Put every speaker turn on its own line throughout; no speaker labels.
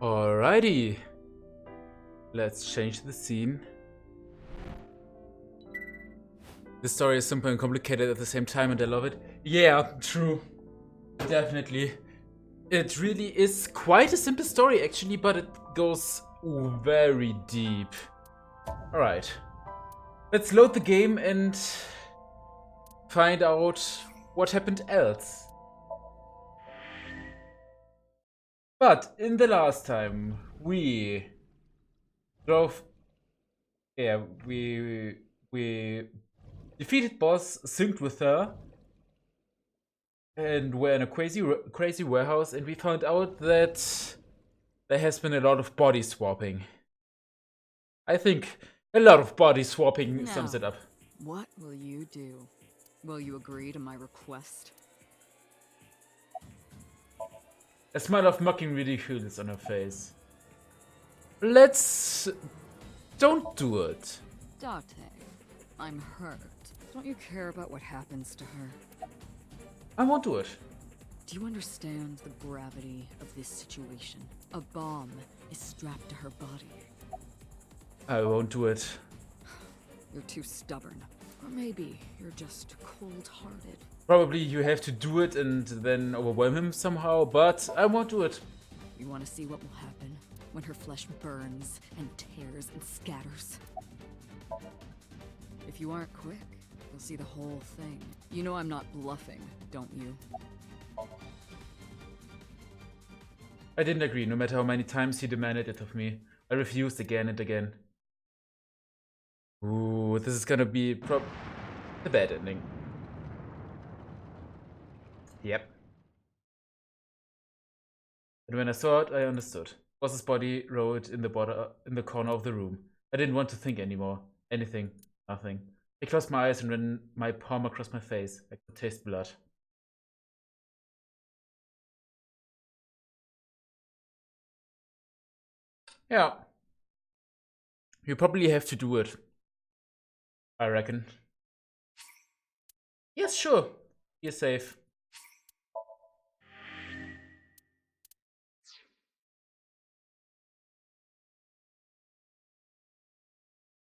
Alrighty. Let's change the scene. The story is simple and complicated at the same time, and I love it. Yeah, true. Definitely. It really is quite a simple story, actually, but it goes very deep. Alright. Let's load the game and find out what happened else. But in the last time, we drove. Yeah, we defeated boss, synced with her, and we're in a crazy warehouse, and we found out that there has been a lot of body swapping. I think a lot of body swapping sums it up.
What will you do? Will you agree to my request?
A smile of mocking ridiculous on her face. Let's... Don't do it.
Date, I'm hurt. Don't you care about what happens to her?
I won't do it.
Do you understand the gravity of this situation? A bomb is strapped to her body.
I won't do it.
You're too stubborn. Or maybe you're just cold-hearted.
Probably you have to do it and then overwhelm him somehow, but I won't do it.
You want to see what will happen when her flesh burns and tears and scatters? If you aren't quick, you'll see the whole thing. You know I'm not bluffing, don't you?
I didn't agree, no matter how many times he demanded it of me. I refused again and again. Ooh, this is gonna be the bad ending. Yep. And when I saw it, I understood. Boss's body rolled in the corner of the room. I didn't want to think anymore. Anything. Nothing. I closed my eyes and ran my palm across my face. I could taste blood. Yeah. You probably have to do it. I reckon. Yes, sure. You're safe.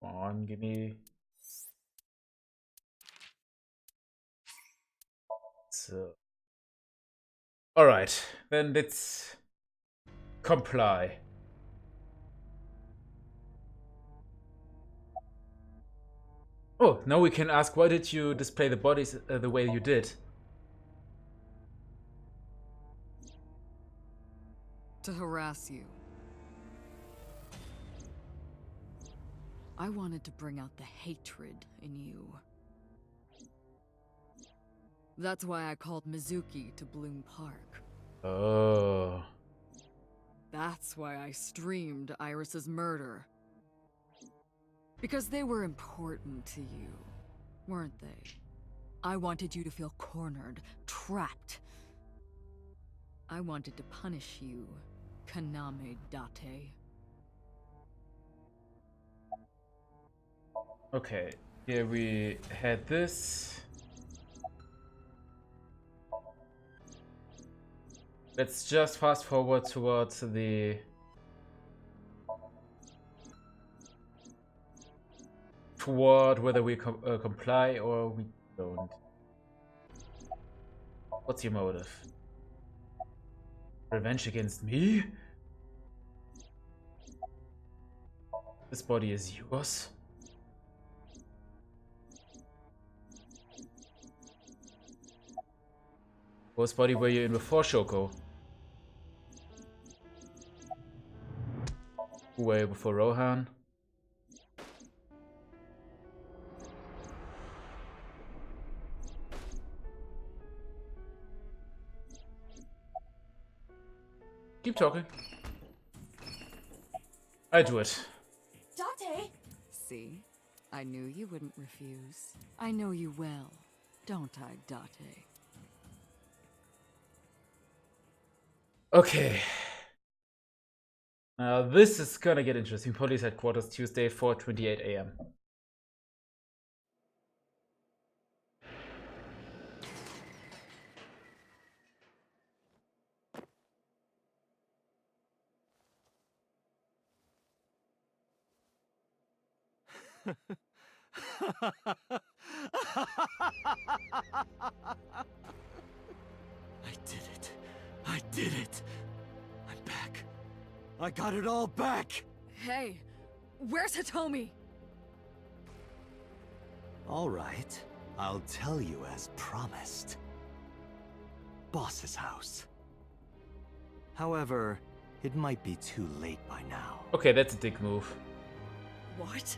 Come on, give me... So... Alright, then let's... comply. Oh, now we can ask, why did you display the bodies the way you did?
To harass you. I wanted to bring out the hatred in you. That's why I called Mizuki to Bloom Park.
Oh.
That's why I streamed Iris's murder. Because they were important to you, weren't they? I wanted you to feel cornered, trapped. I wanted to punish you, Kaname Date.
Okay, here we had this. Let's just fast forward towards the... toward whether we comply or we don't. What's your motive? Revenge against me? This body is yours? Whose body were you in before, Shoko? Who were you before Rohan? Keep talking. I do it.
Date!
See? I knew you wouldn't refuse. I know you well, don't I, Date?
Okay. This is gonna get interesting. Police headquarters, Tuesday, 4:28 a.m.
did it. I did it. I'm back. I got it all back.
Hey, where's Hitomi?
All right. I'll tell you as promised. Boss's house. However, it might be too late by now.
Okay, that's a dick move.
What?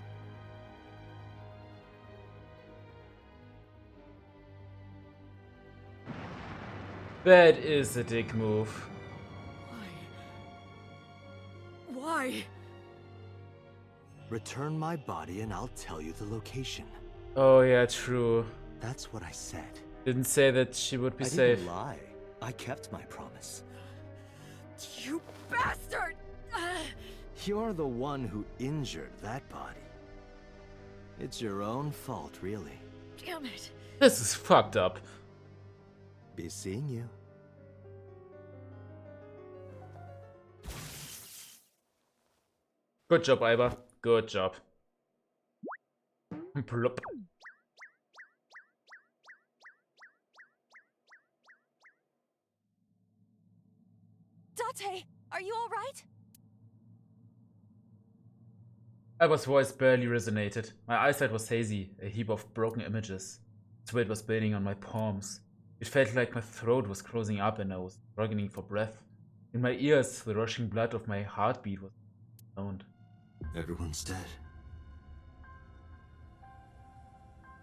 That is a dick move.
Why?
Return my body and I'll tell you the location.
Oh yeah, true.
That's what I said.
Didn't say that she would be
I
safe.
didn't lie. I kept my promise.
You bastard!
You're the one who injured that body. It's your own fault, really.
Damn it.
This is fucked up.
Be seeing you.
Good job, Aiba. Good job. Plop.
Date, are you alright?
Aiba's voice barely resonated. My eyesight was hazy, a heap of broken images. Sweat was building on my palms. It felt like my throat was closing up and I was struggling for breath. In my ears, the rushing blood of my heartbeat was sound.
Everyone's dead.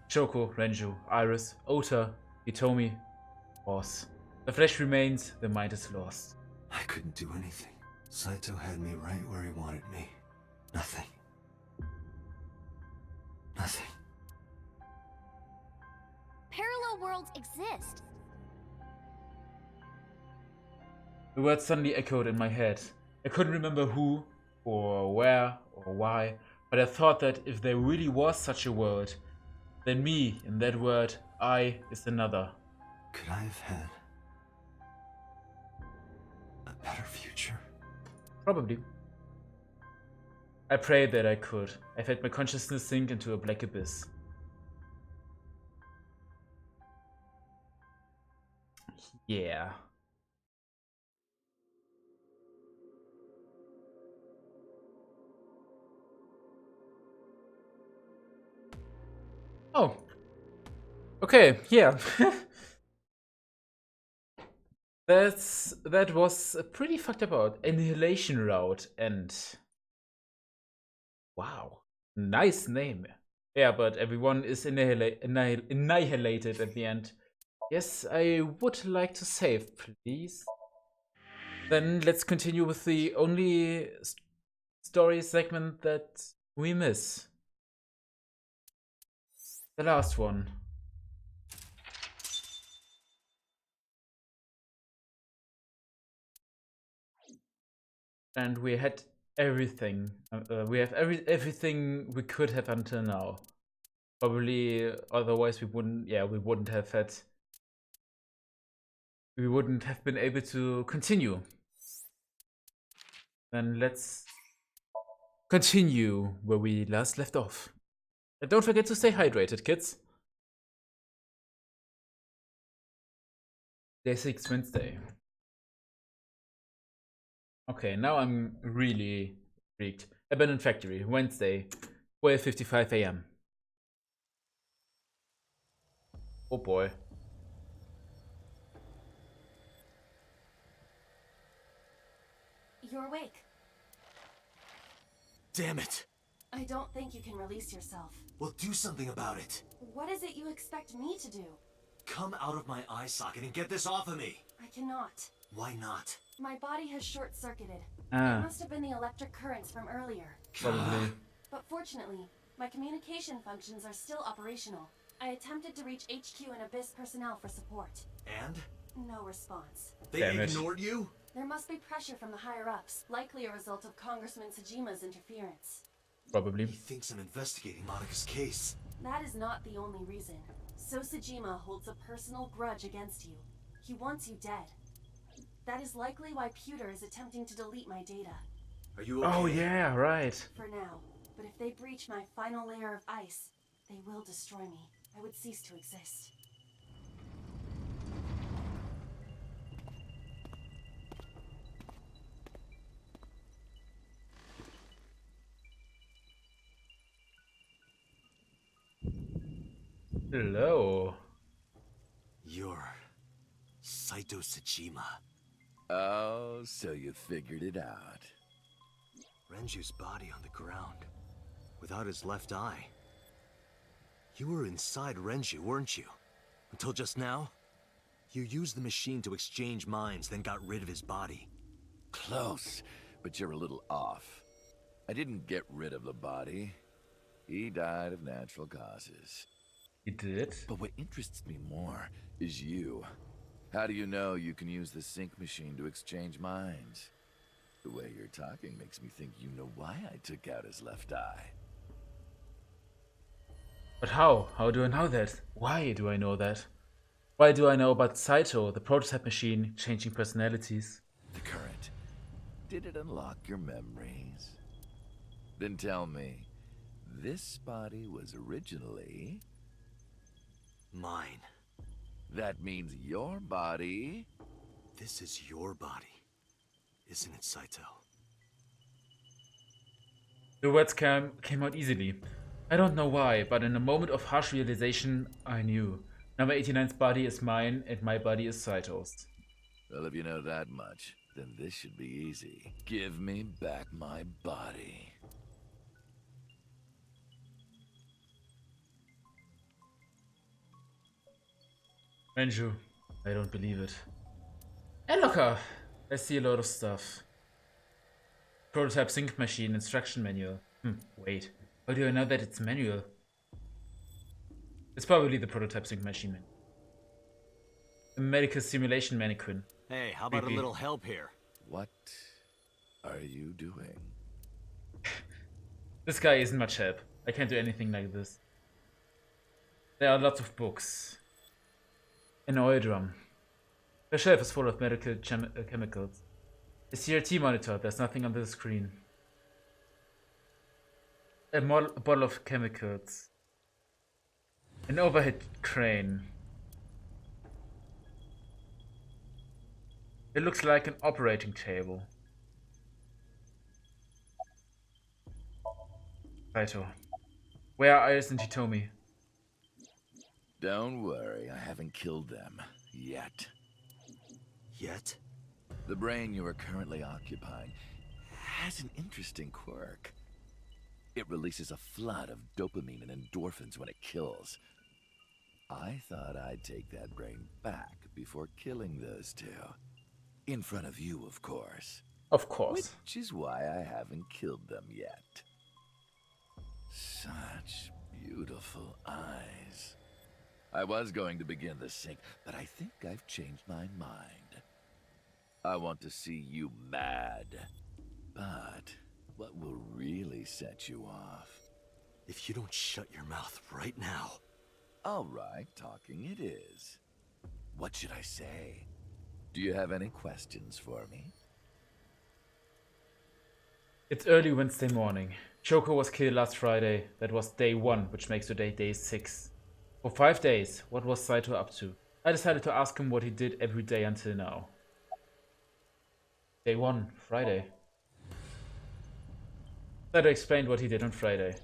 Shoko, Renju, Iris, Ota, Hitomi, Boss. The flesh remains, the mind is lost.
I couldn't do anything. Saito had me right where he wanted me. Nothing. Nothing.
Parallel worlds exist.
The words suddenly echoed in my head. I couldn't remember who, or where, or why, but I thought that if there really was such a world, then me, in that word, I is another.
Could I have had a better future?
Probably. I prayed that I could. I felt my consciousness sink into a black abyss. Yeah. Oh. Okay, yeah. That was a pretty fucked up out annihilation route and wow. Nice name. Yeah, but everyone is annihilated at the end. Yes, I would like to save, please. Then let's continue with the only story segment that we miss. The last one. And we had everything. We have everything we could have until now. Probably, otherwise we wouldn't. Yeah, we wouldn't have had. We wouldn't have been able to continue. Then let's continue where we last left off. And don't forget to stay hydrated, kids. Day 6, Wednesday. Okay, now I'm really freaked. Abandoned Factory, Wednesday, 12:55 AM. Oh boy.
You're awake.
Damn it!
I don't think you can release yourself.
Well, do something about it.
What is it you expect me to do?
Come out of my eye socket and get this off of me.
I cannot.
Why not?
My body has short-circuited. It
Ah,
must have been the electric currents from earlier.
probably.
But fortunately, my communication functions are still operational. I attempted to reach HQ and Abyss personnel for support.
And?
No response.
They
Damn it.
ignored you?
There must be pressure from the higher-ups, likely a result of Congressman Tsujima's interference.
Probably.
He thinks I'm investigating Monika's case.
That is not the only reason. So Tsujima holds a personal grudge against you. He wants you dead. That is likely why Pewter is attempting to delete my data.
Are you okay?
Oh yeah, right.
For now. But if they breach my final layer of ice, they will destroy me. I would cease to exist.
Hello.
You're Saito Tsuchima.
Oh, so you figured it out.
Renju's body on the ground, without his left eye. You were inside Renju, weren't you? Until just now? You used the machine to exchange minds, then got rid of his body.
Close, but you're a little off. I didn't get rid of the body. He died of natural causes.
He did?
But what interests me more is you. How do you know you can use the sync machine to exchange minds? The way you're talking makes me think you know why I took out his left eye.
But how? How do I know that? Why do I know that? Why do I know about Saito, the prototype machine, changing personalities?
The current. Did it unlock your memories? Then tell me, this body was originally...
Mine.
That means your body...
This is your body, isn't it, Saito?
The words came out easily. I don't know why, but in a moment of harsh realization, I knew. Number 89's body is mine, and my body is Saito's.
Well, if you know that much, then this should be easy. Give me back my body.
Renju, I don't believe it. And look, I see a lot of stuff. Prototype sync machine instruction manual. Wait. How do I know that it's manual? It's probably the prototype sync machine. A medical simulation mannequin.
Hey, how about
Creepy.
a little help here?
What are you doing?
This guy isn't much help. I can't do anything like this. There are lots of books. An oil drum. The shelf is full of medical chemicals. A CRT monitor, there's nothing on the screen. A bottle of chemicals. An overhead crane. It looks like an operating table. Saito. Where are Iris and Hitomi?
Don't worry, I haven't killed them. Yet.
Yet?
The brain you are currently occupying has an interesting quirk. It releases a flood of dopamine and endorphins when it kills. I thought I'd take that brain back before killing those two. In front of you, of course.
Of course.
Which is why I haven't killed them yet. Such beautiful eyes. I was going to begin the sync, but I think I've changed my mind. I want to see you mad. But what will really set you off?
If you don't shut your mouth right now.
All right, talking it is. What should I say? Do you have any questions for me?
It's early Wednesday morning. Choco was killed last Friday. That was day 1, which makes today day 6. For 5 days, what was Saito up to? I decided to ask him what he did every day until now. Day 1, Friday. Saito explained what he did on Friday.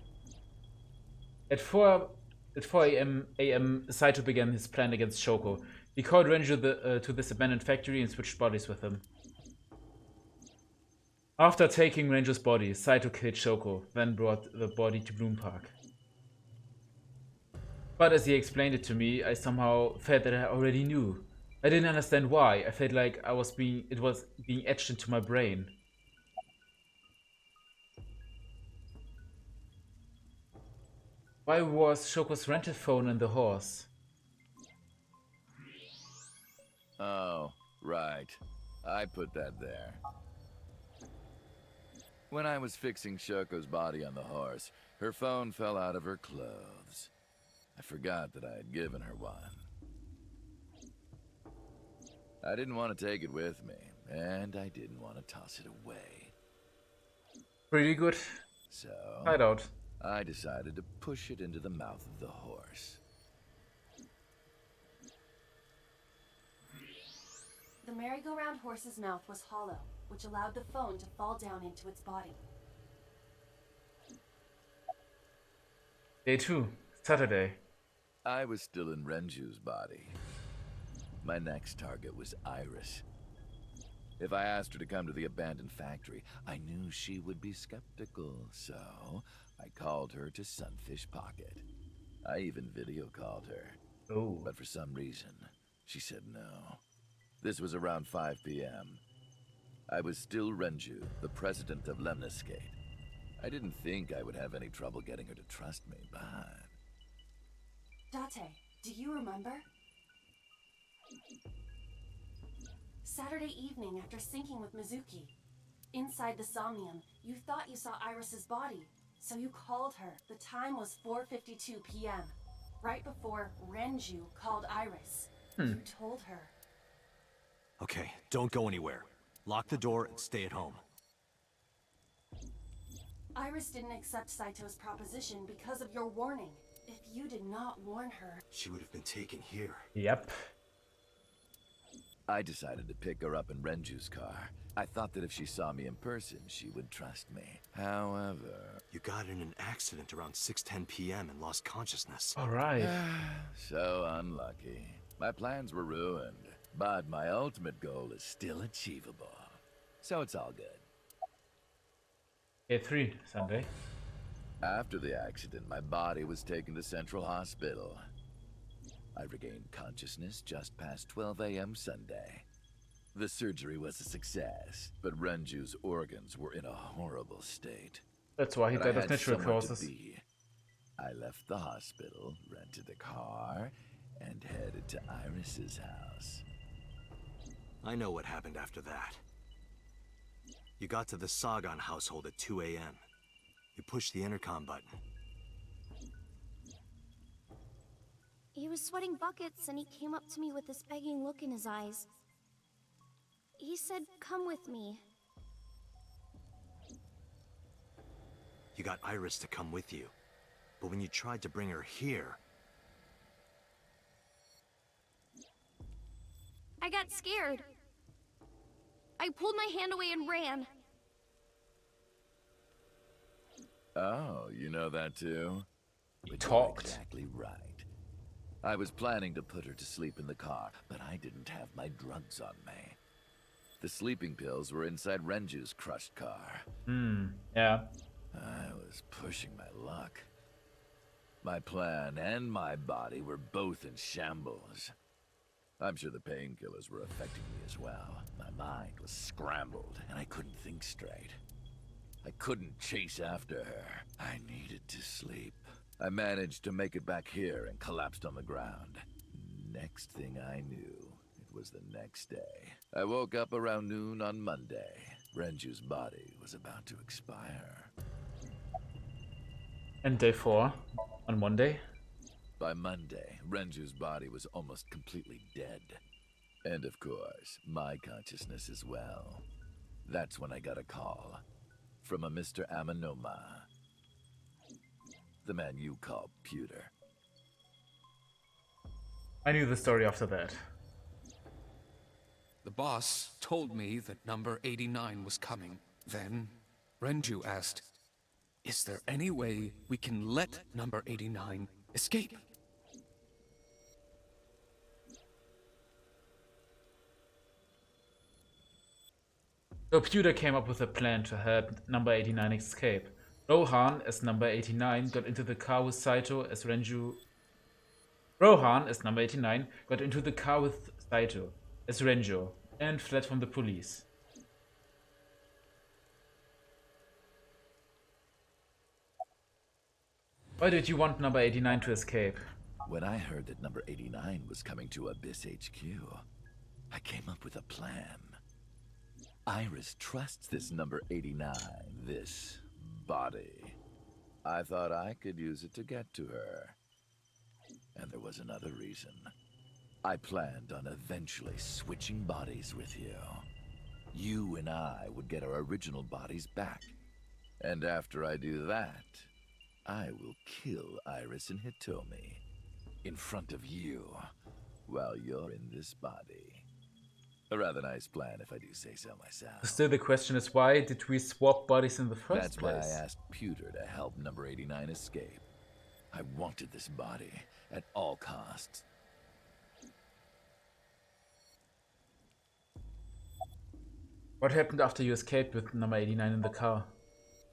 At 4 a.m., Saito began his plan against Shoko. He called Renju to this abandoned factory and switched bodies with him. After taking Renju's body, Saito killed Shoko, then brought the body to Bloom Park. But as he explained it to me, I somehow felt that I already knew. I didn't understand why. I felt like it was being etched into my brain. Why was Shoko's rented phone in the horse?
Oh, right. I put that there. When I was fixing Shoko's body on the horse, her phone fell out of her clothes. I forgot that I had given her one. I didn't want to take it with me, and I didn't want to toss it away.
Pretty good.
So,
Hideout.
I decided to push it into the mouth of the horse.
The merry-go-round horse's mouth was hollow, which allowed the phone to fall down into its body.
Day 2, Saturday.
I was still in Renju's body. My next target was Iris. If I asked her to come to the abandoned factory, I knew she would be skeptical, so I called her to Sunfish Pocket. I even video called her.
Oh.
But for some reason, she said no. This was around 5 p.m. I was still Renju, the president of Lemniscate. I didn't think I would have any trouble getting her to trust me, but...
Date, do you remember? Saturday evening after syncing with Mizuki. Inside the Somnium, you thought you saw Iris's body, so you called her. The time was 4:52 p.m., right before Renju called Iris. You told her.
Okay, don't go anywhere. Lock the door and stay at home.
Iris didn't accept Saito's proposition because of your warning. If you did not warn her...
She would have been taken here.
Yep.
I decided to pick her up in Renju's car. I thought that if she saw me in person, she would trust me. However...
You got in an accident around 6:10 p.m. and lost consciousness.
Alright.
So unlucky. My plans were ruined, but my ultimate goal is still achievable. So it's all good.
Day 3, Sunday.
After the accident, my body was taken to Central Hospital. I regained consciousness just past 12 a.m. Sunday. The surgery was a success, but Renju's organs were in a horrible state.
That's why he
But
died
I
of
had
natural
somewhere to
causes.
be. I left the hospital, rented a car, and headed to Iris's house.
I know what happened after that. You got to the Sagan household at 2 a.m. You pushed the intercom button.
He was sweating buckets and he came up to me with this begging look in his eyes. He said, "Come with me."
You got Iris to come with you. But when you tried to bring her here...
I got scared. I pulled my hand away and ran.
Oh, you know that too?
He
But you're
talked.
exactly right. I was planning to put her to sleep in the car, but I didn't have my drugs on me. The sleeping pills were inside Renju's crushed car.
Yeah.
I was pushing my luck. My plan and my body were both in shambles. I'm sure the painkillers were affecting me as well. My mind was scrambled, and I couldn't think straight. I couldn't chase after her. I needed to sleep. I managed to make it back here and collapsed on the ground. Next thing I knew, it was the next day. I woke up around noon on Monday. Renju's body was about to expire.
And day 4, on Monday.
By Monday, Renju's body was almost completely dead. And of course, my consciousness as well. That's when I got a call from a Mr. Amanoma. The man you call Pewter.
I knew the story after that.
The boss told me that number 89 was coming. Then, Renju asked, "Is there any way we can let number 89 escape?"
So Pewter came up with a plan to help number 89 escape. Rohan, as number 89, got into the car with Saito as Renju. Rohan, as number 89, got into the car with Saito as Renju and fled from the police. Why did you want number 89 to escape?
When I heard that number 89 was coming to Abyss HQ, I came up with a plan. Iris trusts this number 89, this body. I thought I could use it to get to her. And there was another reason. I planned on eventually switching bodies with you. You and I would get our original bodies back. And after I do that, I will kill Iris and Hitomi in front of you while you're in this body. A rather nice plan if I do say so myself.
Still, the question is, why did we swap bodies in the first
That's why I
place?
asked Pewter to help number 89 escape. I wanted this body at all costs.
What happened after you escaped with number 89 in the car?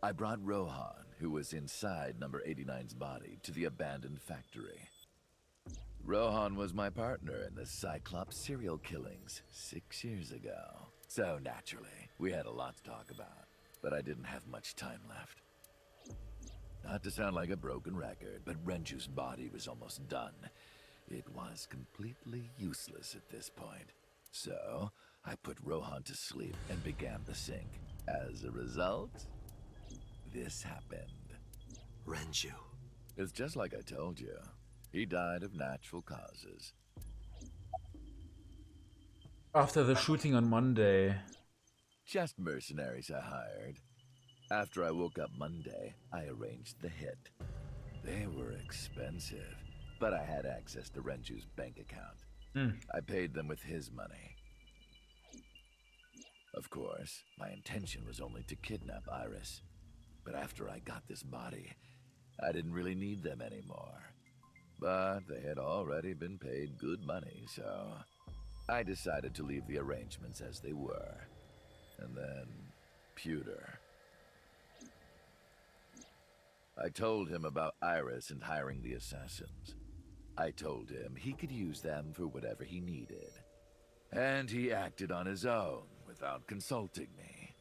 I brought Rohan, who was inside number 89's body, to the abandoned factory. Rohan was my partner in the Cyclops serial killings 6 years ago. So naturally, we had a lot to talk about, but I didn't have much time left. Not to sound like a broken record, but Renju's body was almost done. It was completely useless at this point. So, I put Rohan to sleep and began the sync. As a result, this happened.
Renju.
It's just like I told you. He died of natural causes.
After the shooting on Monday.
Just mercenaries I hired. After I woke up Monday, I arranged the hit. They were expensive, but I had access to Renju's bank account. I paid them with his money. Of course, my intention was only to kidnap Iris. But after I got this body, I didn't really need them anymore. But they had already been paid good money, so I decided to leave the arrangements as they were. And then, Pewter. I told him about Iris and hiring the assassins. I told him he could use them for whatever he needed. And he acted on his own, without consulting me.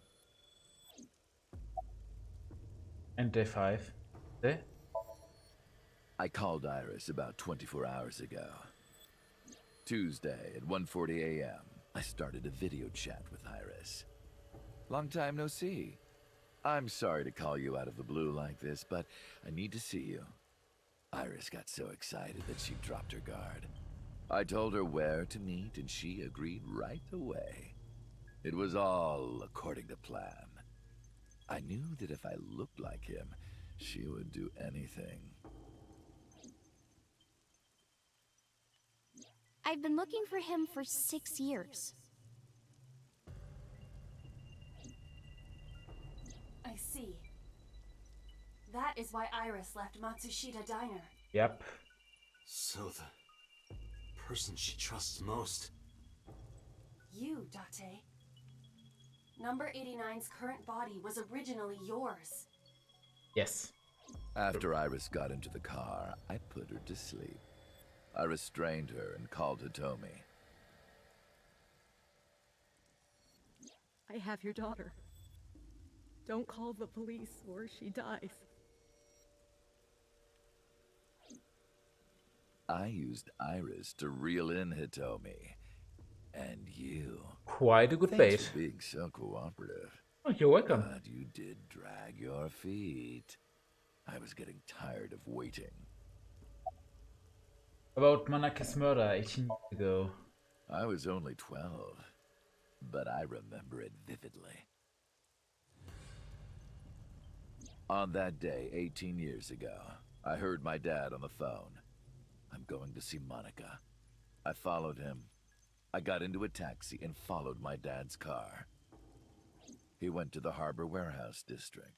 And day 5. Day?
I called Iris about 24 hours ago. Tuesday at 1:40 a.m., I started a video chat with Iris. Long time no see. I'm sorry to call you out of the blue like this, but I need to see you. Iris got so excited that she dropped her guard. I told her where to meet, and she agreed right away. It was all according to plan. I knew that if I looked like him, she would do anything.
I've been looking for him for 6 years.
I see. That is why Iris left Matsushita Diner.
Yep.
So the person she trusts most.
You, Date. Number 89's current body was originally yours.
Yes.
After Iris got into the car, I put her to sleep. I restrained her and called Hitomi.
I have your daughter. Don't call the police or she dies.
I used Iris to reel in Hitomi. And you.
Quite a good
Thanks
bait.
for being so cooperative.
Oh, you're welcome.
But you did drag your feet. I was getting tired of waiting.
About Manake's murder 18 years ago.
I was only 12, but I remember it vividly. On that day, 18 years ago, I heard my dad on the phone. I'm going to see Monica. I followed him. I got into a taxi and followed my dad's car. He went to the Harbor Warehouse District.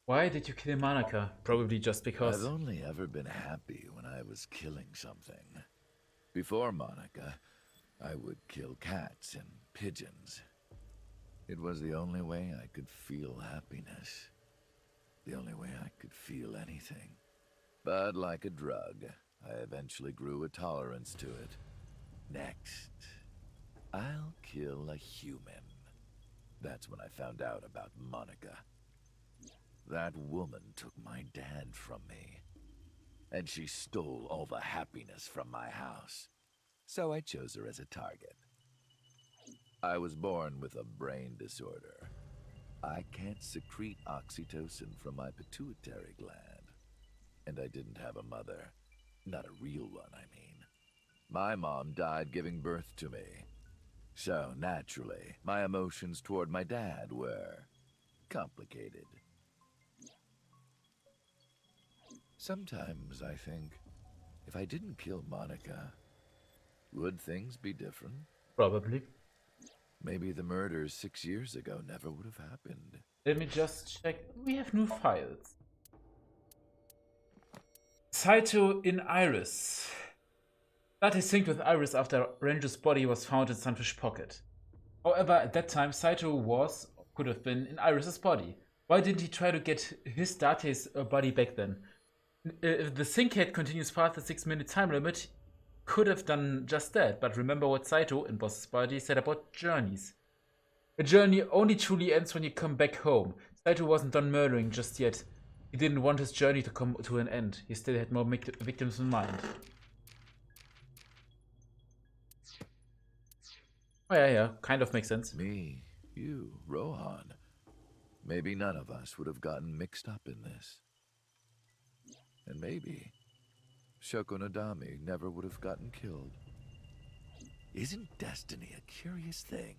Why did you kill Manaka? Probably just because.
I've only ever been happy when I was killing something. Before Monica, I would kill cats and pigeons. It was the only way I could feel happiness. The only way I could feel anything. But like a drug, I eventually grew a tolerance to it. Next, I'll kill a human. That's when I found out about Monica. That woman took my dad from me. And she stole all the happiness from my house. So I chose her as a target. I was born with a brain disorder. I can't secrete oxytocin from my pituitary gland. And I didn't have a mother. Not a real one, I mean. My mom died giving birth to me. So, naturally, my emotions toward my dad were complicated. Sometimes I think, if I didn't kill Monica, would things be different?
Probably.
Maybe the murders 6 years ago never would have happened.
Let me just check. We have new files. Saito in Iris. Date synced with Iris after Renju's body was found in Sunfish Pocket. However, at that time, Saito was, or could have been, in Iris's body. Why didn't he try to get his Date's body back then? If the sync head continues past the 6-minute time limit, could have done just that. But remember what Saito, in Boss's body, said about journeys. A journey only truly ends when you come back home. Saito wasn't done murdering just yet. He didn't want his journey to come to an end. He still had more victims in mind. Oh yeah, kind of makes sense.
Me, you, Rohan. Maybe none of us would have gotten mixed up in this. And maybe Shoko Nadami never would have gotten killed. Isn't destiny a curious thing?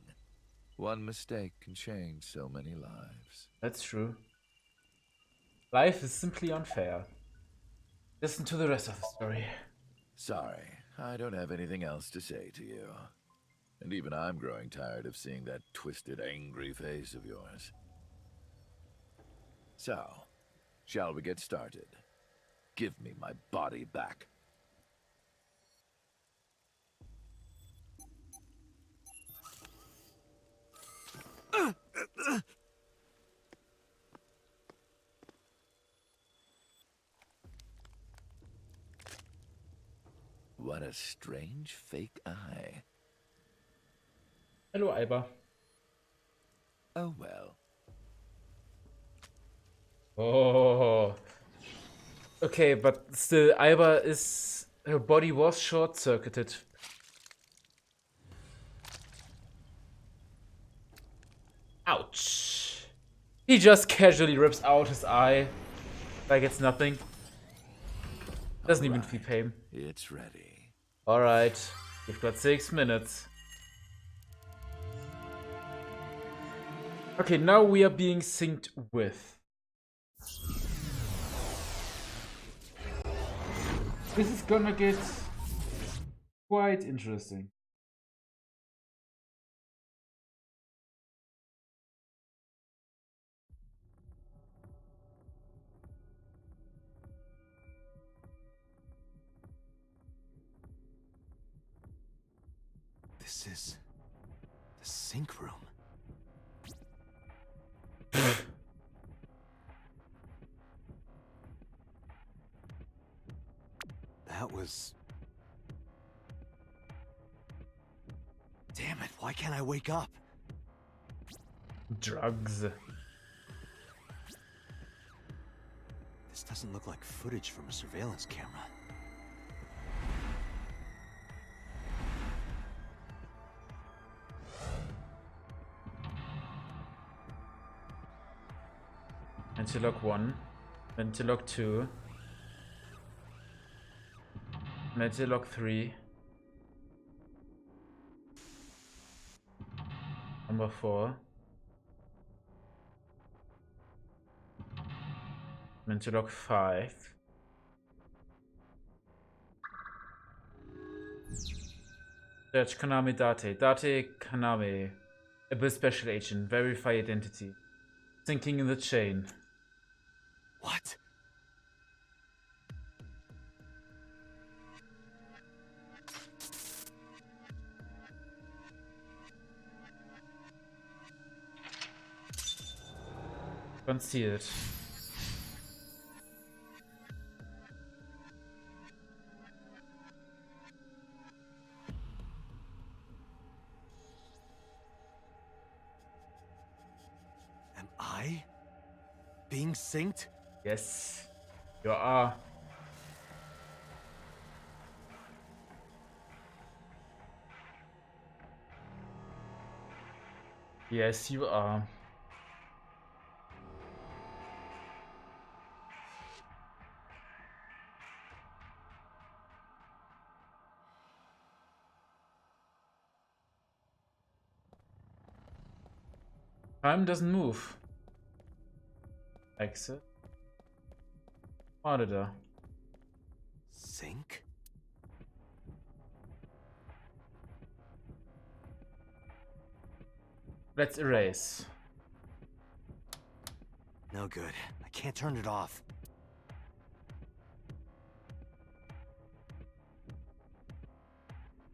One mistake can change so many lives.
That's true. Life is simply unfair. Listen to the rest of the story.
Sorry, I don't have anything else to say to you. And even I'm growing tired of seeing that twisted, angry face of yours. So, shall we get started? Give me my body back. What a strange fake eye.
Hello, Alba.
Oh well.
Oh. Okay, but still, Alba is... her body was short-circuited. Ouch. He just casually rips out his eye. Like it's nothing. Doesn't even feel pain.
It's ready.
Alright, you've got 6 minutes. Okay, now we are being synced with. This is gonna get quite interesting.
This is the sync room. That was... Damn it, why can't I wake up?
Drugs.
This doesn't look like footage from a surveillance camera.
Ventilock 1. Ventilock 2. Ventilock 3. Number 4. Ventilock 5. Search Kaname Date. Date Kaname. Abyss Special Agent. Verify identity. Syncing in the chain.
What?
Concealed.
Am I being synced?
Yes, you are. Yes, you are. Time doesn't move. Exit. Monitor.
Sync?
Let's erase.
No good. I can't turn it off.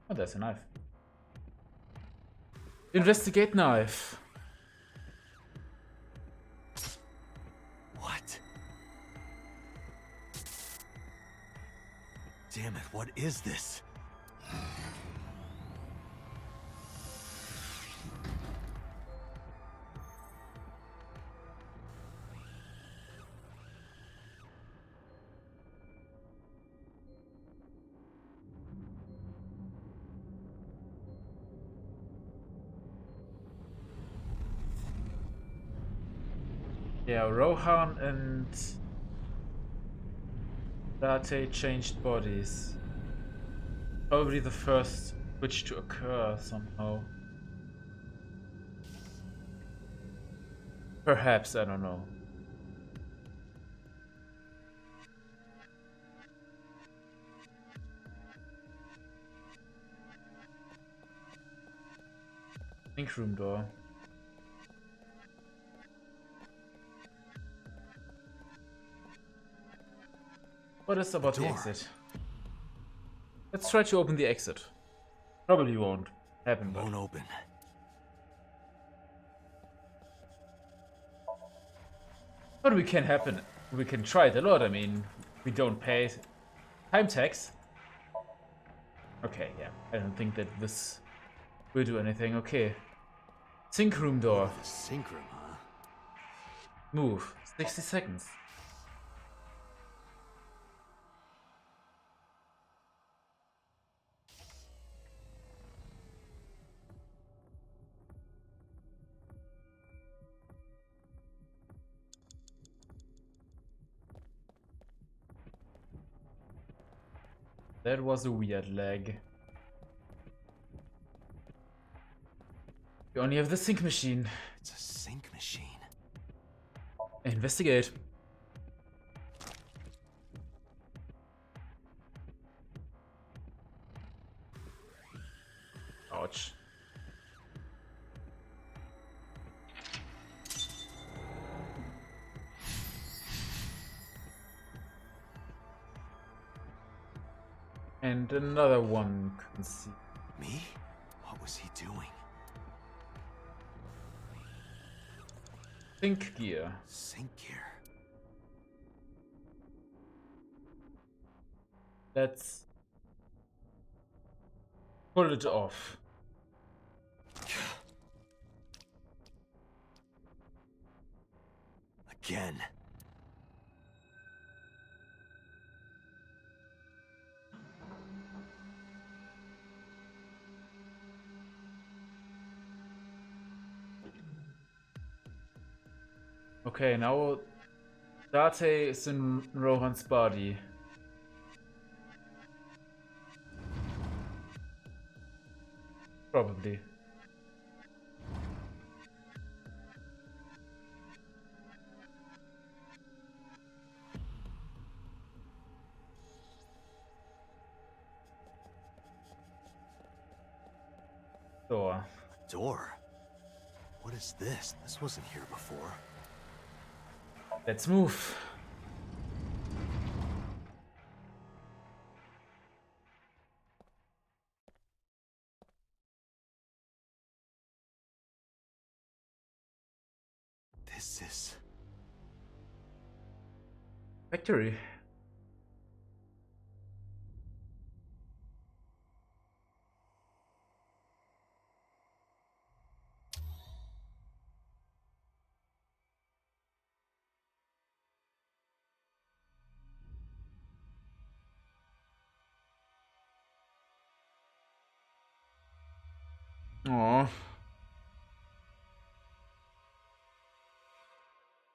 Oh, there's a knife. Investigate knife.
What? Damn it, what is this?
Yeah, Rohan and Date changed bodies. Probably the first switch to occur somehow. Perhaps, I don't know. Ink room door. What is about the exit? Let's try to open the exit. Probably won't happen, but
Won't open.
we can happen. We can try it a lot. I mean, we don't pay time tax. Okay, yeah. I don't think that this will do anything. Okay. Sink room door.
The sync room, huh?
Move. 60 seconds. That was a weird lag. We only have the sync machine.
It's a sync machine.
Investigate. Ouch. And another one can see.
Me? What was he doing?
Sync gear.
Sync gear.
Let's pull it off.
Again.
Okay, now Date is in Rohan's body. Probably. Door.
Door? What is this? This wasn't here before.
Let's move.
This is
Factory. Oh.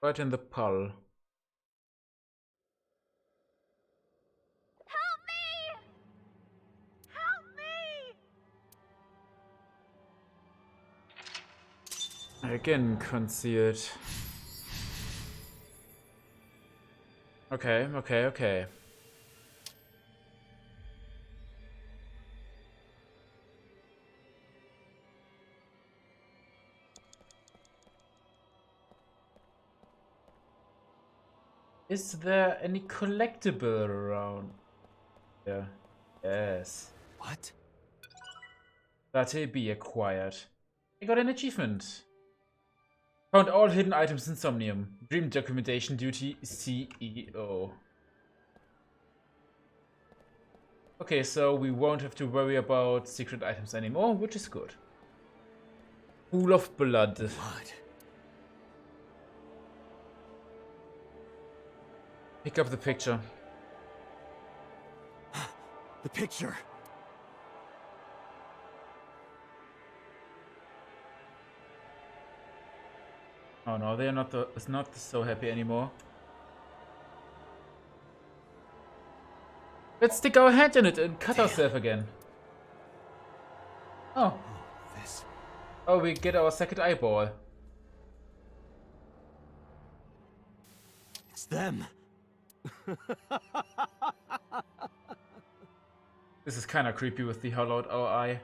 Right in the pull.
Help me! Help me!
Again, concealed. Okay, okay, okay. Is there any collectible around? Yeah. Yes.
What?
Latte be acquired. I got an achievement. Found all hidden items in Somnium. Dream documentation duty CEO. Okay, so we won't have to worry about secret items anymore, which is good. Pool of blood.
Blood.
Pick up the picture.
The picture.
Oh no, they're not it's not so happy anymore. Let's stick our hand in it and cut ourselves again. Oh.
This.
Oh, we get our second eyeball.
It's them.
This is kind of creepy with the hollowed out eye.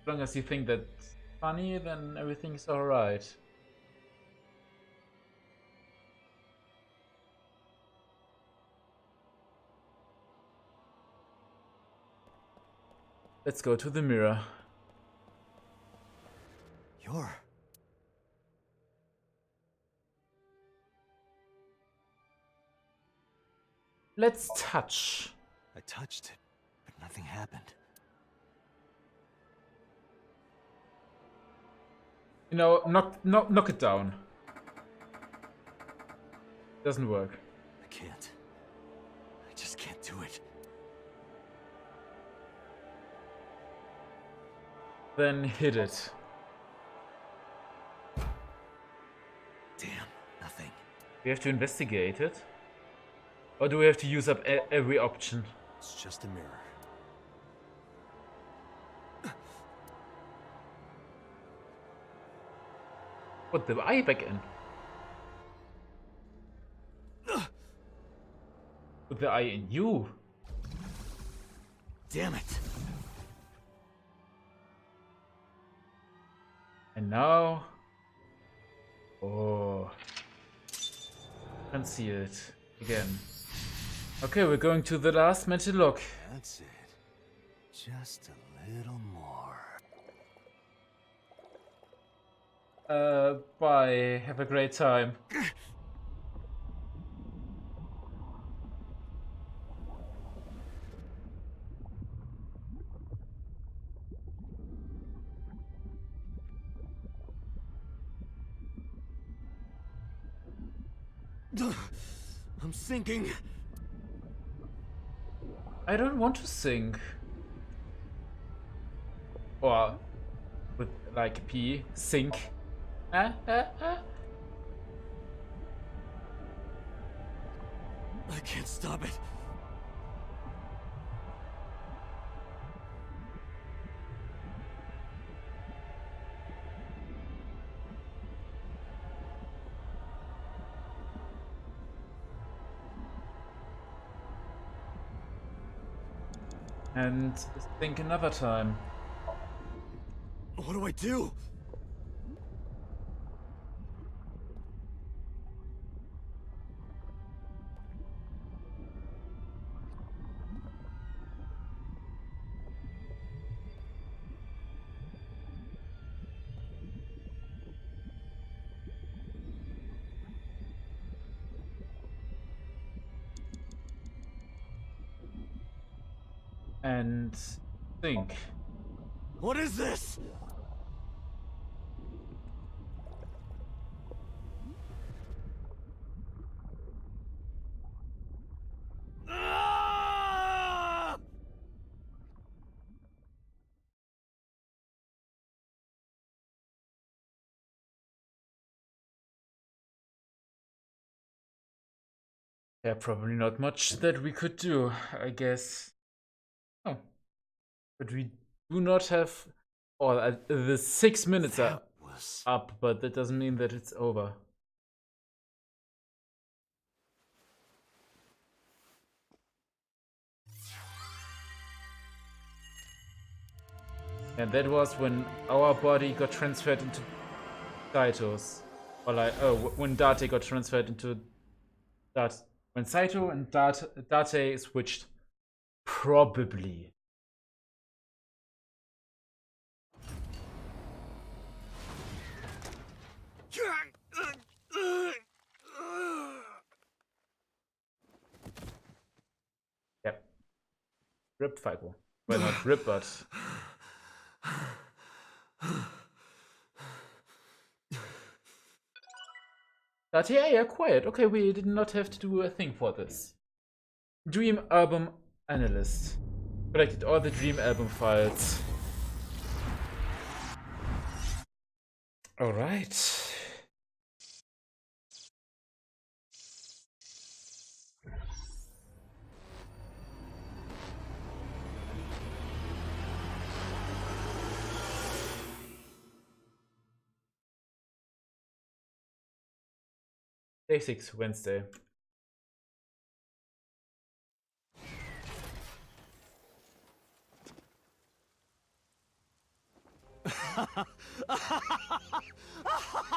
As long as you think that's funny, then everything's alright. Let's go to the mirror.
You're...
Let's touch.
I touched it, but nothing happened.
You know, knock it down. Doesn't work.
I can't. I just can't do it.
Then hit it.
Damn, nothing.
We have to investigate it? Or do we have to use up every option?
It's just a mirror.
Put the eye back in. Put the eye in you.
Damn it.
And now... Oh. Concealed. Again. Okay, we're going to the last mental look.
That's it. Just a little more.
Bye. Have a great time.
I'm sinking.
I don't want to sink. Or with like P, sink.
I can't stop it.
And think another time.
What do I do?
and think.
What is this? Ah!
Yeah, probably not much that we could do, I guess. Oh, but we do not have. Oh, the 6 minutes are
That was...
up, but that doesn't mean that it's over. And that was when our body got transferred into Saito's. Or like, oh, when Date got transferred into that. When Saito and Date switched. Probably. Yep. Rip Fico. Well, not rip, but. But yeah, quiet. Okay, we did not have to do a thing for this. Dream Album Analyst. Collected all the Dream Album files. Alright. Day 6, Wednesday.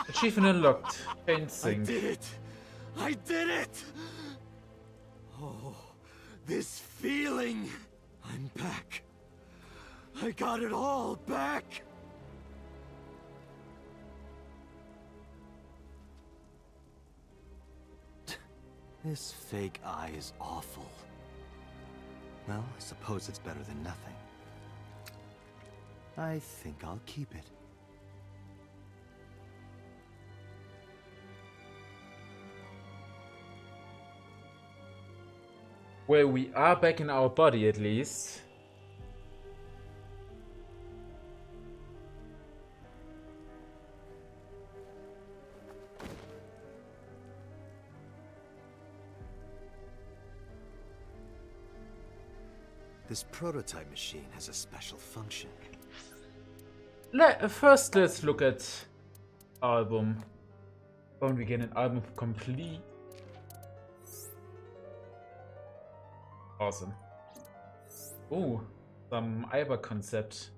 Achievement unlocked. Paint sync.
I did it! I did it! Oh, this feeling! I'm back. I got it all back! This fake eye is awful. Well, I suppose it's better than nothing. I think I'll keep it.
Well, we are back in our body at least.
This prototype machine has a special function.
First, let's look at album. Won't we get an album complete? Awesome. Oh, some Iber concept.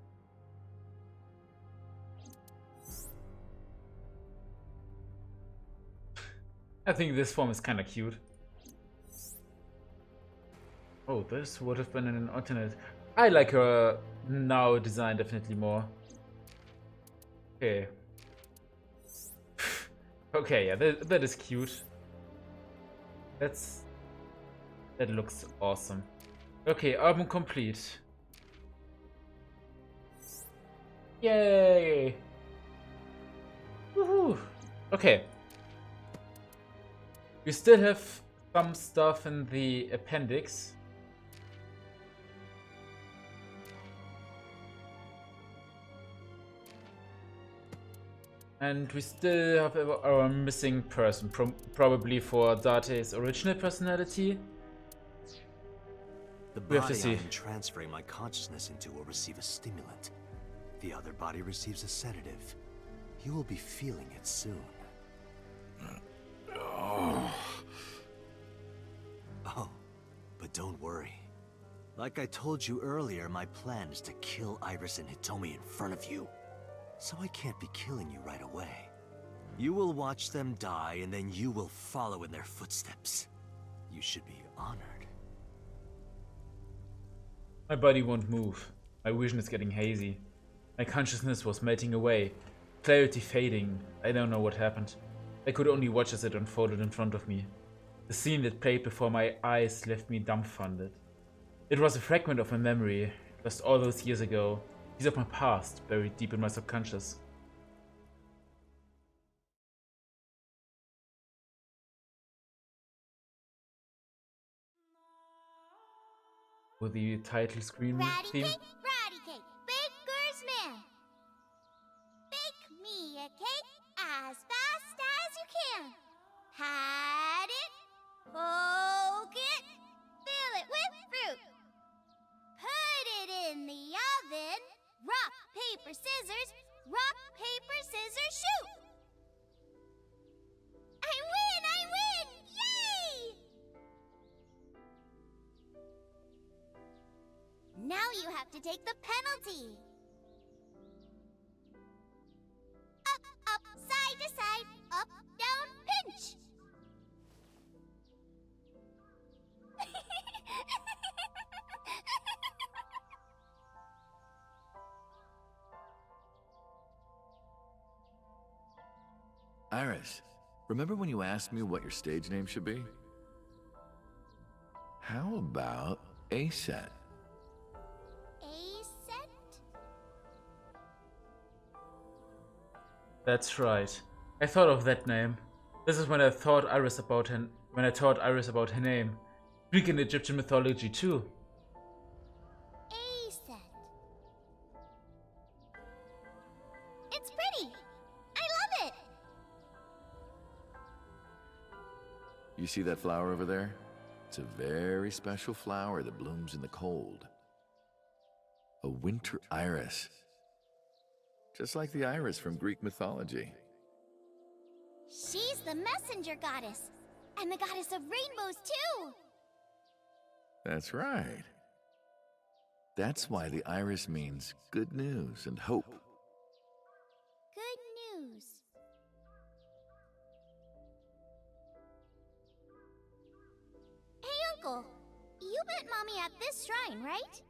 I think this form is kind of cute. Oh, this would have been an alternate. I like her now design definitely more. Okay. Okay, yeah, that is cute. That looks awesome. Okay, album complete. Yay! Woohoo! Okay. We still have some stuff in the appendix. And we still have our missing person, probably for Date's original personality.
The
We have to
body
see.
I'm transferring my consciousness into will receive a stimulant. The other body receives a sedative. You will be feeling it soon. Oh, but don't worry. Like I told you earlier, my plan is to kill Iris and Hitomi in front of you. So I can't be killing you right away. You will watch them die, and then you will follow in their footsteps. You should be honored.
My body won't move. My vision is getting hazy. My consciousness was melting away. Clarity fading. I don't know what happened. I could only watch as it unfolded in front of me. The scene that played before my eyes left me dumbfounded. It was a fragment of my memory, just all those years ago. Piece of my past, buried deep in my subconscious. With the title screen
Ratty
theme.
cake, ratty cake, baker's man. Bake me a cake as fast as you can. Pat it, poke it, fill it with fruit. Put it in the oven. Rock, paper, scissors. Rock, paper, scissors, shoot. I win! I win! Yay! Now you have to take the penalty. Up, up, side to side, up, down, pinch.
Iris, remember when you asked me what your stage name should be? How about ASET?
A-set?
That's right. I thought of that name. This is when I taught Iris about her name. Greek and Egyptian mythology too.
A-set. It's pretty. I love it.
You see that flower over there? It's a very special flower that blooms in the cold. A winter iris. Just like the iris from Greek mythology.
She's the messenger goddess. And the goddess of rainbows, too.
That's right. That's why the iris means good news and hope.
Good news. Hey, Uncle. You met Mommy at this shrine, right?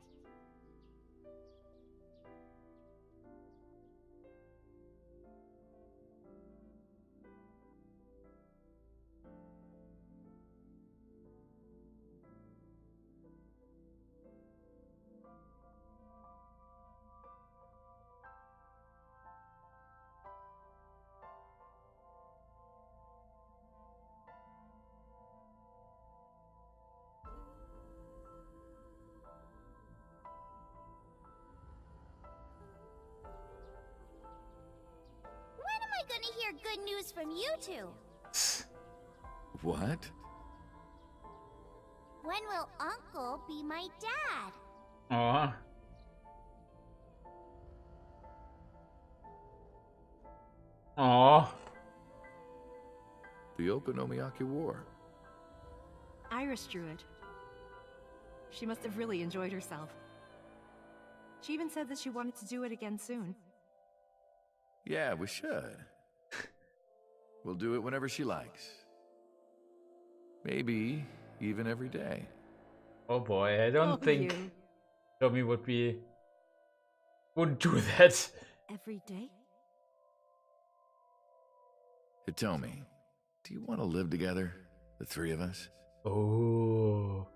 When am I gonna hear good news from you two?
What?
When will Uncle be my dad?
Aw. Aw.
The Okonomiyaki War.
Iris drew it. She must have really enjoyed herself. She even said that she wanted to do it again soon.
Yeah, we should. We'll do it whenever she likes. Maybe even every day.
Oh boy, I don't think
you.
Tommy wouldn't do that.
Every day?
Hitomi, do you want to live together? The three of us?
Oh.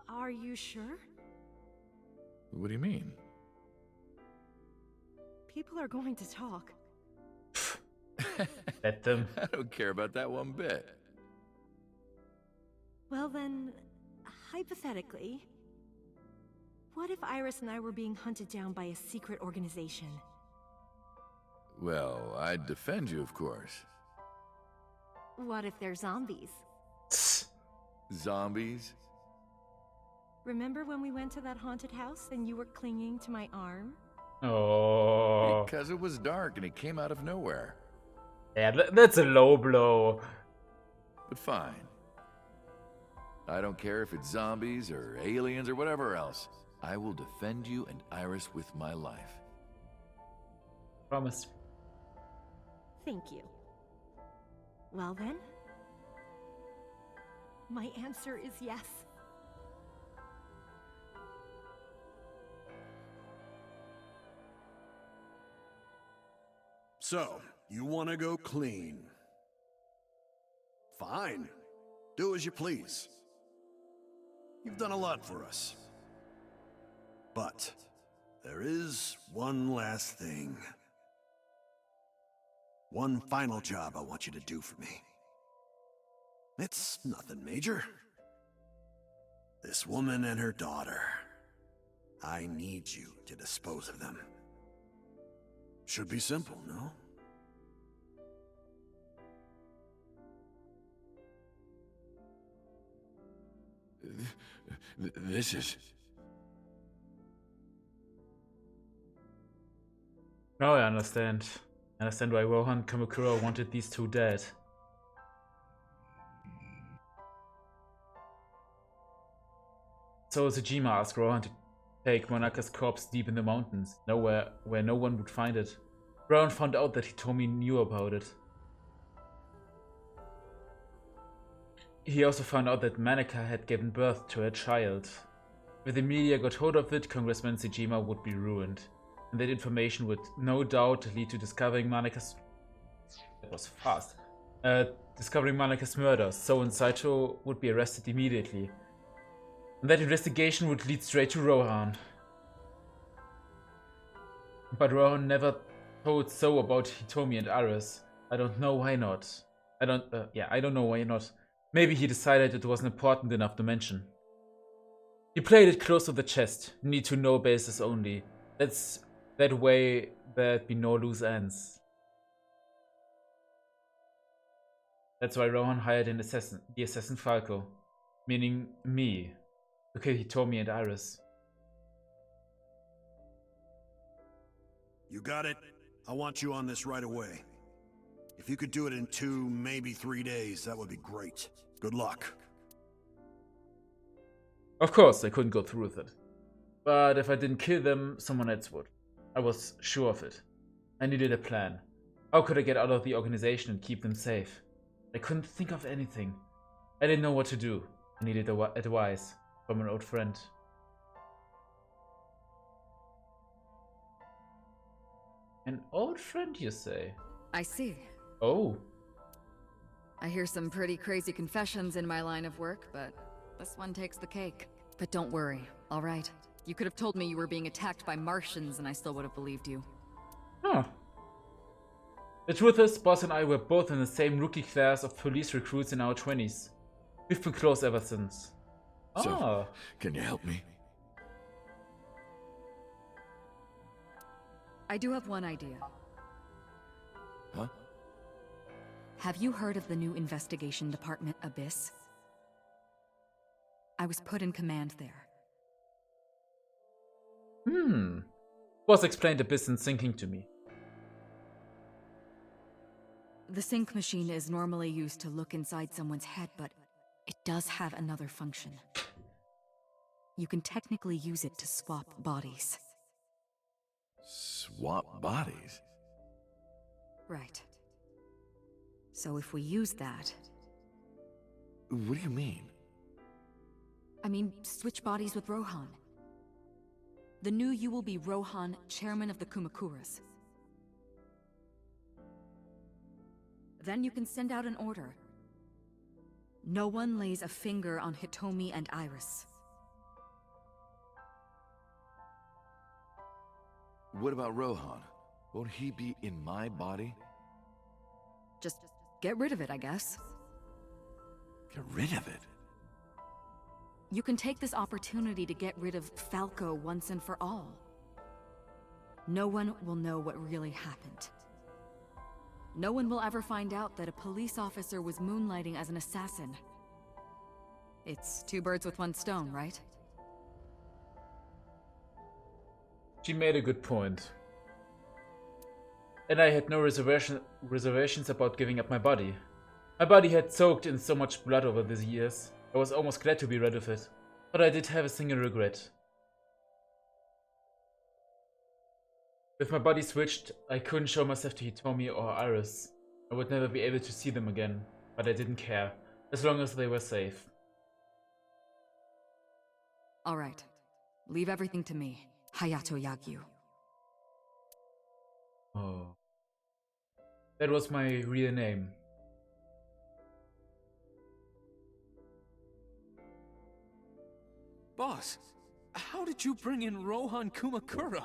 Are you sure?
What do you mean?
People are going to talk.
Let them.
I don't care about that one bit.
Well then, hypothetically, what if Iris and I were being hunted down by a secret organization?
Well, I'd defend you, of course.
What if they're zombies?
Zombies?
Remember when we went to that haunted house and you were clinging to my arm?
Oh.
Because it was dark and it came out of nowhere.
Yeah, that's a low blow.
But fine. I don't care if it's zombies or aliens or whatever else. I will defend you and Iris with my life.
Promise.
Thank you. Well then, my answer is yes.
So, you want to go clean? Fine. Do as you please. You've done a lot for us. But there is one last thing. One final job I want you to do for me. It's nothing major. This woman and her daughter. I need you to dispose of them. Should be simple, no?
This is...
Now I understand. I understand why Rohan Kamakura wanted these two dead. So Sejima asked Rohan to take Monaka's corpse deep in the mountains, nowhere where no one would find it. Rohan found out that Hitomi knew about it. He also found out that Manaka had given birth to a child. If the media got hold of it, Congressman Sejima would be ruined. And that information would no doubt lead to discovering Manaka's... That was fast. Discovering Manaka's murder, so Saito would be arrested immediately. And that investigation would lead straight to Rohan. But Rohan never told So about Hitomi and Aris. I don't know why not. I don't know why not. Maybe he decided it wasn't important enough to mention. He played it close to the chest, need to know basis only. That's that way there'd be no loose ends. That's why Rohan hired an assassin, the assassin Falco, meaning me, to kill Hitomi and Iris.
You got it? I want you on this right away. If you could do it in 2, maybe 3 days, that would be great. Good luck.
Of course, I couldn't go through with it. But if I didn't kill them, someone else would. I was sure of it. I needed a plan. How could I get out of the organization and keep them safe? I couldn't think of anything. I didn't know what to do. I needed advice from an old friend. An old friend, you say?
I see.
Oh.
I hear some pretty crazy confessions in my line of work, but this one takes the cake. But don't worry, alright? You could have told me you were being attacked by Martians and I still would have believed you.
Huh. The truth is, Boss and I were both in the same rookie class of police recruits in our 20s. We've been close ever since.
So, can you help me?
I do have one idea.
Huh?
Have you heard of the new investigation department, Abyss? I was put in command there.
Boss explained Abyss in sinking to me.
The sync machine is normally used to look inside someone's head, but it does have another function. You can technically use it to swap bodies.
Swap bodies?
Right. So if we use that...
What do you mean?
I mean, switch bodies with Rohan. The new you will be Rohan, chairman of the Kumakuras. Then you can send out an order. No one lays a finger on Hitomi and Iris.
What about Rohan? Won't he be in my body?
Just get rid of it, I guess.
Get rid of it?
You can take this opportunity to get rid of Falco once and for all. No one will know what really happened. No one will ever find out that a police officer was moonlighting as an assassin. It's 2 birds with 1 stone, right?
She made a good point. And I had no reservations about giving up my body. My body had soaked in so much blood over these years. I was almost glad to be rid of it. But I did have a single regret. With my body switched, I couldn't show myself to Hitomi or Iris. I would never be able to see them again, but I didn't care, as long as they were safe.
Alright. Leave everything to me, Hayato Yagyu.
Oh. That was my real name.
Boss, how did you bring in Rohan Kumakura?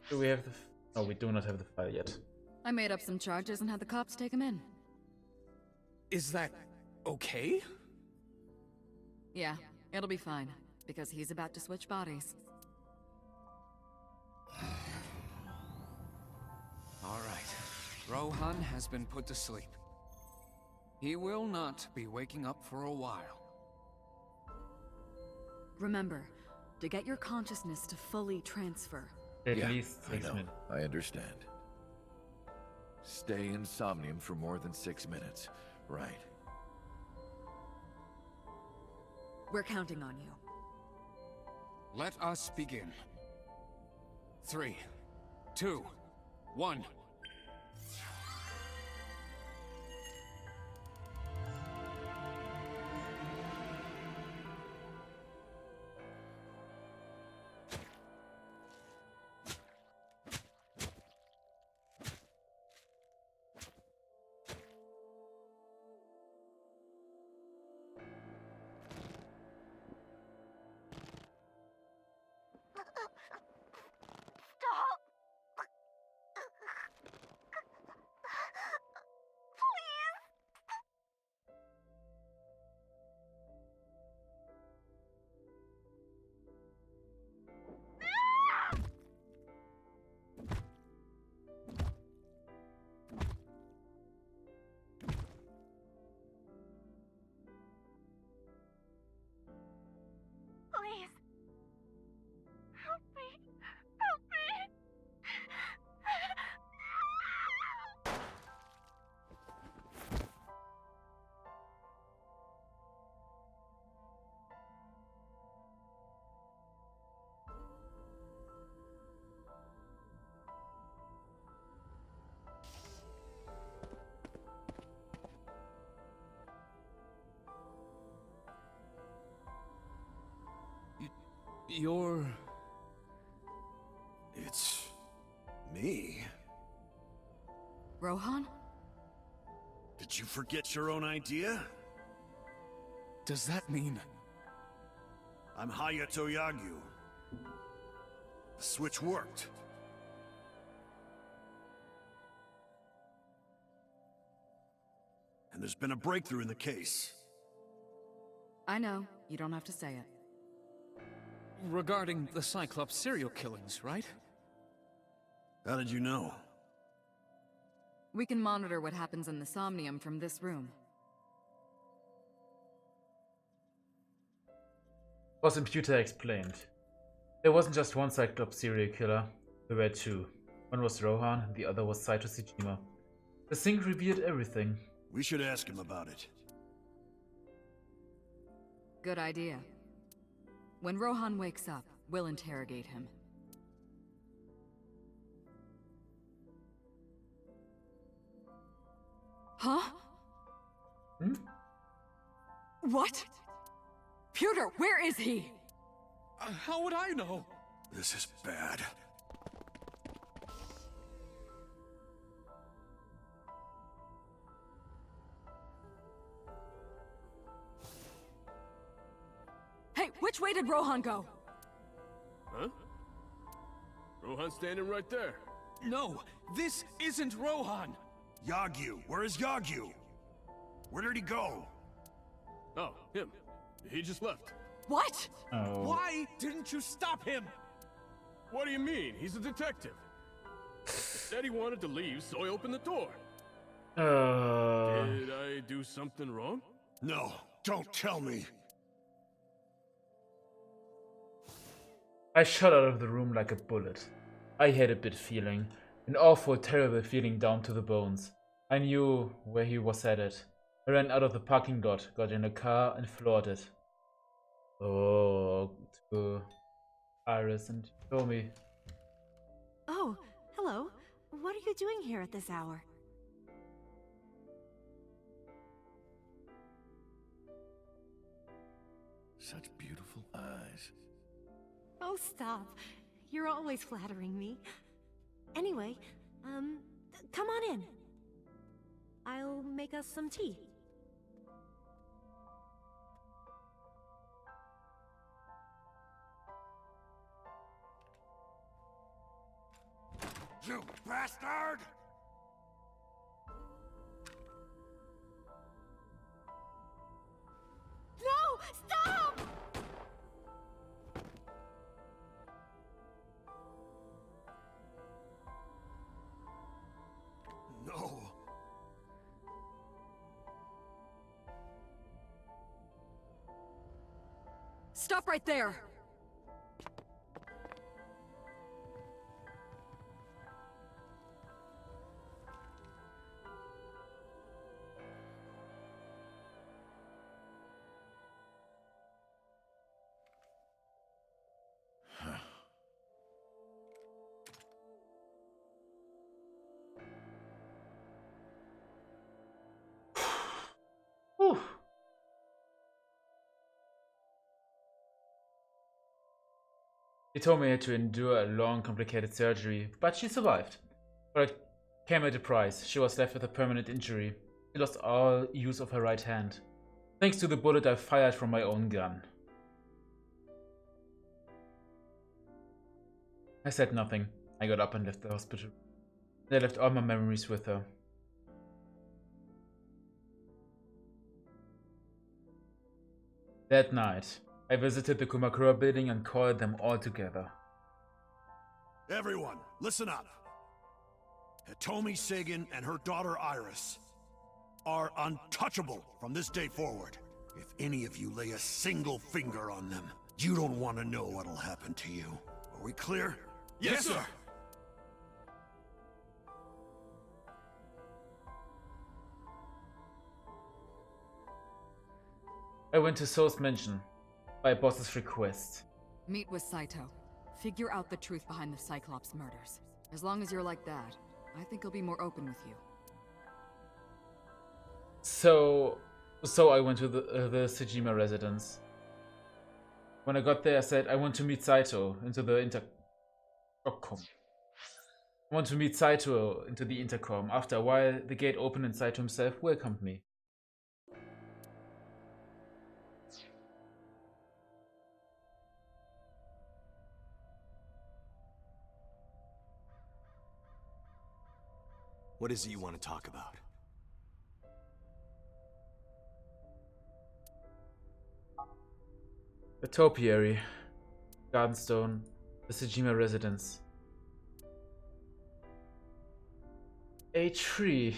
Do we have the... No, we do not have the file yet.
I made up some charges and had the cops take him in.
Is that okay?
Yeah, it'll be fine, because he's about to switch bodies.
All right. Rohan has been put to sleep. He will not be waking up for a while.
Remember, to get your consciousness to fully transfer.
At
Yeah,
least
I
6
know.
minutes.
I understand. Stay in somnium for more than 6 minutes. Right.
We're counting on you.
Let us begin. 3, 2, 1.
Stop! Please. Help me. Help me.
You're...
It's me.
Rohan?
Did you forget your own idea?
Does that mean...
I'm Hayato Yagyu. The switch worked. And there's been a breakthrough in the case.
I know, you don't have to say it.
regarding the Cyclops serial killings, right?
How did you know?
We can monitor what happens in the Somnium from this room.
Was Imputer explained. There wasn't just one Cyclops serial killer, there were two. One was Rohan, and the other was Saito Tsushima. The sync revealed everything.
We should ask him about it.
Good idea. When Rohan wakes up, we'll interrogate him. Huh?
Hmm?
What? Pewter, where is he?
How would I know?
This is bad.
Hey, which way did Rohan go?
Huh? Rohan's standing right there.
No, this isn't Rohan!
Yagyu! Where is Yagyu? Where did he go?
Oh, him. He just left.
What?
Oh.
Why didn't you stop him?
What do you mean? He's a detective. Said he wanted to leave, so I opened the door. Did I do something wrong?
No, don't tell me.
I shot out of the room like a bullet. I had a bad feeling. An awful, terrible feeling down to the bones. I knew where he was headed. I ran out of the parking lot, got in a car, and floored it. Oh, to Iris and Tommy.
Oh, hello. What are you doing here at this hour?
Such beautiful eyes.
Oh, stop. You're always flattering me. Anyway, come on in. I'll make us some tea.
You bastard!
No! Stop!
No.
Stop right there!
Whew. She told me I had to endure a long, complicated surgery, but she survived. But it came at a price. She was left with a permanent injury. She lost all use of her right hand, thanks to the bullet I fired from my own gun. I said nothing. I got up and left the hospital. I left all my memories with her. That night, I visited the Kumakura building and called them all together.
Everyone, listen up. Hitomi Sagan and her daughter Iris are untouchable from this day forward. If any of you lay a single finger on them, you don't want to know what'll happen to you. Are we clear?
Yes, sir.
I went to So's mansion, by boss's request.
Meet with Saito. Figure out the truth behind the Cyclops murders. As long as you're like that, I think he'll be more open with you.
So I went to the Sejima residence. When I got there, I said, I want to meet Saito into the intercom. I want to meet Saito into the intercom. After a while, the gate opened and Saito himself welcomed me.
What is it you want to talk about?
The topiary, Gardenstone, the Sejima residence. A tree.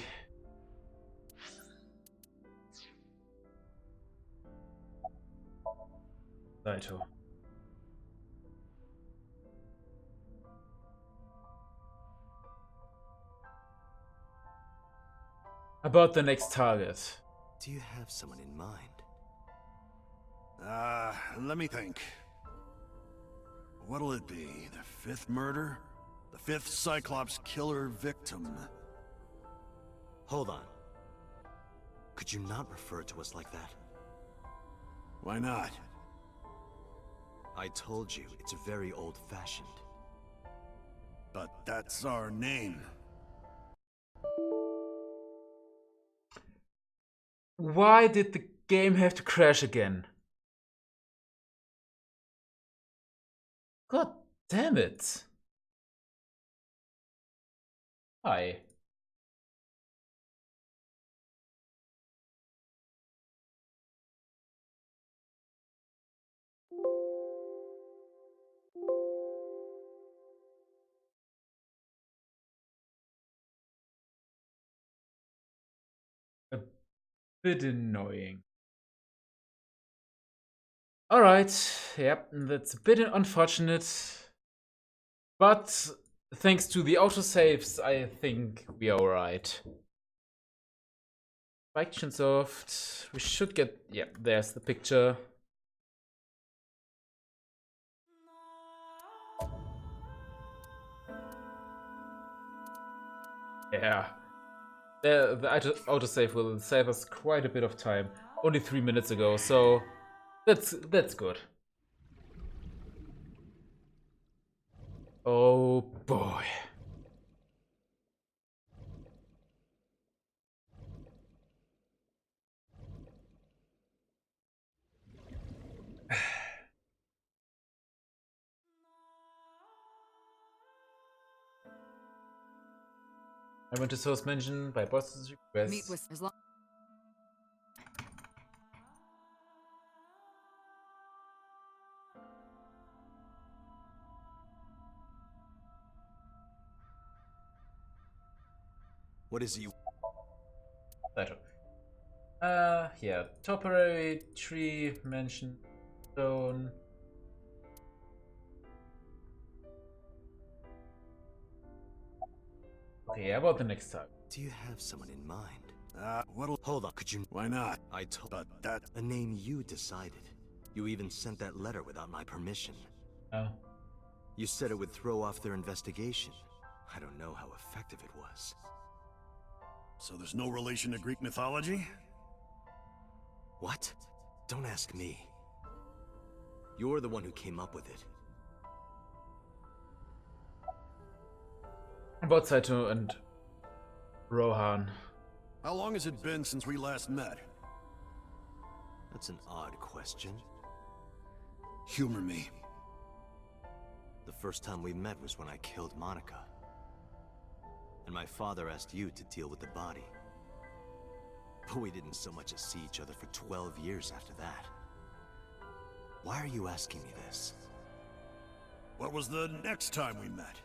Saito. About the next target.
Do you have someone in mind?
Let me think. What'll it be? The fifth murder? The fifth Cyclops killer victim?
Hold on. Could you not refer to us like that?
Why not?
I told you, it's very old-fashioned.
But that's our name.
Why did the game have to crash again? God damn it. Hi. A bit annoying. Alright, yep, that's a bit unfortunate. But thanks to the autosaves, I think we are alright. Action soft. We should get. Yeah, there's the picture. Yeah. The autosave will save us quite a bit of time. Only 3 minutes ago, so that's good. Oh boy. I went to source mentioned by boss's request.
Meet with as long.
What is it you...
Saito. Yeah. Topiary tree mentioned. Stone. Okay, how about the next time?
Do you have someone in mind?
What'll...
Hold on, could you...
Why not?
I told...
But that...
A name you decided. You even sent that letter without my permission.
Oh.
You said it would throw off their investigation. I don't know how effective it was.
So there's no relation to Greek mythology?
What? Don't ask me. You're the one who came up with it.
About Saito and Rohan.
How long has it been since we last met?
That's an odd question.
Humor me.
The first time we met was when I killed Monica. And my father asked you to deal with the body. But we didn't so much as see each other for 12 years after that. Why are you asking me this?
What was the next time we met?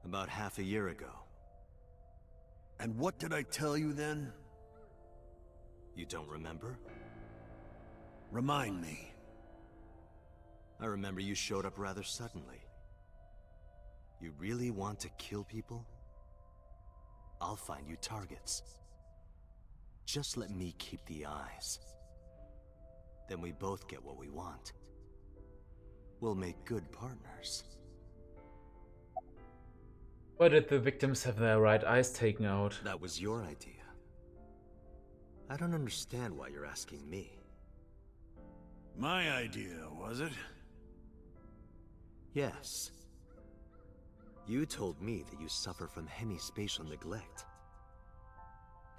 About half a year ago.
And what did I tell you then?
You don't remember?
Remind me.
I remember you showed up rather suddenly. You really want to kill people? I'll find you targets. Just let me keep the eyes. Then we both get what we want. We'll make good partners.
Why did the victims have their right eyes taken out?
That was your idea. I don't understand why you're asking me.
My idea, was it?
Yes. You told me that you suffer from hemispatial neglect.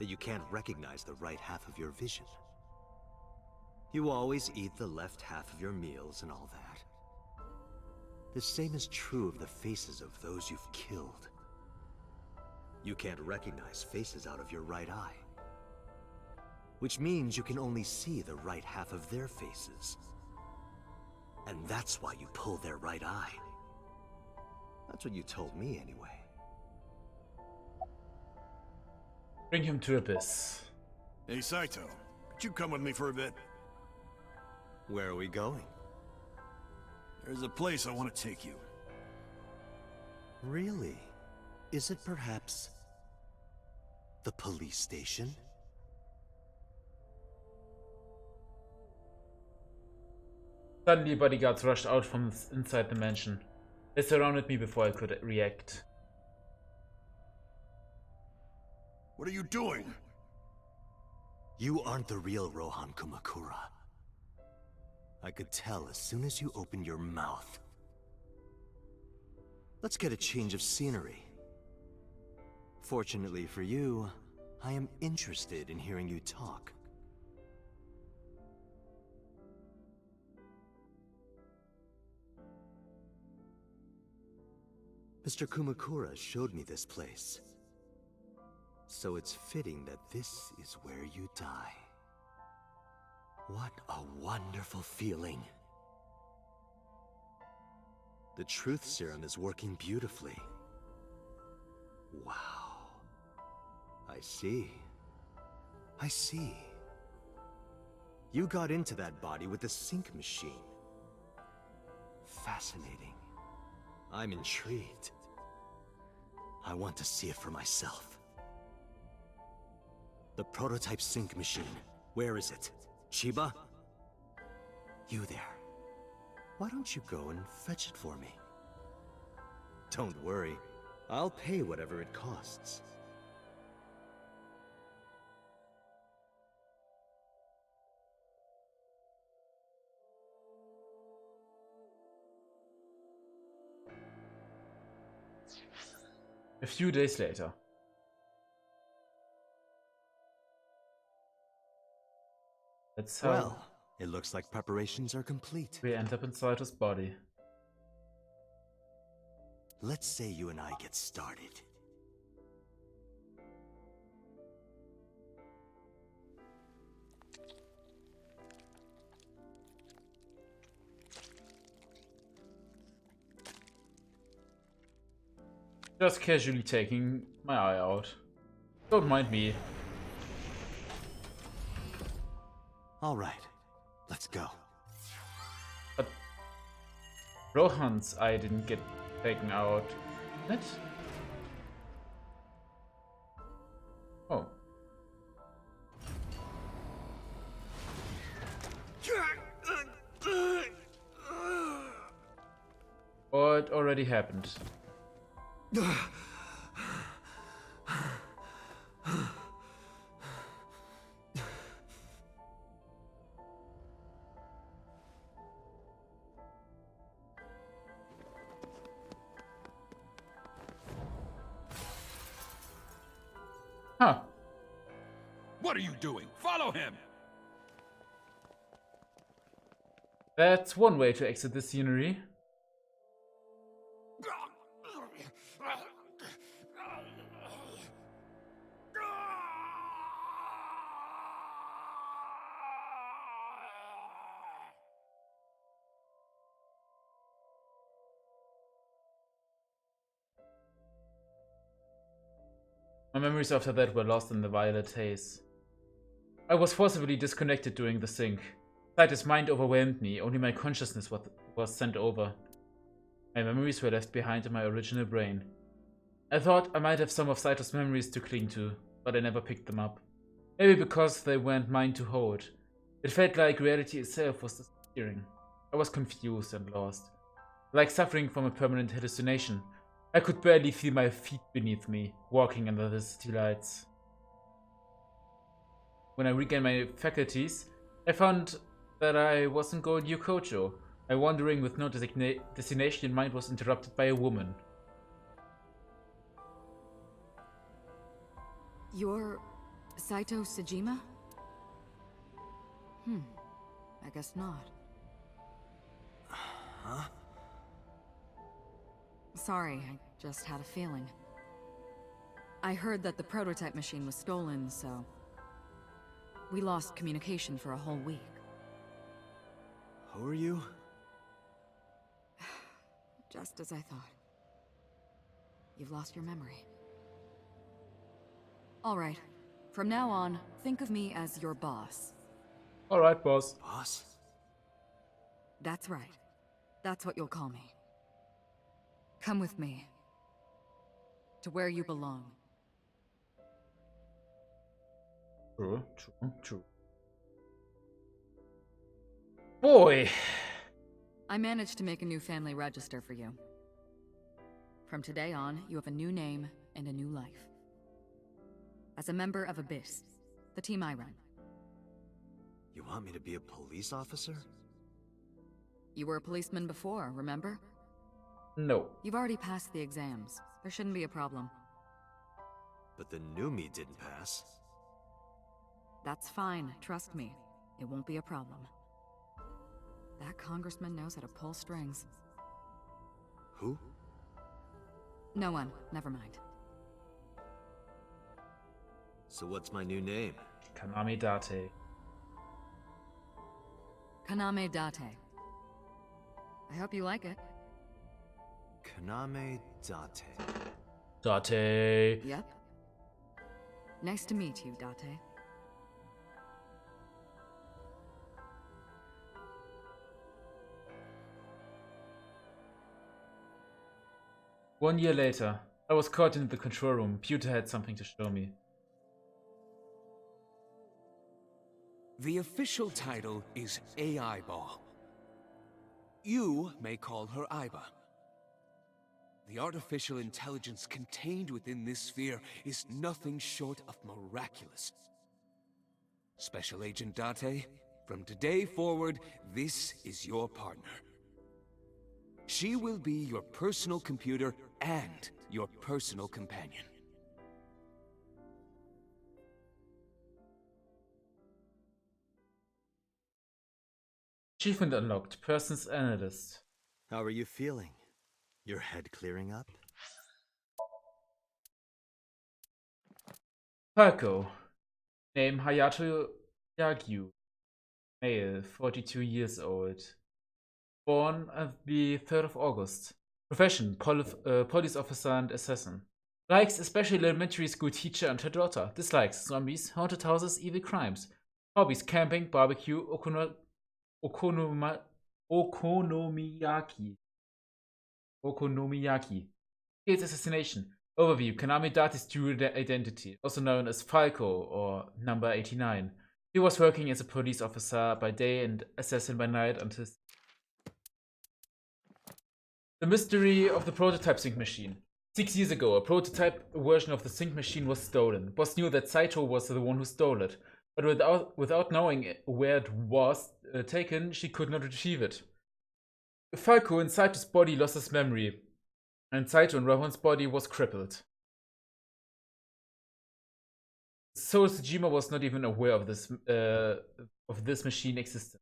That you can't recognize the right half of your vision. You always eat the left half of your meals and all that. The same is true of the faces of those you've killed. You can't recognize faces out of your right eye. Which means you can only see the right half of their faces. And that's why you pull their right eye. That's what you told me anyway.
Bring him to Abyss.
Hey, Saito, could you come with me for a bit?
Where are we going?
There's a place I want to take you.
Really? Is it perhaps the police station?
Suddenly, bodyguards rushed out from inside the mansion. They surrounded me before I could react.
What are you doing?
You aren't the real Rohan Kumakura. I could tell as soon as you opened your mouth. Let's get a change of scenery. Fortunately for you, I am interested in hearing you talk. Mr. Kumakura showed me this place. So it's fitting that this is where you die. What a wonderful feeling. The truth serum is working beautifully. Wow. I see. I see. You got into that body with the sync machine. Fascinating. I'm intrigued. I want to see it for myself. The prototype sync machine. Where is it? Chiba? You there. Why don't you go and fetch it for me? Don't worry. I'll pay whatever it costs.
A few days later. That's how
Well, it looks like preparations are complete.
we end up inside his body.
Let's say you and I get started.
Just casually taking my eye out. Don't mind me.
All right, let's go.
But Rohan's eye didn't get taken out. What? Oh. Oh, it already happened. Huh.
What are you doing? Follow him!
That's one way to exit the scenery. My memories after that were lost in the violet haze. I was forcibly disconnected during the sync. Saito's mind overwhelmed me, only my consciousness was sent over. My memories were left behind in my original brain. I thought I might have some of Saito's memories to cling to, but I never picked them up. Maybe because they weren't mine to hold. It felt like reality itself was disappearing. I was confused and lost. Like suffering from a permanent hallucination. I could barely feel my feet beneath me, walking under the city lights. When I regained my faculties, I found that I wasn't going Yokocho. My wandering with no destination in mind was interrupted by a woman.
You're Saito Sejima? I guess not.
Huh?
Sorry, I just had a feeling. I heard that the prototype machine was stolen, so... we lost communication for a whole week.
Who are you?
Just as I thought. You've lost your memory. Alright. From now on, think of me as your boss.
Alright, boss.
Boss?
That's right. That's what you'll call me. Come with me. To where you belong.
True. Boy!
I managed to make a new family register for you. From today on, you have a new name and a new life. As a member of Abyss, the team I run.
You want me to be a police officer?
You were a policeman before, remember?
No.
You've already passed the exams. There shouldn't be a problem.
But the new me didn't pass.
That's fine, trust me. It won't be a problem. That congressman knows how to pull strings.
Who?
No one, never mind.
So what's my new name?
Kaname Date.
Kaname Date. I hope you like it.
Kaname Date.
Date.
Yep. Nice to meet you, Date.
One year later, I was caught in the control room. Pewter had something to show me.
The official title is AI Ball. You may call her Aiba. The artificial intelligence contained within this sphere is nothing short of miraculous. Special Agent Date, from today forward, this is your partner. She will be your personal computer and your personal companion.
Achievement unlocked. Person's analyst.
How are you feeling? Your head clearing up?
Perko. Name Hayato Yagyu. Male, 42 years old. Born on the 3rd of August. Profession, police officer and assassin. Likes, especially elementary school teacher and her daughter. Dislikes, zombies, haunted houses, evil crimes. Hobbies, camping, barbecue, okonomiyaki. Skills, assassination. Overview, Kanami Dati's true identity, also known as Falco or Number 89. He was working as a police officer by day and assassin by night until the mystery of the prototype sync machine. 6 years ago, a prototype version of the sync machine was stolen. Boss knew that Saito was the one who stole it, but without knowing where it was taken, she could not retrieve it. Falco in Saito's body lost his memory, and Saito in Rohan's body was crippled. So Tsujima was not even aware of this machine existence.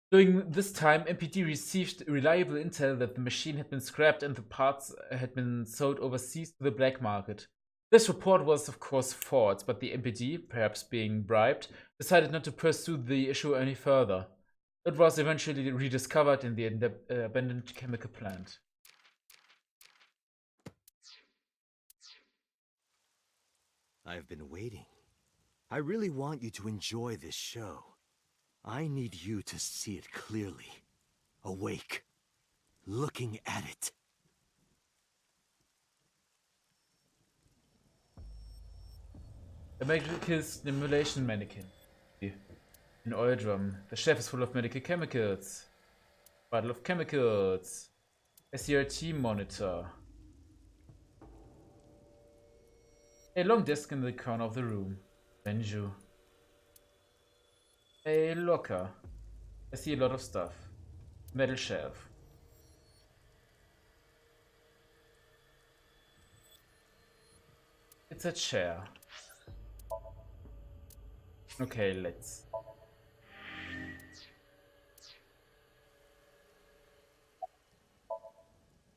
During this time, MPD received reliable intel that the machine had been scrapped and the parts had been sold overseas to the black market. This report was of course false, but the MPD, perhaps being bribed, decided not to pursue the issue any further. It was eventually rediscovered in the abandoned chemical plant.
I've been waiting. I really want you to enjoy this show. I need you to see it clearly. Awake. Looking at it.
A medical stimulation mannequin. An oil drum. The chef is full of medical chemicals. Bottle of chemicals. A CRT monitor. A long desk in the corner of the room. Benju. A locker. I see a lot of stuff. Metal shelf. It's a chair. Okay, let's.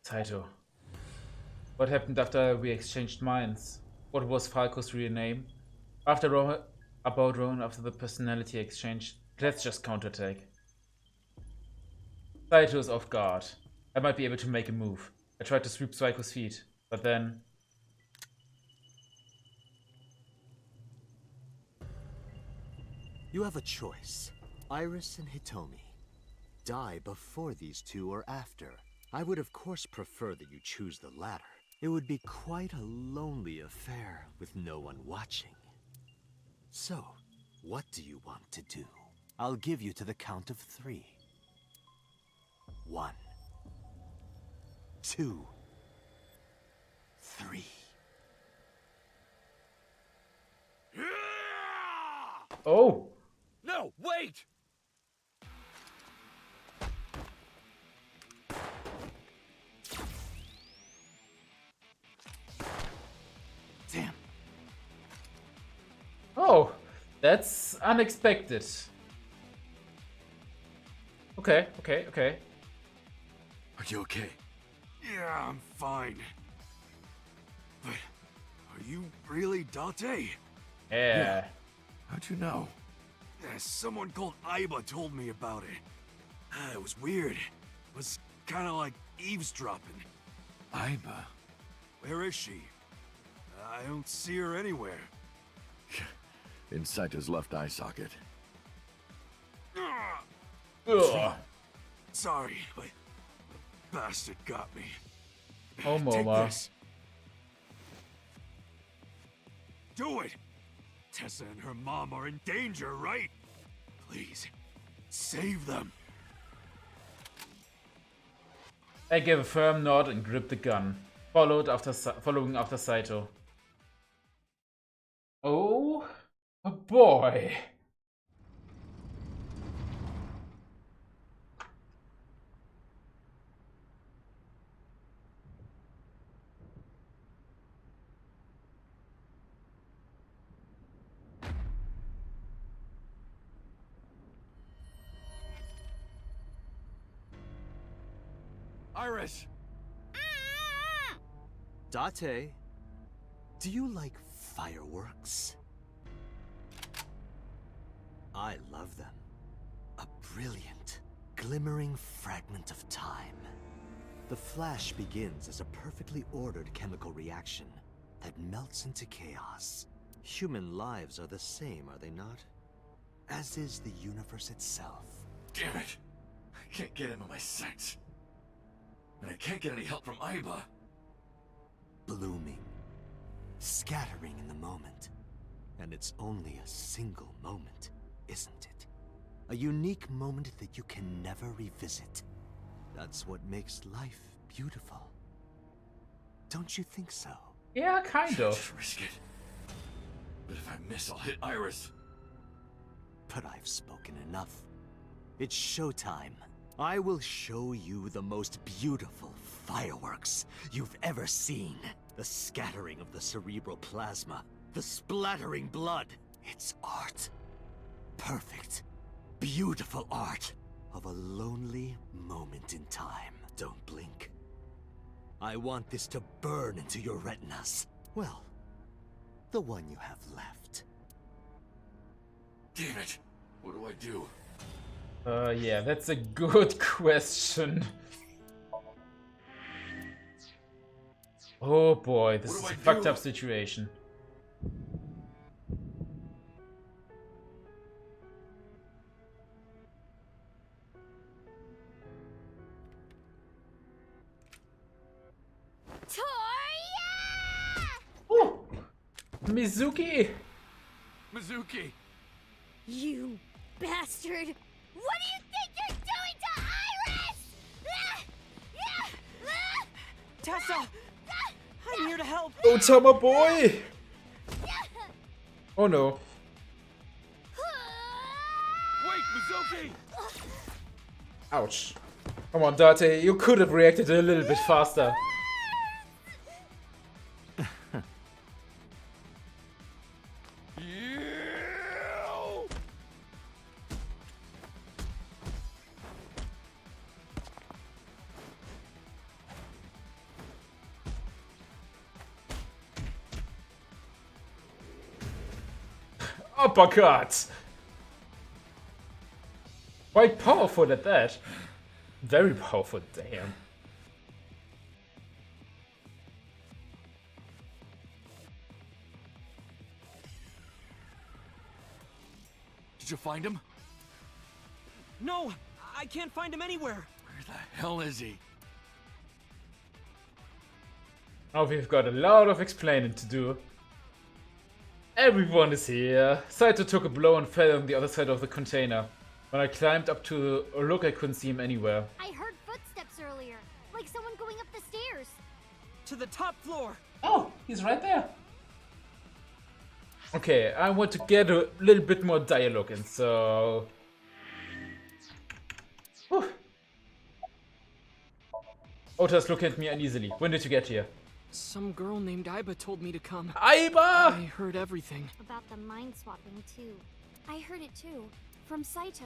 Saito. What happened after we exchanged minds? What was Falco's real name? After the personality exchange, let's just counterattack. Saito is off guard. I might be able to make a move. I tried to sweep Saito's feet, but then...
You have a choice. Iris and Hitomi. Die before these two or after. I would of course prefer that you choose the latter. It would be quite a lonely affair with no one watching. So, what do you want to do? I'll give you to the count of 3. 1, 2, 3.
Oh!
No, wait!
Damn.
Oh, that's unexpected. Okay.
Are you okay?
Yeah, I'm fine. But are you really Date?
Yeah.
How'd you know?
Yeah, someone called Aiba told me about it. It was weird. It was kind of like eavesdropping.
Aiba.
Where is she? I don't see her anywhere.
In Saito's left eye socket.
Ugh.
Sorry, but the bastard got me.
Oh,
Take
Momo.
this. Do it! Tessa and her mom are in danger, right? Please, save them.
I gave a firm nod and gripped the gun, following after Saito. Oh boy.
Iris!
Date, do you like fireworks? I love them. A brilliant, glimmering fragment of time. The flash begins as a perfectly ordered chemical reaction that melts into chaos. Human lives are the same, are they not? As is the universe itself.
Damn it! I can't get him in my sights. And I can't get any help from Aiba.
Blooming, scattering in the moment. And it's only a single moment, isn't it? A unique moment that you can never revisit. That's what makes life beautiful. Don't you think so?
Yeah, kind of.
Just risk it. But if I miss, I'll hit Iris.
But I've spoken enough. It's showtime. I will show you the most beautiful fireworks you've ever seen. The scattering of the cerebral plasma. The splattering blood. It's art. Perfect. Beautiful art. Of a lonely moment in time. Don't blink. I want this to burn into your retinas. Well, the one you have left.
Damn it! What do I do?
Yeah, that's a good question. Oh boy, this is a fucked up situation. Oh! Mizuki!
Mizuki!
You bastard! What do you think you're doing to Iris?
Tessa! I'm here to help!
Oh, Tama boy! Oh no.
Wait, Mizuki!
Ouch. Come on, Date, you could have reacted a little bit faster. Uppercut! Quite powerful at that. Very powerful, damn.
Did you find him?
No! I can't find him anywhere!
Where the hell is he?
Now we've got a lot of explaining to do. Everyone is here. Saito took a blow and fell on the other side of the container. When I climbed up to look, I couldn't see him anywhere.
I heard footsteps earlier, like someone going up the stairs.
To the top floor!
Oh, he's right there. Okay, I want to get a little bit more dialogue in, so... Whew. Ota's looking at me uneasily. When did you get here?
Some girl named Aiba told me to come.
Aiba!
I heard everything.
About the mind swapping, too. I heard it too. From Saito.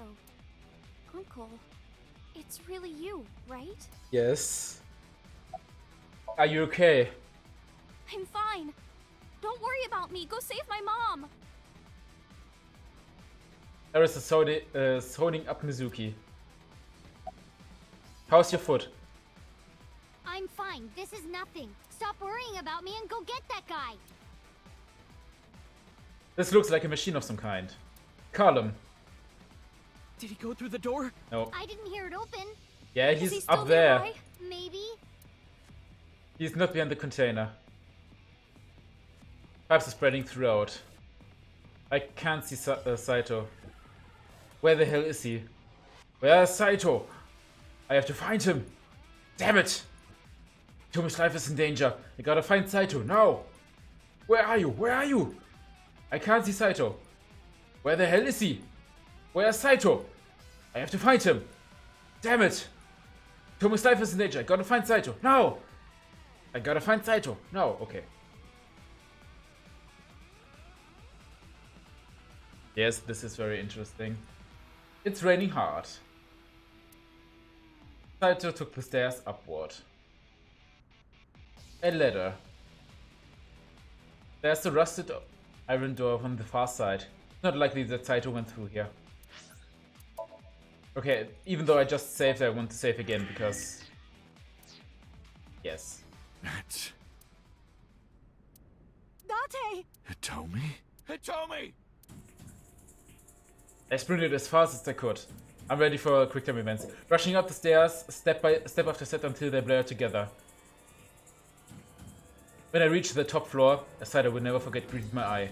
Uncle, it's really you, right?
Yes. Are you okay?
I'm fine. Don't worry about me. Go save my mom.
Eris is holding up Mizuki. How's your foot?
I'm fine. This is nothing. Stop worrying about me and go get that guy.
This looks like a machine of some kind. Call him.
Did he go through the door?
No.
I didn't hear it open.
Yeah,
Is he
he's
still
up there.
nearby? Maybe.
He's not behind the container. Pipes are spreading throughout. I can't see Saito. Where the hell is he? Where's Saito? I have to find him. Damn it! Tomo's life is in danger. I gotta find Saito now. Where are you? Where are you? I can't see Saito. Where the hell is he? Where's Saito? I have to find him. Damn it! Tomo's life is in danger. I gotta find Saito now. I gotta find Saito. No, okay. Yes, this is very interesting. It's raining hard. Saito took the stairs upward. A ladder. There's the rusted iron door on the far side. Not likely that Saito went through here. Okay, even though I just saved, I want to save again because Yes.
That's
Date!
Hitomi? Hitomi!
I sprinted as fast as I could. I'm ready for quick time events. Rushing up the stairs, step after step until they blur together. When I reached the top floor, a sight I will never forget greeted my eye.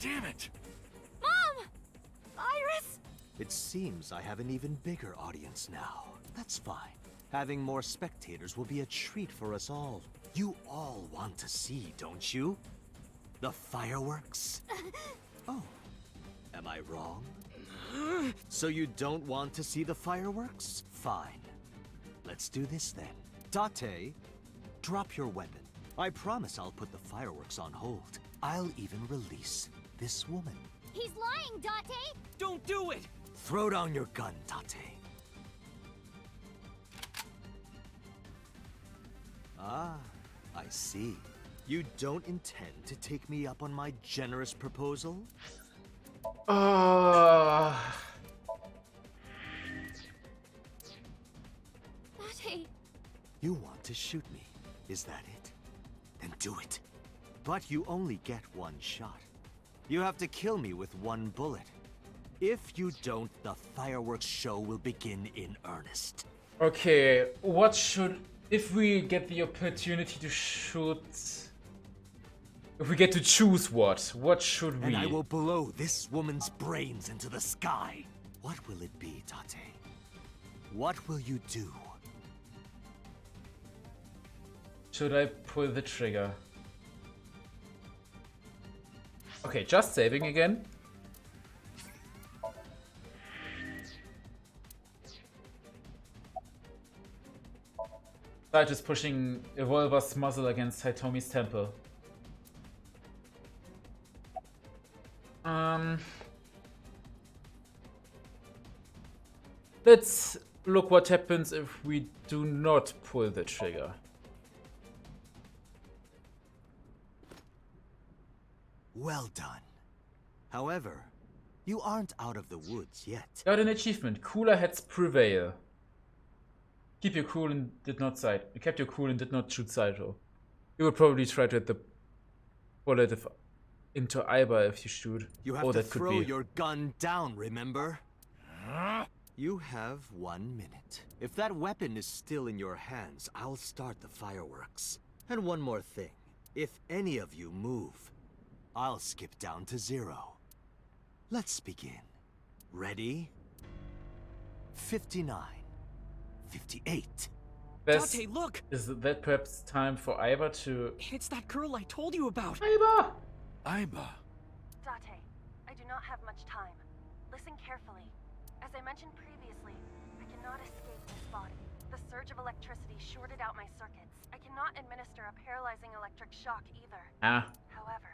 Damn it!
Mom! Iris!
It seems I have an even bigger audience now. That's fine. Having more spectators will be a treat for us all. You all want to see, don't you? The fireworks? Oh, am I wrong? So you don't want to see the fireworks? Fine. Let's do this then. Date, drop your weapon. I promise I'll put the fireworks on hold. I'll even release this woman.
He's lying, Date!
Don't do it!
Throw down your gun, Date. Ah, I see. You don't intend to take me up on my generous proposal?
Date!
You want to shoot me, is that it? Then do it. But you only get one shot. You have to kill me with one bullet. If you don't, the fireworks show will begin in earnest.
Okay, what should... If we get the opportunity to shoot... If we get to choose what should we...
And I will blow this woman's brains into the sky. What will it be, Date? What will you do?
Should I pull the trigger? Okay, just saving again. Sight is pushing Evolver's muzzle against Hitomi's temple. Let's look what happens if we do not pull the trigger.
Well done. However, you aren't out of the woods yet.
Got an achievement. Cooler heads prevail. Keep your cool and did not sight. You kept your cool and did not shoot Saito. You would probably try to hit the bullet into Aiba if you shoot.
You have to throw your gun down, remember? You have 1 minute. If that weapon is still in your hands, I'll start the fireworks. And one more thing. If any of you move, I'll skip down to 0. Let's begin. Ready? 59. 58.
Best,
Date, look!
is that perhaps time for Aiba to...
It's that girl I told you about!
Aiba!
Aiba.
Date, I do not have much time. Listen carefully. As I mentioned previously, I cannot escape this body. The surge of electricity shorted out my circuits. I cannot administer a paralyzing electric shock either. However,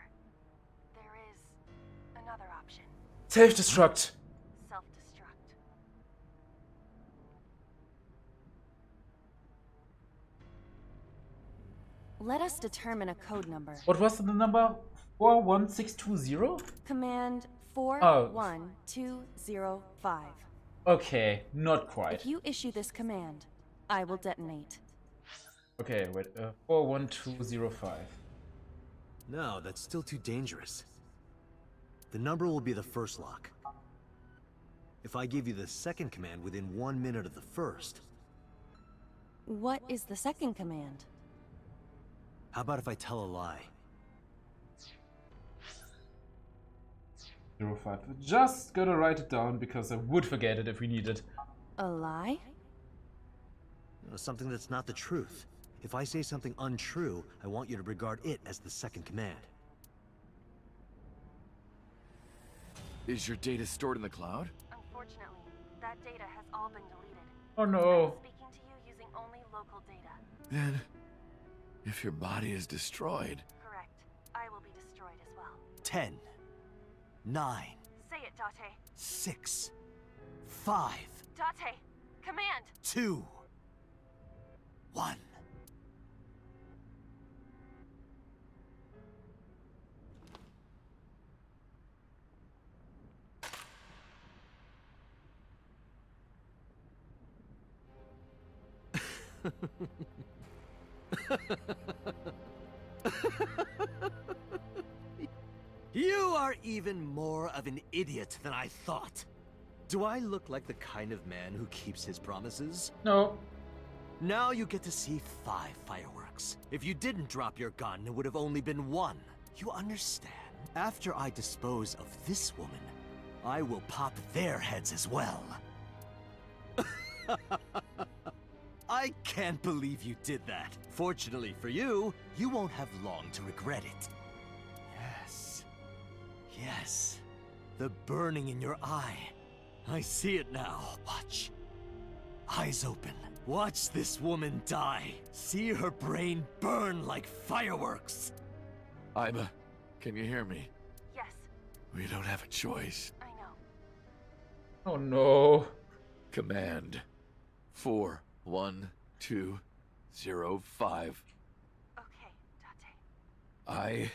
there is another option.
Self-destruct.
Self-destruct. Let us determine a code number.
What was the number? 41620?
Command 41205.
Okay, not quite.
If you issue this command, I will detonate.
Okay, wait. 41205.
No, that's still too dangerous. The number will be the first lock. If I give you the second command within 1 minute of the first...
What is the second command?
How about if I tell a lie?
05. Just gonna write it down because I would forget it if we need it.
A lie?
Something that's not the truth. If I say something untrue, I want you to regard it as the second command.
Is your data stored in the cloud?
Unfortunately, that data has all been deleted.
Oh no.
I'm speaking to you using only local data.
Then, if your body is destroyed...
Correct. I will be destroyed as well.
10, 9,
Say it, Date.
6, 5,
Date, command!
2, 1. You are even more of an idiot than I thought. Do I look like the kind of man who keeps his promises?
No.
Now you get to see 5 fireworks. If you didn't drop your gun, it would have only been 1. You understand? After I dispose of this woman, I will pop their heads as well. I can't believe you did that. Fortunately for you, you won't have long to regret it. Yes. Yes. The burning in your eye. I see it now. Watch. Eyes open. Watch this woman die. See her brain burn like fireworks.
Iba, can you hear me?
Yes,
We don't have a choice.
I know.
Oh no.
Command 41205.
Okay, Date.
I...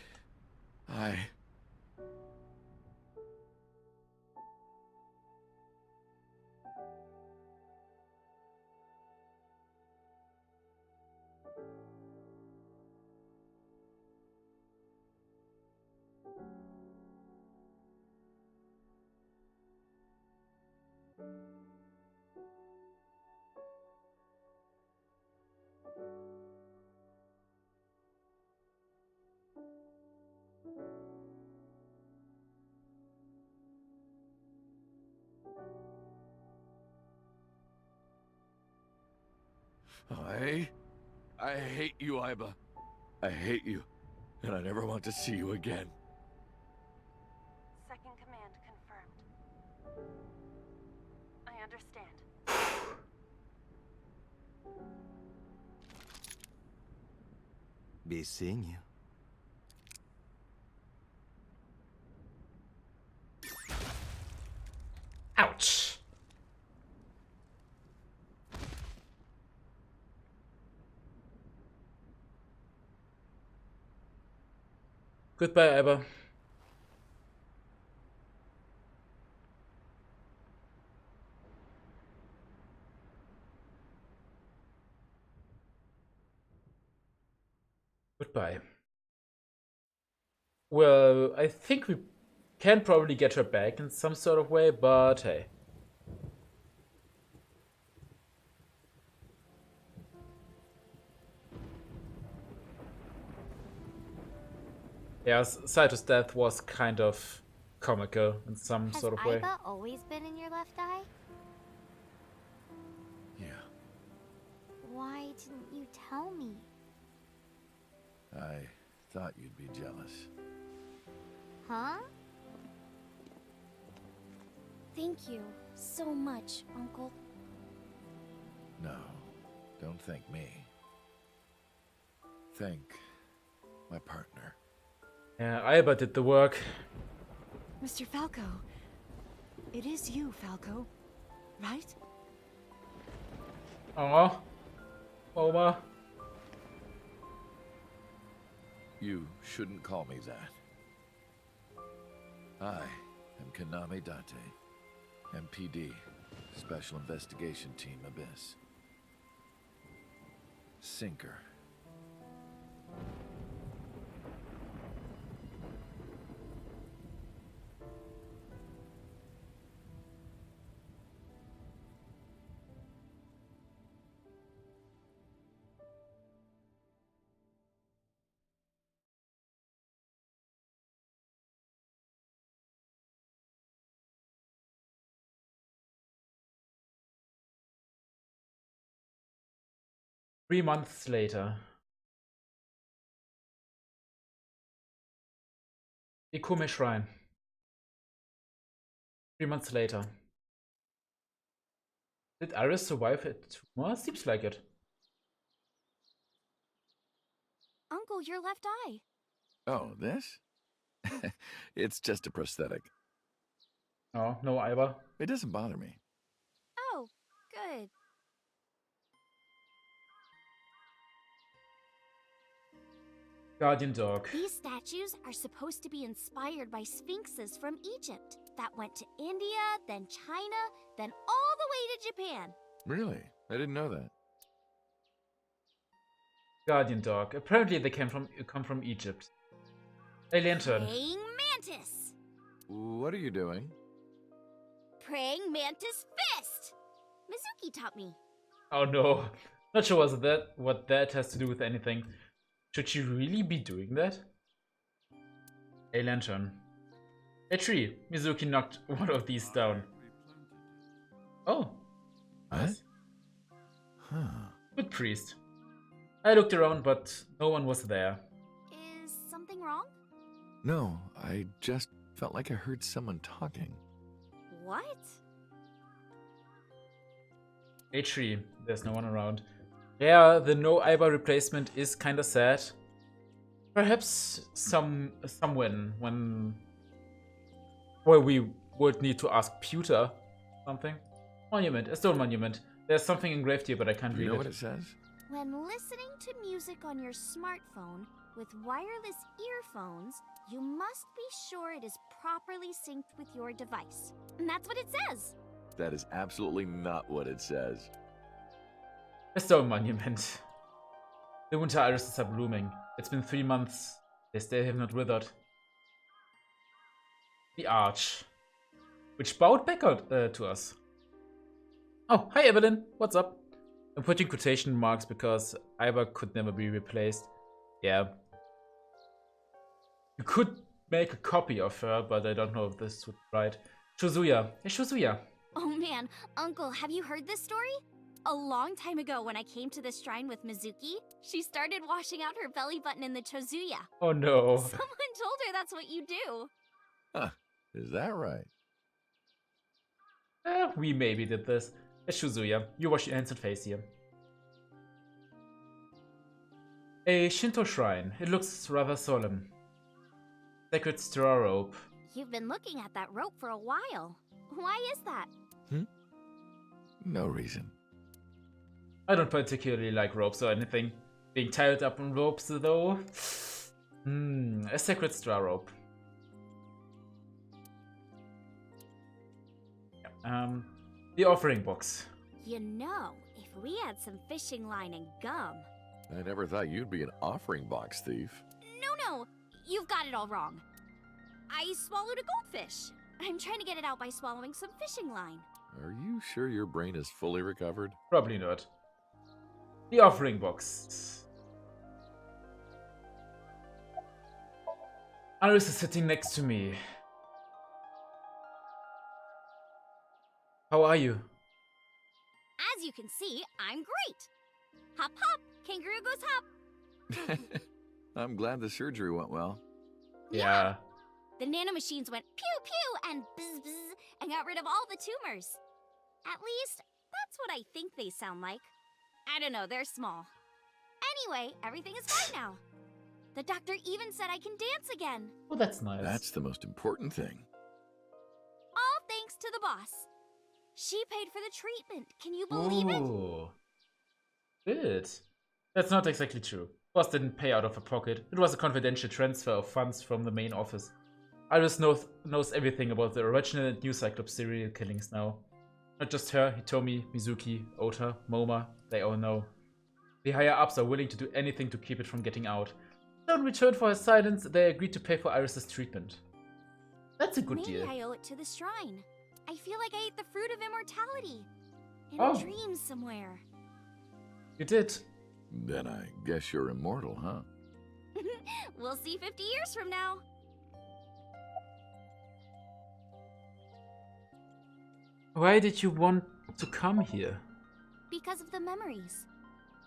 I hate you, Iba. I hate you, and I never want to see you again.
Second command confirmed. I understand.
Be seeing you.
Ouch. Goodbye, Abba. Goodbye. Well, I think we can probably get her back in some sort of way, but hey. Yeah, Saito's death was kind of comical in some
Has
sort
Iba always been in your left eye?
Yeah,
Why didn't you tell me?
I thought you'd be jealous.
Huh? Thank you so much, Uncle.
No, don't thank me. Thank my partner.
Yeah, Alba did the work.
Mr. Falco. It is you, Falco. Right?
Aw. Oma.
You shouldn't call me that. I am Kaname Date, MPD, Special Investigation Team Abyss. Sinker.
Three months later. Ikume Shrine. 3 months later. Did Iris survive a tumor? Seems like it.
Uncle, your left eye.
Oh, this? It's just a prosthetic.
Oh, no Alba.
It doesn't bother me.
Oh, good.
Guardian dog.
These statues are supposed to be inspired by sphinxes from Egypt that went to India, then China, then all the way to Japan.
Really? I didn't know that.
Guardian dog. Apparently they come from Egypt. A lantern.
Praying mantis.
What are you doing?
Praying mantis fist. Mizuki taught me.
Oh no. Not sure what that has to do with anything. Should she really be doing that? A lantern. A tree. Mizuki knocked one of these down. Oh.
What?
Nice.
Huh.
Good priest. I looked around, but no one was there.
Is something wrong?
No, I just felt like I heard someone talking.
What?
A tree. There's no one around. Yeah, the no Aiba replacement is kinda sad. Perhaps someone when we would need to ask Pewter something. Monument, a stone monument. There's something engraved here, but I can't
Do
read
you know
it.
what it says?
When listening to music on your smartphone with wireless earphones, you must be sure it is properly synced with your device. And that's what it says.
That is absolutely not what it says.
A stone monument. The winter irises are blooming. It's been 3 months. They still have not withered. The arch, which bowed back out to us. Oh, hi Evelyn. What's up? I'm putting quotation marks because Aiba could never be replaced. Yeah. You could make a copy of her, but I don't know if this would be right. Shuzuya. Hey Shuzuya.
Oh man, Uncle, have you heard this story? A long time ago when I came to the shrine with Mizuki, she started washing out her belly button in the Chozuya.
Oh no.
Someone told her that's what you do.
Huh. Is that right?
We maybe did this. It's Shuzuya. You wash your hands and face here. A Shinto shrine. It looks rather solemn. Sacred straw rope.
You've been looking at that rope for a while. Why is that?
No reason.
I don't particularly like ropes or anything. Being tied up on ropes, though. A sacred straw rope. The offering box.
You know, if we had some fishing line and gum.
I never thought you'd be an offering box thief.
No, you've got it all wrong. I swallowed a goldfish. I'm trying to get it out by swallowing some fishing line.
Are you sure your brain is fully recovered?
Probably not. The offering box. Iris is sitting next to me. How are you?
As you can see, I'm great. Hop hop, kangaroo goes hop.
I'm glad the surgery went well.
Yeah.
The nanomachines went pew pew and bzz bzz and got rid of all the tumors. At least, that's what I think they sound like. I don't know, they're small. Anyway, everything is fine now. The doctor even said I can dance again.
Oh, that's nice.
That's the most important thing.
All thanks to the boss. She paid for the treatment. Can you believe it?
Ooh. Good. That's not exactly true. Boss didn't pay out of her pocket. It was a confidential transfer of funds from the main office. Iris knows everything about the original and new Cyclops serial killings now. Not just her, Hitomi, Mizuki, Ota, Moma, they all know. The higher-ups are willing to do anything to keep it from getting out. So in return for her silence, they agreed to pay for Iris's treatment. That's a good
Maybe
deal.
I owe it to the shrine. I feel like I ate the fruit of immortality. In
Oh.
a dream somewhere.
You did.
Then I guess you're immortal, huh?
We'll see 50 years from now.
Why did you want to come here?
Because of the memories.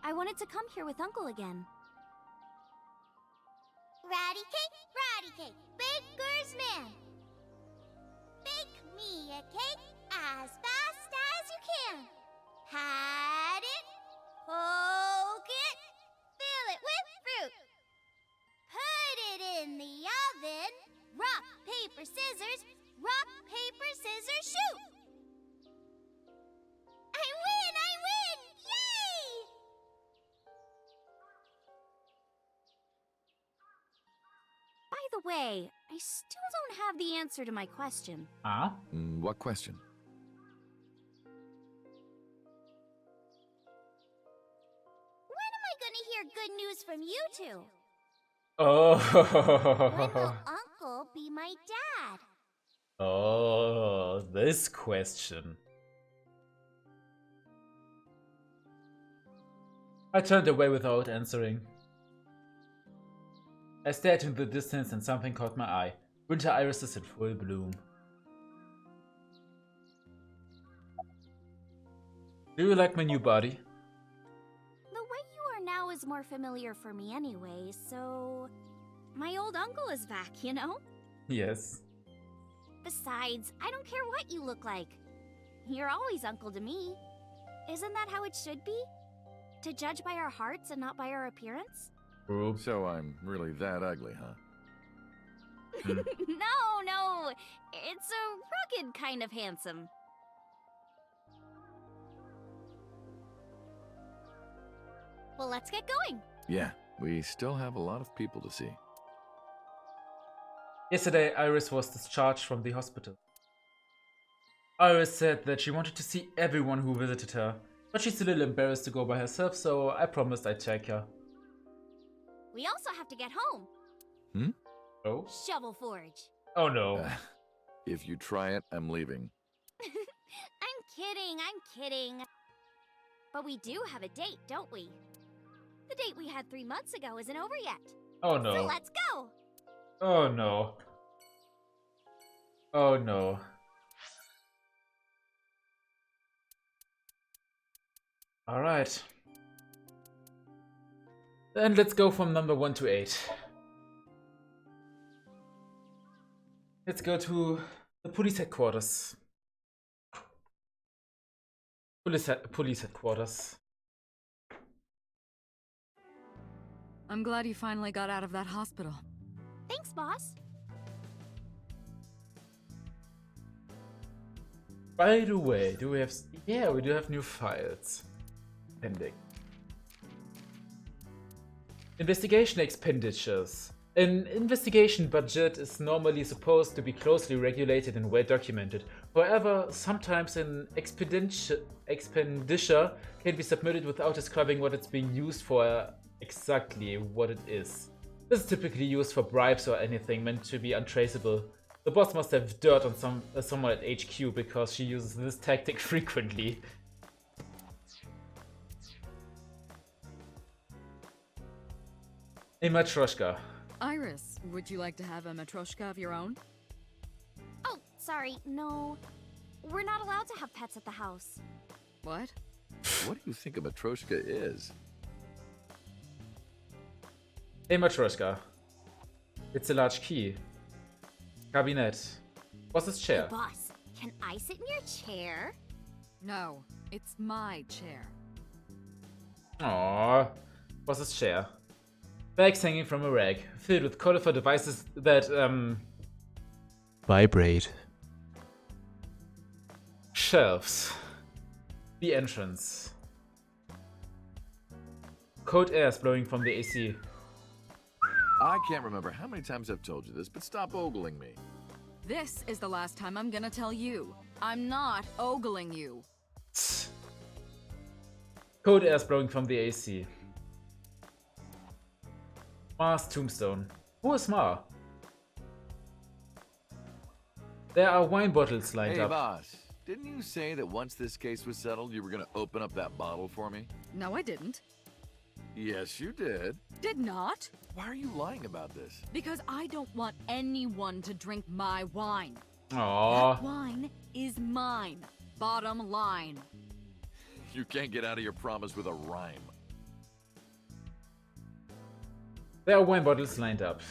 I wanted to come here with Uncle again. Ratty cake, baker's man. Bake me a cake as fast as you can. Pat it, poke it, fill it with fruit. Put it in the oven. Rock, paper, scissors, shoot. I win! Yay! By the way, I still don't have the answer to my question.
Ah?
What question?
When am I gonna hear good news from you two.
Oh.
When will Uncle be my dad?
Oh, this question. I turned away without answering. I stared into the distance and something caught my eye. Winter irises in full bloom. Do you like my new body?
The way you are now is more familiar for me anyway, so... My old uncle is back, you know?
Yes.
Besides, I don't care what you look like. You're always uncle to me. Isn't that how it should be? To judge by our hearts and not by our appearance?
True.
So I'm really that ugly, huh?
No. It's a rugged kind of handsome. Well, let's get going.
Yeah, we still have a lot of people to see.
Yesterday, Iris was discharged from the hospital. Iris said that she wanted to see everyone who visited her, but she's a little embarrassed to go by herself, so I promised I'd take her.
We also have to get home.
Oh?
Shovel Forge.
Oh no.
If you try it, I'm leaving.
I'm kidding. But we do have a date, don't we? The date we had 3 months ago isn't over yet.
Oh no.
So let's go.
Oh no. Oh no. Alright. Then let's go from number 1 to 8. Let's go to the police headquarters. Police headquarters.
I'm glad you finally got out of that hospital.
Thanks, boss.
By the way, do we have... Yeah, we do have new files. Pending. Investigation expenditures. An investigation budget is normally supposed to be closely regulated and well documented. However, sometimes an expenditure can be submitted without describing what it's being used for, exactly what it is. This is typically used for bribes or anything meant to be untraceable. The boss must have dirt on someone at HQ because she uses this tactic frequently. A Matryoshka.
Iris, would you like to have a Matryoshka of your own?
Oh, sorry, no. We're not allowed to have pets at the house.
What?
What do you think a Matryoshka is?
A Matryoshka. It's a large key. Cabinet. Boss's chair.
Hey, boss, can I sit in your chair?
No, it's my chair.
Aww. Boss's chair. Bags hanging from a rack, filled with colorful devices that, vibrate. Shelves. The entrance. Cold air is blowing from the AC.
I can't remember how many times I've told you this, but stop ogling me.
This is the last time I'm gonna tell you. I'm not ogling you.
Cold air is blowing from the AC. Ma's tombstone. Who is Ma? There are wine bottles lined
Hey,
up.
boss. Didn't you say that once this case was settled, you were going to open up that bottle for me?
No, I didn't.
Yes, you did.
Did not.
Why are you lying about this?
Because I don't want anyone to drink my wine.
Aww.
That wine is mine. Bottom line.
You can't get out of your promise with a rhyme.
There are wine bottles lined up.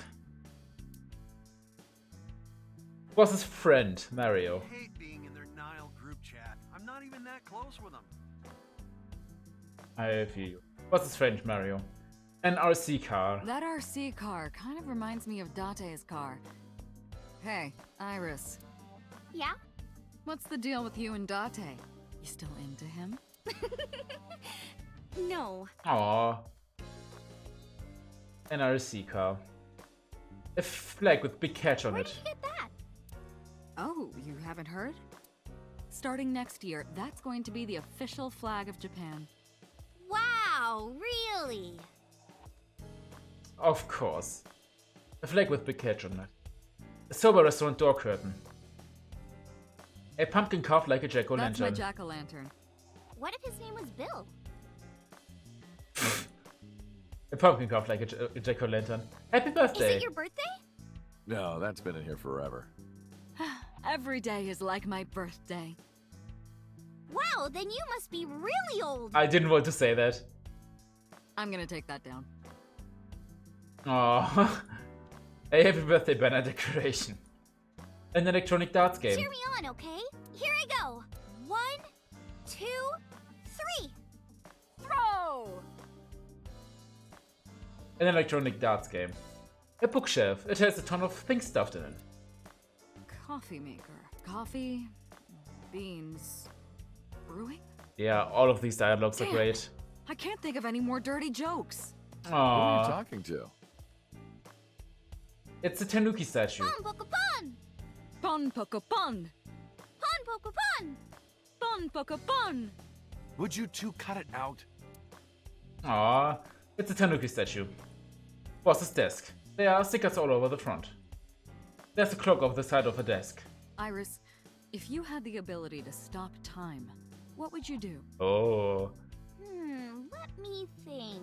Boss's friend, Mario.
I hate being in their Nile group chat. I'm not even that close with them.
I feel you. Boss's friend, Mario. An RC car.
That RC car kind of reminds me of Date's car. Hey, Iris.
Yeah?
What's the deal with you and Date? You still into him?
No.
Aww. An RC car. A flag with big catch on
Where
it.
did you get that?
Oh, you haven't heard? Starting next year, that's going to be the official flag of Japan.
Wow, really?
Of course. A flag with big hedge on it. A sober restaurant door curtain. A pumpkin carved like a
That's my
jack-o'-lantern.
jack-o'-lantern.
What if his name was Bill?
A pumpkin carved like a jack-o'-lantern. Happy
Is
birthday!
it your birthday?
No, that's been in here forever.
Every day is like my birthday.
Wow, then you must be really old.
I didn't want to say that.
I'm gonna take that down.
Aww. A happy birthday banner decoration. An electronic darts game.
Cheer me on, okay? Here I go. 1, 2, 3.
Throw!
An electronic darts game. A bookshelf. It has a ton of things stuffed in it.
Coffee maker. Coffee. Beans. Brewing?
Yeah, all of these dialogues are
Damn.
great.
I can't think of any more dirty jokes.
Who are you
Aww.
talking to?
It's a Tanuki statue.
Pon poco pon.
Pon poco pon.
Pon poco pon.
Pon poco pon.
Would you two cut it out?
Aww. It's a Tanuki statue. Boss's desk. There are stickers all over the front. There's a clock over the side of her desk.
Iris, if you had the ability to stop time, what would you do?
Oh.
Let me think.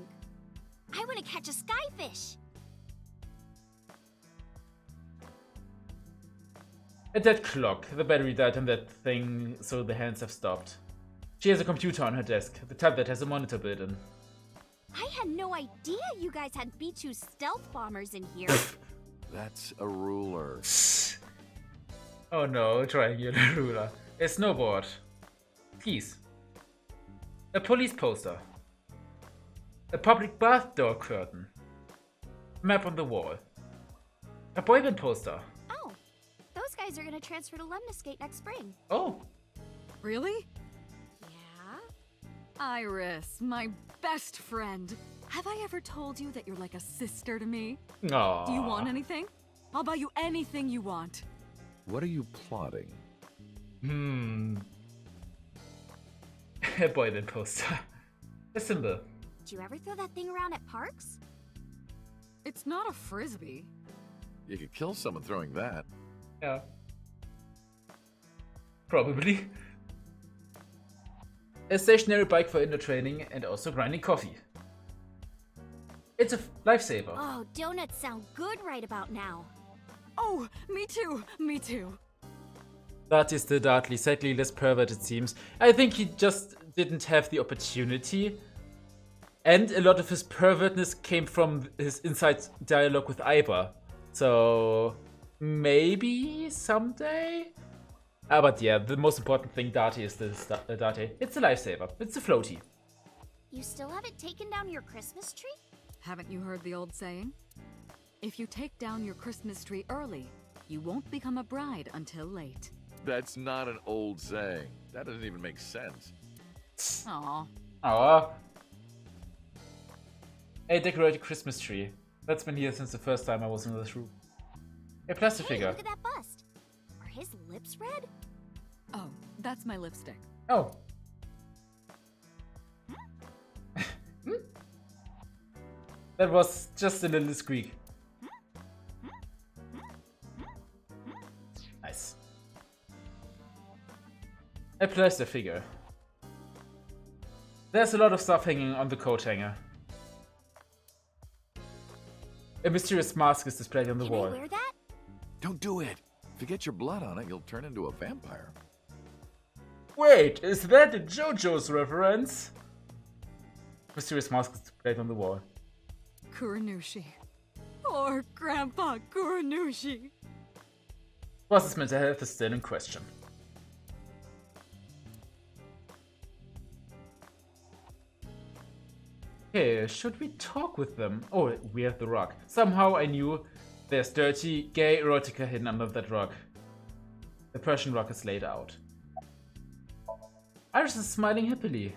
I want to catch a skyfish.
At that clock, the battery died on that thing, so the hands have stopped. She has a computer on her desk, the type that has a monitor built in.
I had no idea you guys had B-2 stealth bombers in here.
That's a ruler.
Oh no, triangular ruler. A snowboard. Keys. A police poster. A public bath door curtain. Map on the wall. A boyband poster.
Oh, those guys are gonna transfer to Lemniscate next spring.
Oh,
Really?
Yeah?
Iris, my best friend. Have I ever told you that you're like a sister to me?
aww.
Do you want anything? I'll buy you anything you want.
What are you plotting?
A boyband poster. A symbol.
Did you ever throw that thing around at parks?
It's not a frisbee.
You could kill someone throwing that.
Yeah. Probably. A stationary bike for indoor training and also grinding coffee. It's a lifesaver.
Oh, donuts sound good right about now.
Oh, me too, me too.
That is the Dartly, sadly less pervert it seems. I think he just didn't have the opportunity. And a lot of his pervertness came from his inside dialogue with Iba. So maybe someday? But yeah, the most important thing, Darty, is this Darty. It's a lifesaver. It's a floaty.
You still haven't taken down your Christmas tree?
Haven't you heard the old saying? If you take down your Christmas tree early, you won't become a bride until late.
That's not an old saying. That doesn't even make sense.
Aw.
Aww. A decorated Christmas tree. That's been here since the first time I was in this room. A plastic
Hey,
figure.
look at that bust. Are his lips red?
Oh, that's my lipstick.
Oh. That was just a little squeak. Nice. A plastic figure. There's a lot of stuff hanging on the coat hanger. A mysterious mask is displayed on the
Can
wall.
I wear that?
Don't do it. If you get your blood on it, you'll turn into a vampire.
Wait, is that a JoJo's reference? Mysterious mask is displayed on the wall.
Kuranushi. Poor Grandpa Kuranushi.
Boss's mental health is still in question. Okay, should we talk with them? Oh, we have the rock. Somehow I knew there's dirty, gay erotica hidden under that rock. The Persian rock is laid out. Iris is smiling happily.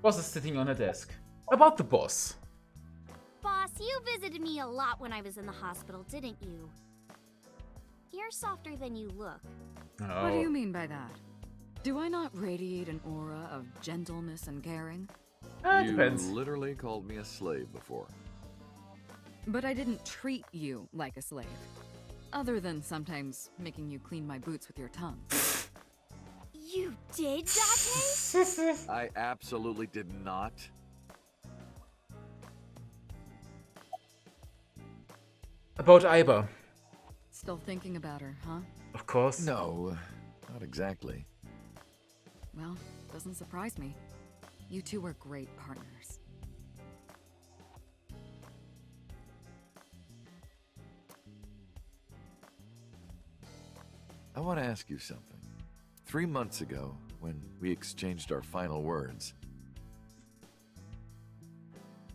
Boss is sitting on her desk. About the boss.
Boss, you visited me a lot when I was in the hospital, didn't you? You're softer than you look.
Oh.
What do you mean by that? Do I not radiate an aura of gentleness and caring?
It
You
depends.
literally called me a slave before.
But I didn't treat you like a slave. Other than sometimes making you clean my boots with your tongue.
You did, Date?
I absolutely did not.
About Aiba.
Still thinking about her, huh?
Of course.
No, not exactly.
Well, doesn't surprise me. You two were great partners.
I want to ask you something. 3 months ago, when we exchanged our final words,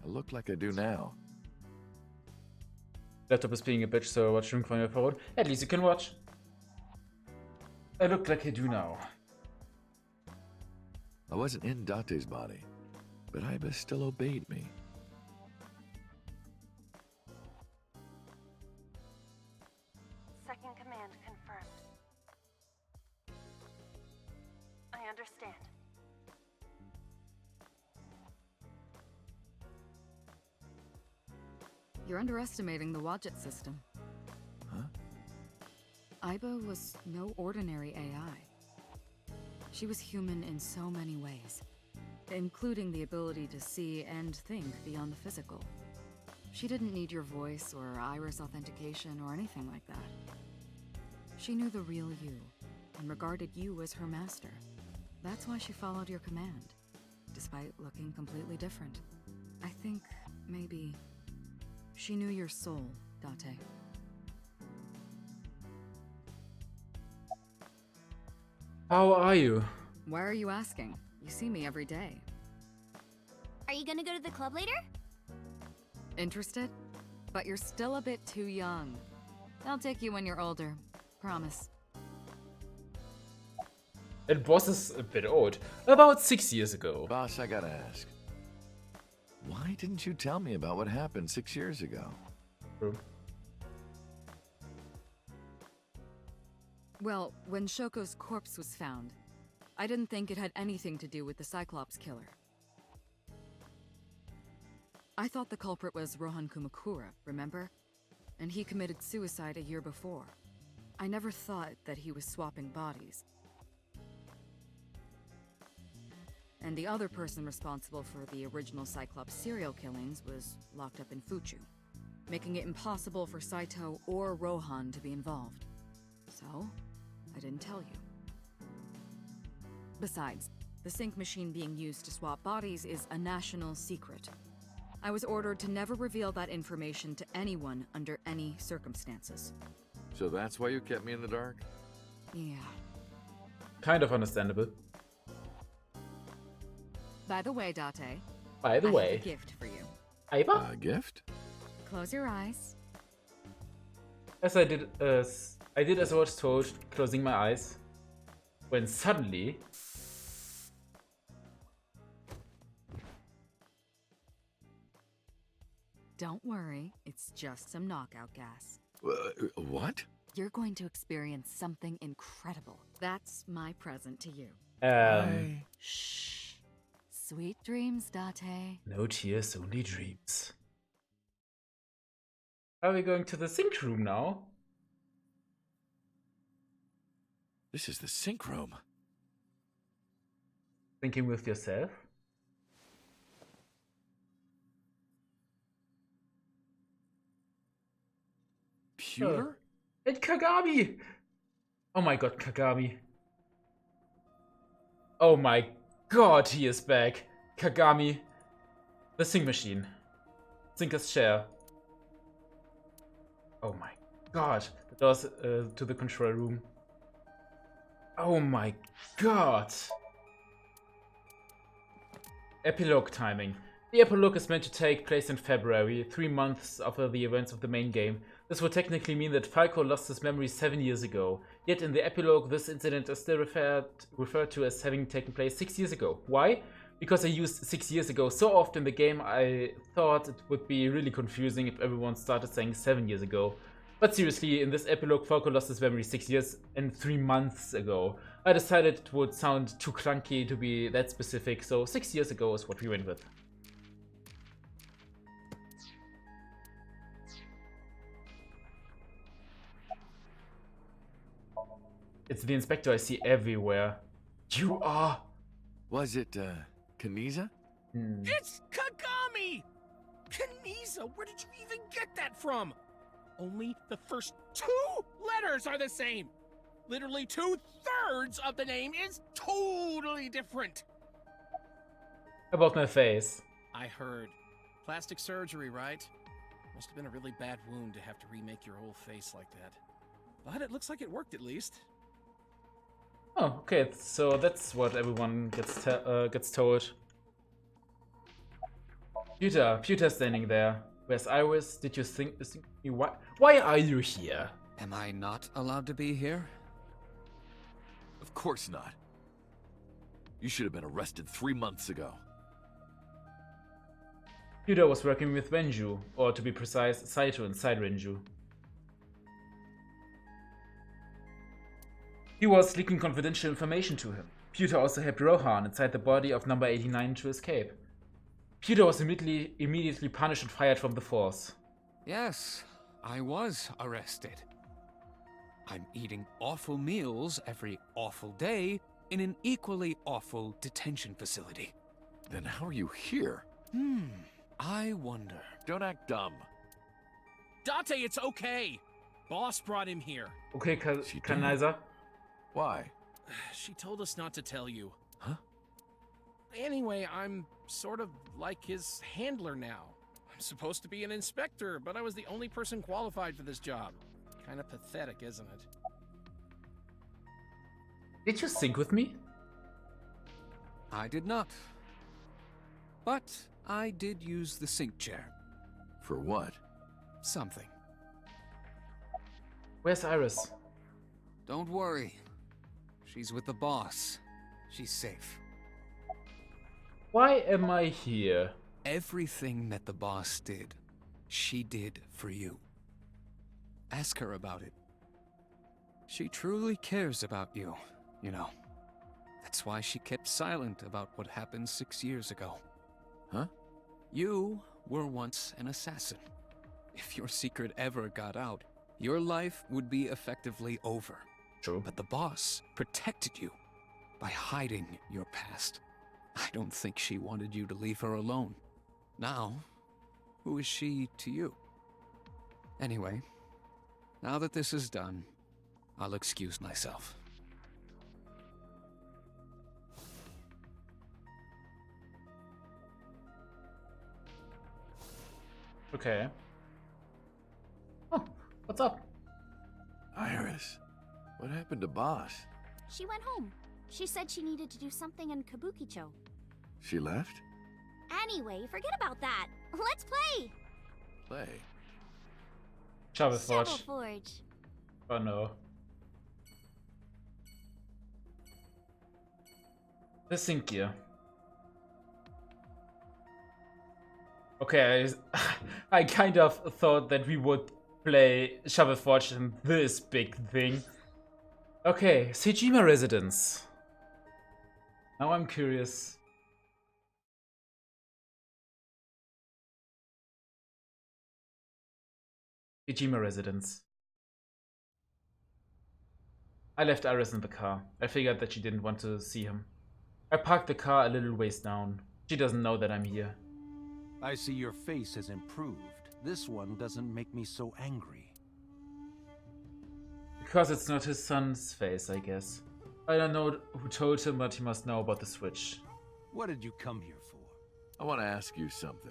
I look like I do now.
Laptop is being a bitch, so watching from your phone. At least you can watch. I look like I do now.
I wasn't in Date's body, but Aiba still obeyed me.
Second command confirmed. I understand.
You're underestimating the Wadjet system.
Huh?
Aiba was no ordinary AI. She was human in so many ways, including the ability to see and think beyond the physical. She didn't need your voice or iris authentication or anything like that. She knew the real you and regarded you as her master. That's why she followed your command, despite looking completely different. I think maybe she knew your soul, Date.
How are you?
Why are you asking? You see me every day.
Are you gonna go to the club later?
Interested? But you're still a bit too young. I'll take you when you're older. Promise.
It was a bit old. About 6 years ago.
Boss, I gotta ask. Why didn't you tell me about what happened 6 years ago?
True.
Well, when Shoko's corpse was found, I didn't think it had anything to do with the Cyclops killer. I thought the culprit was Rohan Kumakura, remember? And he committed suicide a year before. I never thought that he was swapping bodies. And the other person responsible for the original Cyclops serial killings was locked up in Fuchu, making it impossible for Saito or Rohan to be involved. So, I didn't tell you. Besides, the sync machine being used to swap bodies is a national secret. I was ordered to never reveal that information to anyone under any circumstances.
So that's why you kept me in the dark?
Yeah.
Kind of understandable.
By the way, Date.
By the
I
way.
have a gift for you.
Aiba?
A gift?
Close your eyes.
As I did as I was told, closing my eyes. When suddenly
Don't worry, it's just some knockout gas.
What?
You're going to experience something incredible. That's my present to you. Shh. Sweet dreams, Date.
No tears, only dreams. Are we going to the sync room now?
This is the sync room.
Thinking with yourself?
Pewter?
And Kagami! Oh my god, Kagami. Oh my god, he is back. Kagami. The Sing Machine. Thinker's Chair. Oh my god. The doors to the control room. Oh my god. Epilogue timing. The epilogue is meant to take place in February, 3 months after the events of the main game. This would technically mean that Falco lost his memory 7 years ago. Yet in the epilogue, this incident is still referred to as having taken place 6 years ago. Why? Because I used 6 years ago so often in the game, I thought it would be really confusing if everyone started saying 7 years ago. But seriously, in this epilogue, Falco lost his memory 6 years and 3 months ago. I decided it would sound too clunky to be that specific, so 6 years ago is what we went with. It's the inspector I see everywhere. You are...
Was it, Kaniza?
It's Kagami! Kaniza, where did you even get that from? Only the first 2 letters are the same. Literally 2/3 of the name is totally different.
About my face.
I heard. Plastic surgery, right? Must have been a really bad wound to have to remake your whole face like that. But it looks like it worked at least.
Oh, okay, so that's what everyone gets told. Pewter standing there. Where's Iris? Did you think why are you here?
Am I not allowed to be here?
Of course not. You should have been arrested 3 months ago.
Pewter was working with Renju, or to be precise, Saito inside Renju. He was leaking confidential information to him. Pewter also helped Rohan inside the body of number 89 to escape. Pewter was immediately punished and fired from the force.
Yes, I was arrested. I'm eating awful meals every awful day in an equally awful detention facility.
Then how are you here?
I wonder.
Don't act dumb.
Date, it's okay. Boss brought him here.
Okay, Kaniza.
Why?
She told us not to tell you.
Huh?
Anyway, I'm sort of like his handler now. I'm supposed to be an inspector, but I was the only person qualified for this job. Kind of pathetic, isn't it?
Did you sync with me?
I did not. But I did use the sync chair.
For what?
Something.
Where's Iris?
Don't worry. She's with the boss. She's safe.
Why am I here?
Everything that the boss did, she did for you. Ask her about it. She truly cares about you, you know. That's why she kept silent about what happened 6 years ago.
Huh?
You were once an assassin. If your secret ever got out, your life would be effectively over.
True.
But the boss protected you by hiding your past. I don't think she wanted you to leave her alone. Now, who is she to you? Anyway, now that this is done, I'll excuse myself.
Okay. Oh, what's up?
Iris, what happened to Boss?
She went home. She said she needed to do something in Kabukicho.
She left?
Anyway, forget about that. Let's play!
Play.
Shovel Forge.
Shovel Forge.
Oh no. The sync gear. Okay, I kind of thought that we would play Shovel Forge in this big thing. Okay, Sejima Residence. Now I'm curious. Sejima Residence. I left Iris in the car. I figured that she didn't want to see him. I parked the car a little ways down. She doesn't know that I'm here.
I see your face has improved. This one doesn't make me so angry.
Because it's not his son's face, I guess. I don't know who told him, but he must know about the switch.
What did you come here for?
I want to ask you something.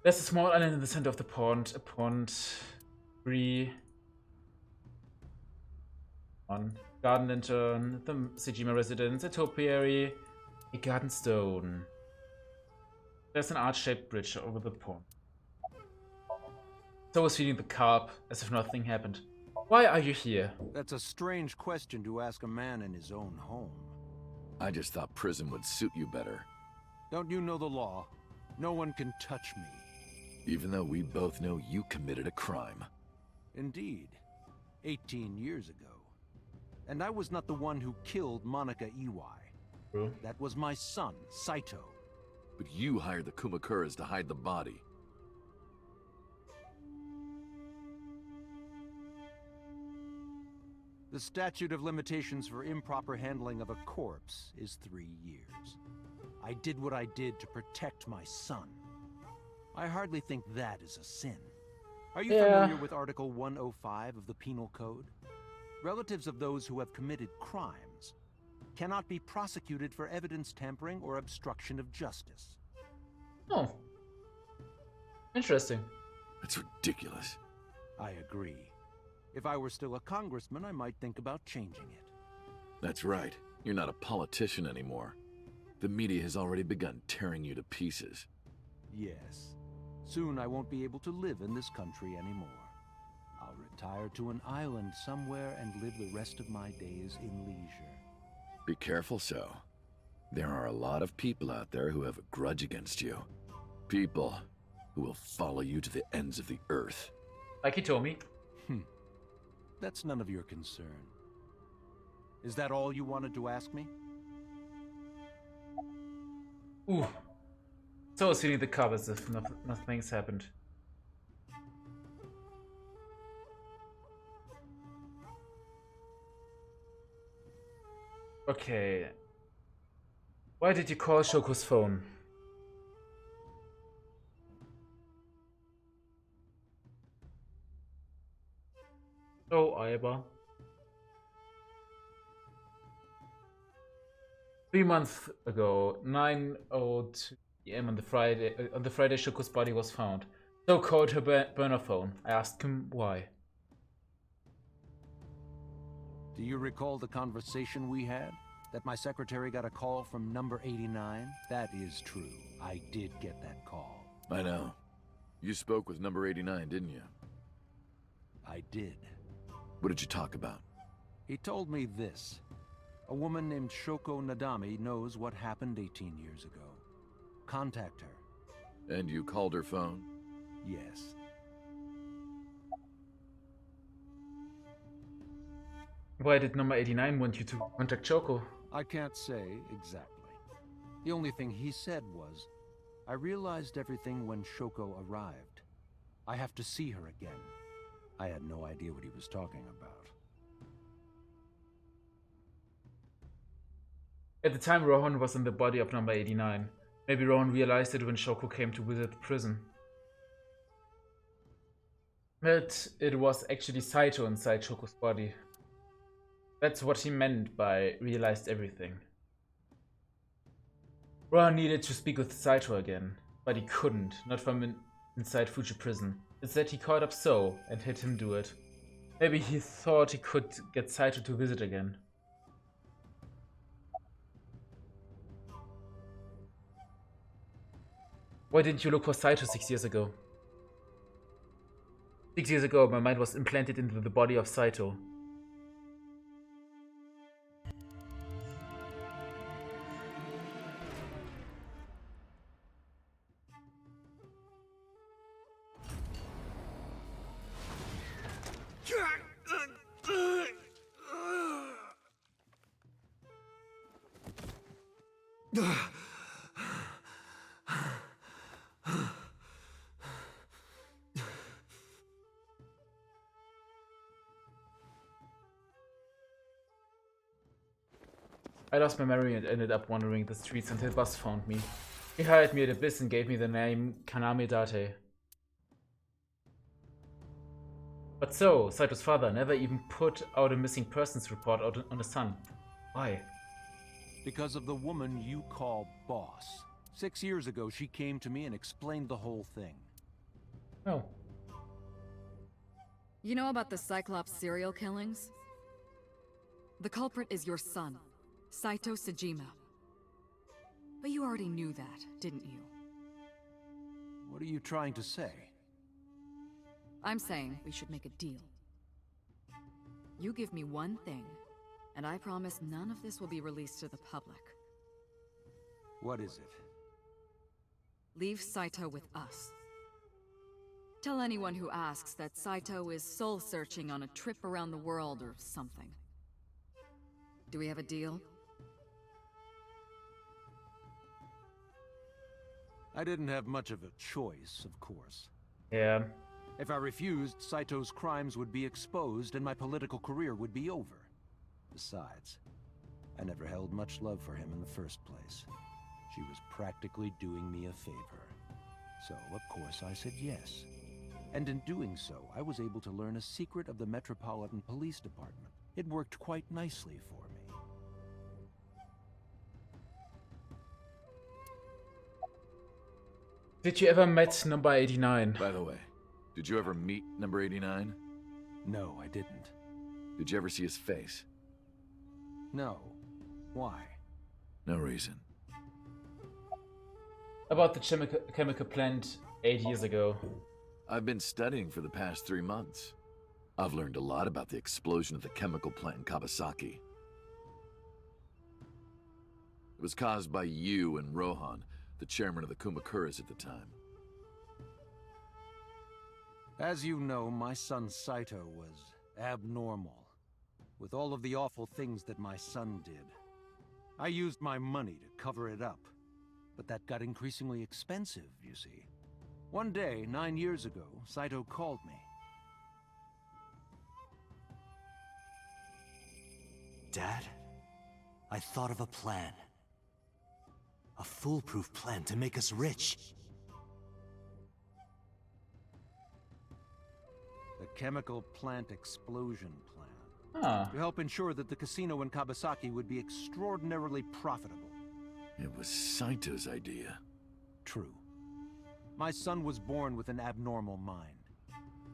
There's a small island in the center of the pond. A pond. 3. 1. Garden lantern. The Sejima residence. A topiary. A garden stone. There's an arch-shaped bridge over the pond. So is feeding the carp, as if nothing happened. Why are you here?
That's a strange question to ask a man in his own home.
I just thought prison would suit you better.
Don't you know the law? No one can touch me.
Even though we both know you committed a crime.
Indeed. 18 years ago. And I was not the one who killed Monica Iwai.
True.
That was my son, Saito.
But you hired the Kumakuras to hide the body.
The statute of limitations for improper handling of a corpse is 3 years. I did what I did to protect my son. I hardly think that is a sin. Are you familiar with Article 105 of the Penal Code? Relatives of those who have committed crimes cannot be prosecuted for evidence tampering or obstruction of justice.
Oh. Interesting.
That's ridiculous.
I agree. If I were still a congressman, I might think about changing it.
That's right. You're not a politician anymore. The media has already begun tearing you to pieces.
Yes. Soon I won't be able to live in this country anymore. I'll retire to an island somewhere and live the rest of my days in leisure.
Be careful, so. There are a lot of people out there who have a grudge against you. People who will follow you to the ends of the earth.
Like he told me.
That's none of your concern. Is that all you wanted to ask me?
Ooh. So I was feeling the cup as if nothing's happened. Okay. Why did you call Shoko's phone? Oh, Aiba. 3 months ago, 9:02 p.m. on the Friday Shoko's body was found. So called her burner phone. I asked him why.
Do you recall the conversation we had? That my secretary got a call from number 89? That is true. I did get that call.
I know. You spoke with number 89, didn't you?
I did.
What did you talk about?
He told me this. A woman named Shoko Nadami knows what happened 18 years ago. Contact her.
And you called her phone?
Yes.
Why did number 89 want you to contact Shoko?
I can't say exactly. The only thing he said was, I realized everything when Shoko arrived. I have to see her again. I had no idea what he was talking about.
At the time, Rohan was in the body of number 89. Maybe Rohan realized it when Shoko came to visit the prison. But it was actually Saito inside Shoko's body. That's what he meant by realized everything. Rohan needed to speak with Saito again, but he couldn't, not from inside Fuji prison. Instead he called up So and had him do it. Maybe he thought he could get Saito to visit again. Why didn't you look for Saito 6 years ago? 6 years ago, my mind was implanted into the body of Saito. I lost my memory and ended up wandering the streets until Buzz found me. He hired me at Abyss and gave me the name Kaname Date. But so, Saito's father never even put out a missing persons report out on the Sun. Why?
Because of the woman you call boss. 6 years ago, she came to me and explained the whole thing.
Oh.
You know about the Cyclops serial killings? The culprit is your son, Saito Sejima. But you already knew that, didn't you?
What are you trying to say?
I'm saying we should make a deal. You give me one thing, and I promise none of this will be released to the public.
What is it?
Leave Saito with us. Tell anyone who asks that Saito is soul-searching on a trip around the world or something. Do we have a deal?
I didn't have much of a choice, of course.
Yeah.
If I refused, Saito's crimes would be exposed and my political career would be over. Besides, I never held much love for him in the first place. She was practically doing me a favor. So, of course, I said yes. And in doing so, I was able to learn a secret of the Metropolitan Police Department. It worked quite nicely for me.
Did you ever met number 89?
By the way, did you ever meet number 89?
No, I didn't.
Did you ever see his face?
No. Why?
No reason.
About the chemical plant 8 years ago.
I've been studying for the past 3 months. I've learned a lot about the explosion of the chemical plant in Kawasaki. It was caused by you and Rohan, the chairman of the Kumakuras at the time.
As you know, my son Saito was abnormal. With all of the awful things that my son did. I used my money to cover it up. But that got increasingly expensive, you see. One day, 9 years ago, Saito called me.
Dad, I thought of a plan. A foolproof plan to make us rich.
The chemical plant explosion plan.
Huh.
To help ensure that the casino in Kawasaki would be extraordinarily profitable.
It was Saito's idea.
True. My son was born with an abnormal mind.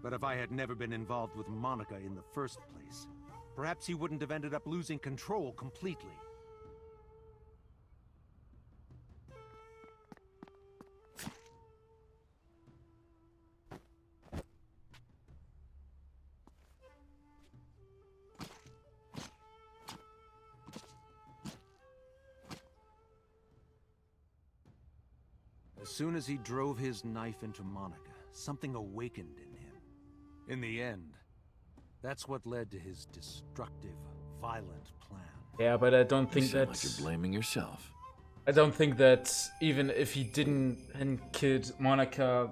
But if I had never been involved with Monica in the first place, perhaps he wouldn't have ended up losing control completely. As soon as he drove his knife into Monica, something awakened in him. In the end, that's what led to his destructive, violent plan.
Yeah, but I don't think
You sound
that...
like you're blaming yourself.
I don't think that even if he hadn't killed Monica,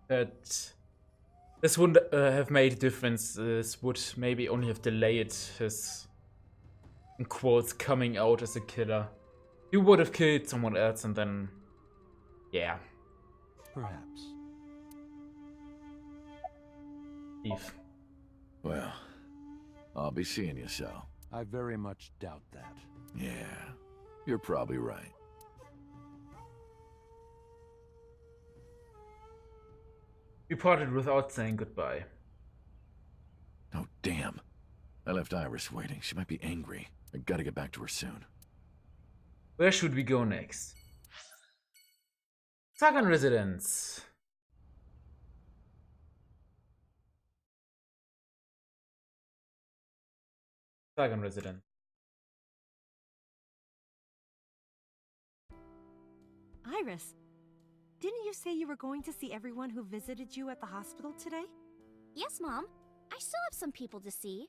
that this wouldn't have made a difference. This would maybe only have delayed his, in quotes, coming out as a killer. He would have killed someone else and then... yeah.
Perhaps.
Eve.
Well, I'll be seeing you, so.
I very much doubt that.
Yeah, you're probably right.
We parted without saying goodbye.
Oh, damn. I left Iris waiting. She might be angry. I gotta get back to her soon.
Where should we go next? Sagan Residence. Sagan Residence.
Iris, didn't you say you were going to see everyone who visited you at the hospital today?
Yes, Mom. I still have some people to see.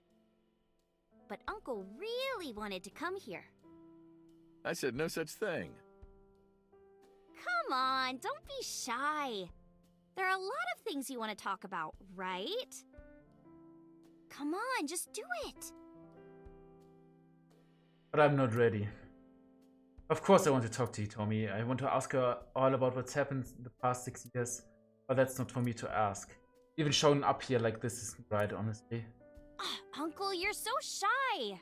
But Uncle really wanted to come here.
I said no such thing.
Come on, don't be shy. There are a lot of things you want to talk about, right? Come on, just do it.
But I'm not ready. Of course I want to talk to you, Tommy. I want to ask her all about what's happened in the past 6 years. But that's not for me to ask. Even showing up here like this isn't right, honestly.
Uncle, you're so shy.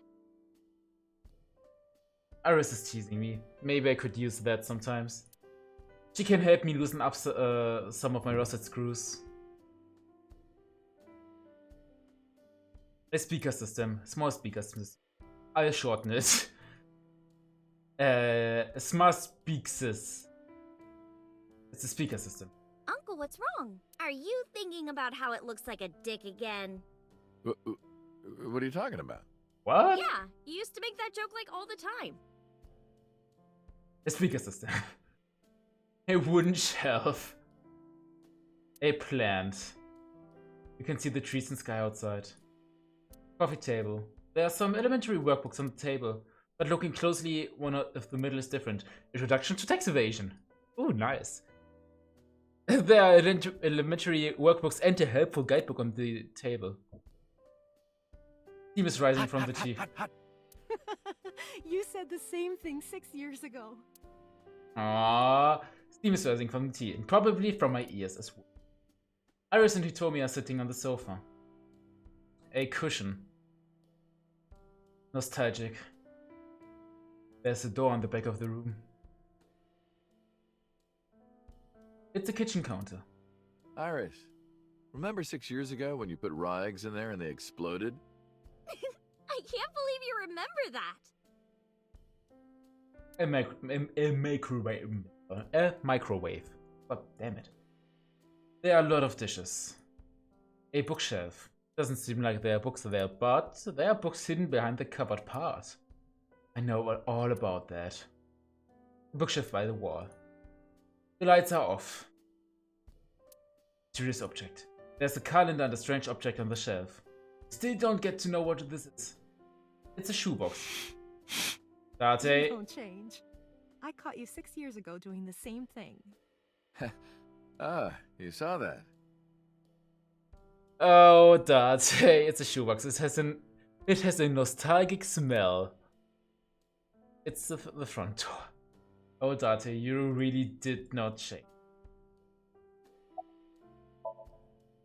Iris is teasing me. Maybe I could use that sometimes. She can help me loosen up some of my rusted screws. A speaker system. Small speaker system. I'll shorten it. Smart speakers. It's a speaker system.
Uncle, what's wrong? Are you thinking about how it looks like a dick again?
What are you talking about?
What?
Yeah, you used to make that joke like all the time.
A speaker system. A wooden shelf. A plant. You can see the trees and sky outside. Coffee table. There are some elementary workbooks on the table, but looking closely, one of the middle is different. Introduction to Tax Evasion. Oh, nice. There are elementary workbooks and a helpful guidebook on the table. Steam is rising from the tea.
You said the same thing 6 years ago.
Ah, steam is rising from the tea, and probably from my ears as well. Iris and Hitomi are sitting on the sofa. A cushion. Nostalgic. There's a door on the back of the room. It's a kitchen counter.
Iris, remember 6 years ago when you put raw eggs in there and they exploded?
I can't believe you remember that.
A microwave. Oh, damn it. There are a lot of dishes. A bookshelf. Doesn't seem like there are books there, but there are books hidden behind the cupboard part. I know all about that. Bookshelf by the wall. The lights are off. Mysterious object. There's a calendar and a strange object on the shelf. Still don't get to know what this is. It's a shoebox. Date.
Don't change. I caught you 6 years ago doing the same thing.
Ah, you saw that.
Oh, Date. It's a shoebox. It has a nostalgic smell. It's the front door. Oh, Date, you really did not change.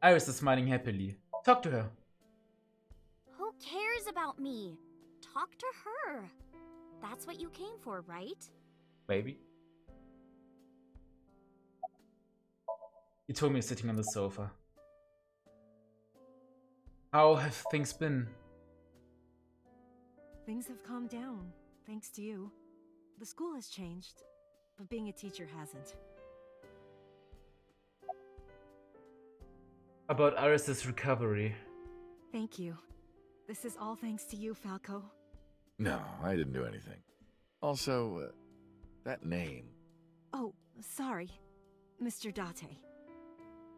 Iris is smiling happily. Talk to her.
Who cares about me? Talk to her. That's what you came for, right?
Maybe. Hitomi is sitting on the sofa. How have things been?
Things have calmed down, thanks to you. The school has changed, but being a teacher hasn't.
About Iris's recovery.
Thank you. This is all thanks to you, Falco.
No, I didn't do anything. Also, that name.
Oh, sorry, Mr. Date.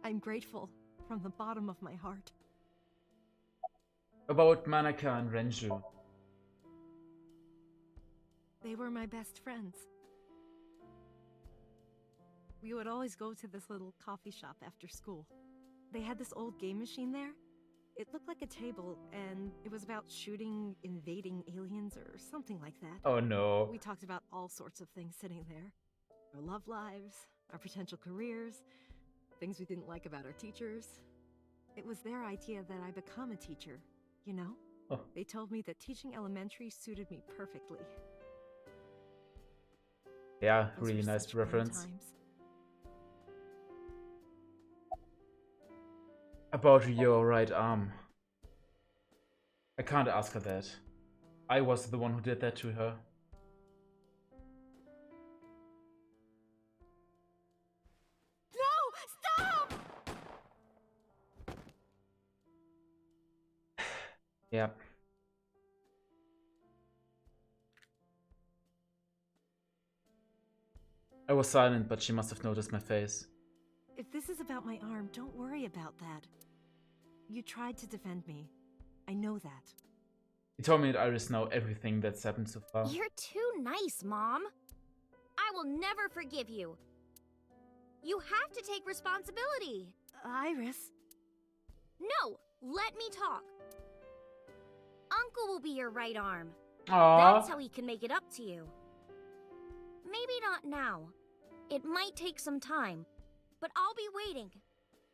I'm grateful from the bottom of my heart.
About Manaka and Renju.
They were my best friends. We would always go to this little coffee shop after school. They had this old game machine there. It looked like a table, and it was about shooting invading aliens or something like that.
Oh no.
We talked about all sorts of things sitting there. Our love lives, our potential careers, things we didn't like about our teachers. It was their idea that I become a teacher, you know?
Oh.
They told me that teaching elementary suited me perfectly.
Yeah,
Those
really
were
nice
such fun
reference.
times.
About your right arm. I can't ask her that. I was the one who did that to her.
No! Stop!
Yeah. I was silent, but she must have noticed my face.
If this is about my arm, don't worry about that. You tried to defend me. I know that.
He told me that Iris know everything that's happened so far.
You're too nice, Mom. I will never forgive you. You have to take responsibility.
Iris.
No, let me talk. Uncle will be your right arm.
Aww.
That's how he can make it up to you. Maybe not now. It might take some time, but I'll be waiting.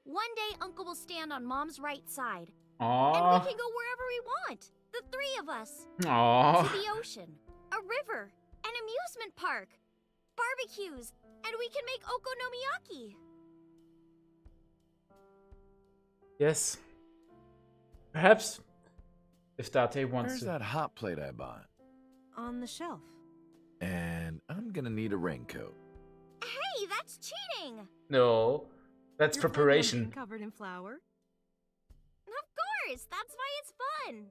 One day Uncle will stand on Mom's right side.
Aww.
And we can go wherever we want. The three of us.
Aww.
To the ocean, a river, an amusement park, barbecues, and we can make okonomiyaki.
Yes. Perhaps. If Date wants
Where's
to.
that hot plate I bought?
On the shelf.
And I'm gonna need a raincoat.
Hey, that's cheating!
No. That's
You're planning on
preparation.
being covered in flour.
Of course, that's why it's fun.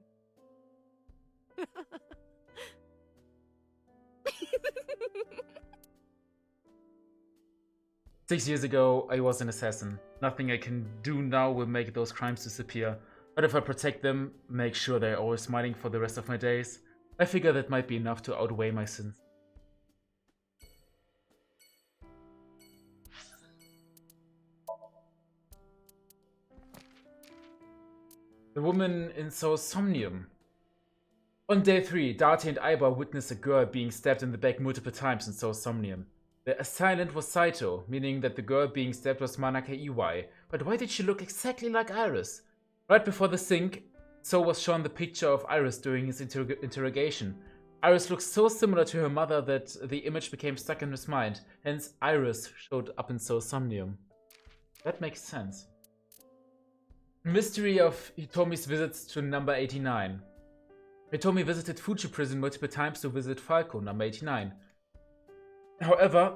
6 years ago, I was an assassin. Nothing I can do now will make those crimes disappear. But if I protect them, make sure they're always smiling for the rest of my days, I figure that might be enough to outweigh my sins. The woman in Somnium. On day 3, Date and Aiba witness a girl being stabbed in the back multiple times in Somnium. The assailant was Saito, meaning that the girl being stabbed was Manaka Iwai. But why did she look exactly like Iris? Right before the sync, So was shown the picture of Iris during his interrogation. Iris looks so similar to her mother that the image became stuck in his mind, hence Iris showed up in Somnium. That makes sense. Mystery of Hitomi's visits to number 89. Hitomi visited Fuji prison multiple times to visit Falco, number 89. However,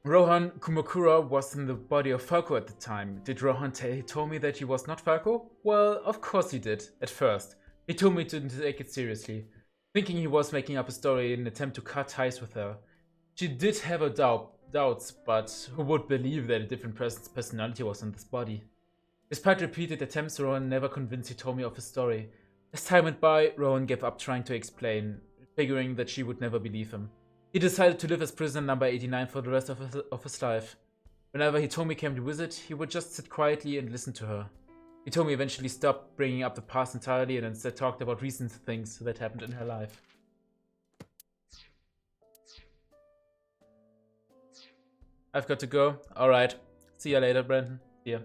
Rohan Kumakura was in the body of Falco at the time. Did Rohan tell Hitomi that he was not Falco? Well, of course he did, at first. Hitomi didn't take it seriously, thinking he was making up a story in an attempt to cut ties with her. She did have her doubts, but who would believe that a different person's personality was in this body? Despite repeated attempts, Rohan never convinced Hitomi of his story. As time went by, Rohan gave up trying to explain, figuring that she would never believe him. He decided to live as prisoner number 89 for the rest of his life. Whenever Hitomi came to visit, he would just sit quietly and listen to her. Hitomi eventually stopped bringing up the past entirely and instead talked about recent things that happened in her life. I've got to go. Alright. See ya later, Brandon. See ya.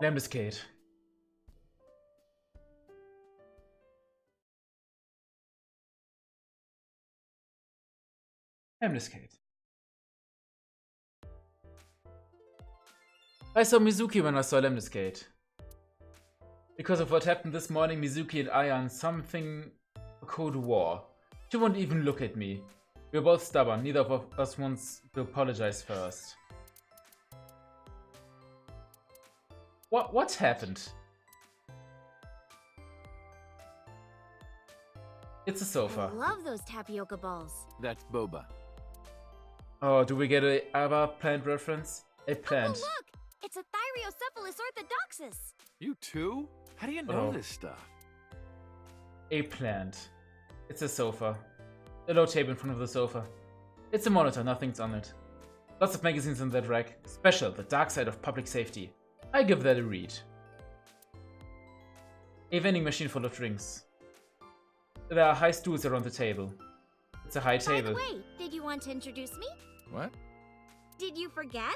Ambuscade. Ambuscade. I saw Mizuki when I saw Ambuscade. Because of what happened this morning, Mizuki and I are in something a Cold War. She won't even look at me. We're both stubborn, neither of us wants to apologize first. What happened? It's a sofa.
I love those tapioca balls.
That's boba.
Oh, do we get a Ava plant reference? A plant.
Oh, look! It's a Thyreocephalus orthodoxus.
You too? How do you know this stuff?
A plant. It's a sofa. A low table in front of the sofa. It's a monitor, nothing's on it. Lots of magazines in that rack. Special, the dark side of public safety. I give that a read. A vending machine full of drinks. There are high stools around the table. It's a high table.
By the way, did you want to introduce me?
What?
Did you forget?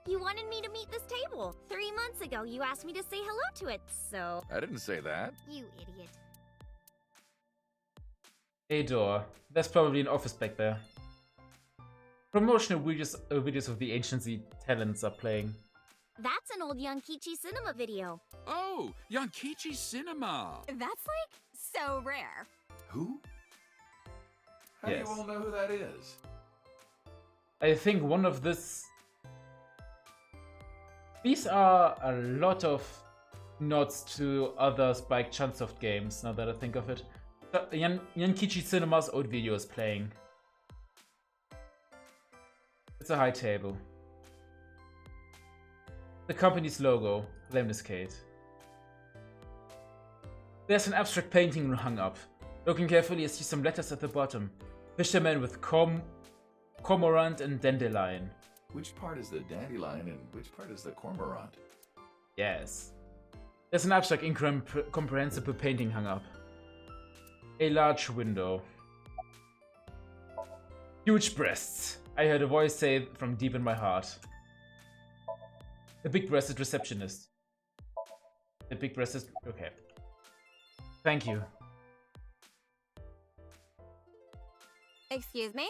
You wanted me to meet this table. 3 months ago, you asked me to say hello to it, so...
I didn't say that.
You idiot.
A door. There's probably an office back there. Promotional videos of the Ancient Z talents are playing.
That's an old Yankichi cinema video.
Oh, Yankichi Cinema!
That's like so rare.
Who? How do you all know who that is?
I think one of this... These are a lot of nods to other Spike Chunsoft games, now that I think of it. Yankichi Cinema's old video is playing. It's a high table. The company's logo, Lemniscade. There's an abstract painting hung up. Looking carefully, I see some letters at the bottom. Fisherman with cormorant and dandelion.
Which part is the dandelion and which part is the cormorant?
Yes. There's an abstract incomprehensible painting hung up. A large window. Huge breasts. I heard a voice say from deep in my heart. A big-breasted receptionist. A big-breasted... Okay. Thank you.
Excuse me?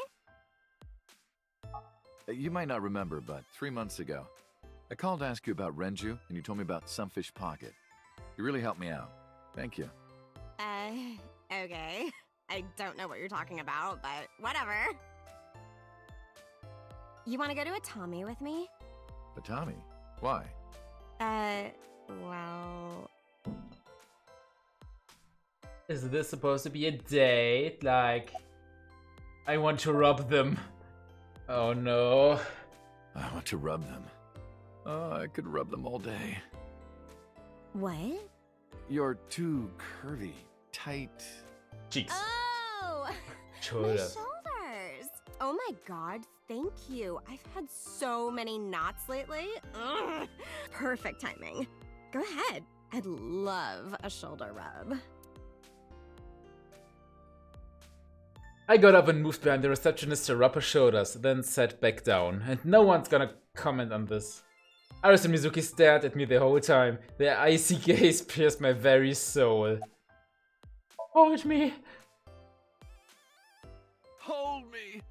You might not remember, but 3 months ago, I called to ask you about Renju, and you told me about Sunfish Pocket. You really helped me out. Thank you.
Okay. I don't know what you're talking about, but whatever. You want to go to Atami with me?
Atami? Why?
Well...
Is this supposed to be a date? Like, I want to rob them. Oh no.
I want to rub them. Oh, I could rub them all day.
What?
You're too curvy, tight.
Cheeks.
Oh! My
Shoulders.
shoulders! Oh my god, thank you. I've had so many knots lately. Ugh. Perfect timing. Go ahead. I'd love a shoulder rub.
I got up and moved behind the receptionist to rub her shoulders, then sat back down. And no one's gonna comment on this. Iris and Mizuki stared at me the whole time. Their icy gaze pierced my very soul. Hold me.
Hold me!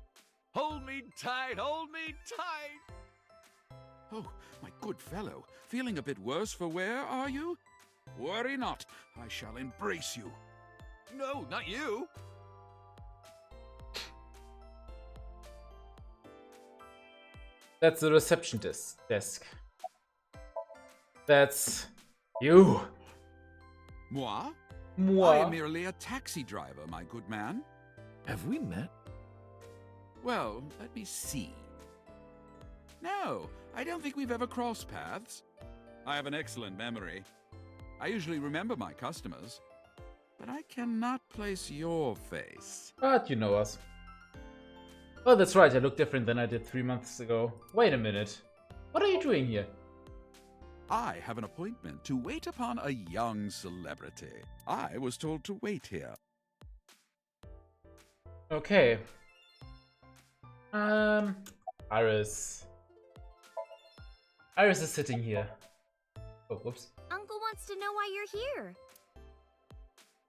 Hold me tight! Hold me tight!
Oh, my good fellow. Feeling a bit worse for wear, are you? Worry not. I shall embrace you.
No, not you!
That's the reception desk. That's you.
Moi?
Moi.
I am merely a taxi driver, my good man.
Have we met?
Well, let me see. No, I don't think we've ever crossed paths. I have an excellent memory. I usually remember my customers, but I cannot place your face.
But you know us. Oh, that's right, I look different than I did 3 months ago. Wait a minute. What are you doing here?
I have an appointment to wait upon a young celebrity. I was told to wait here.
Okay. Iris. Iris is sitting here. Oh, whoops.
Uncle wants to know why you're here.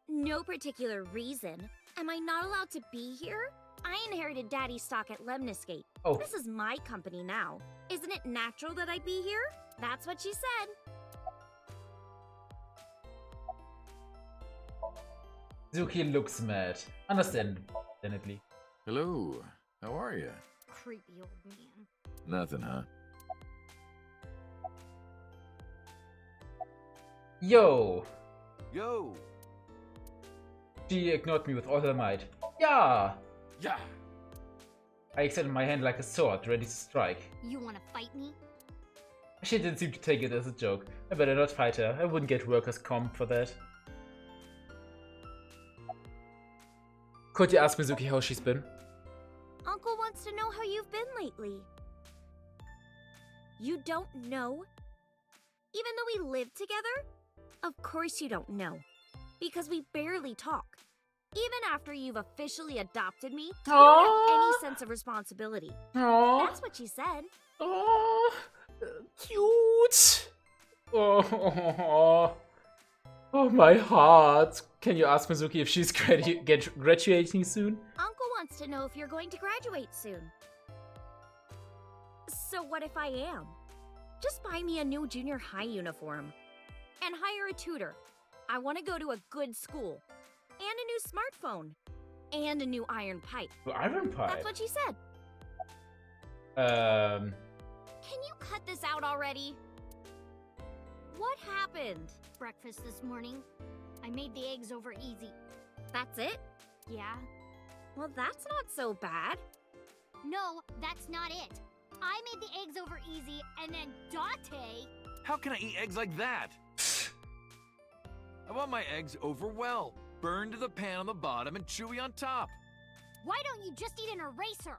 No particular reason. Am I not allowed to be here? I inherited Daddy's stock at Lemniscate.
Oh.
This is my company now. Isn't it natural that I be here? That's what she said.
Zuki looks mad. Understandably.
Hello. How are you?
Creepy old man.
Nothing, huh?
Yo!
Yo!
She ignored me with all her might. Yeah!
Yeah!
I extended my hand like a sword, ready to strike.
You wanna fight me?
She didn't seem to take it as a joke. I better not fight her. I wouldn't get workers' comp for that. Could you ask Mizuki how she's been?
Uncle wants to know how you've been lately. You don't know? Even though we live together? Of course you don't know. Because we barely talk. Even after you've officially adopted me, you don't have any sense of responsibility.
Aww.
That's what she said.
Oh, cute. Oh, my heart. Can you ask Mizuki if she's graduating soon?
Uncle wants to know if you're going to graduate soon. So what if I am? Just buy me a new junior high uniform. And hire a tutor. I want to go to a good school. And a new smartphone. And a new iron pipe.
Iron pipe?
That's what she said.
Can
you cut this out already? What happened?
Breakfast this morning. I made the eggs over easy.
That's it?
Yeah.
Well, that's not so bad.
No, that's not it. I made the eggs over easy, and then Date...
How can I eat eggs like that? I want my eggs over well. Burned to the pan on the bottom and chewy on top.
Why don't you just eat an eraser?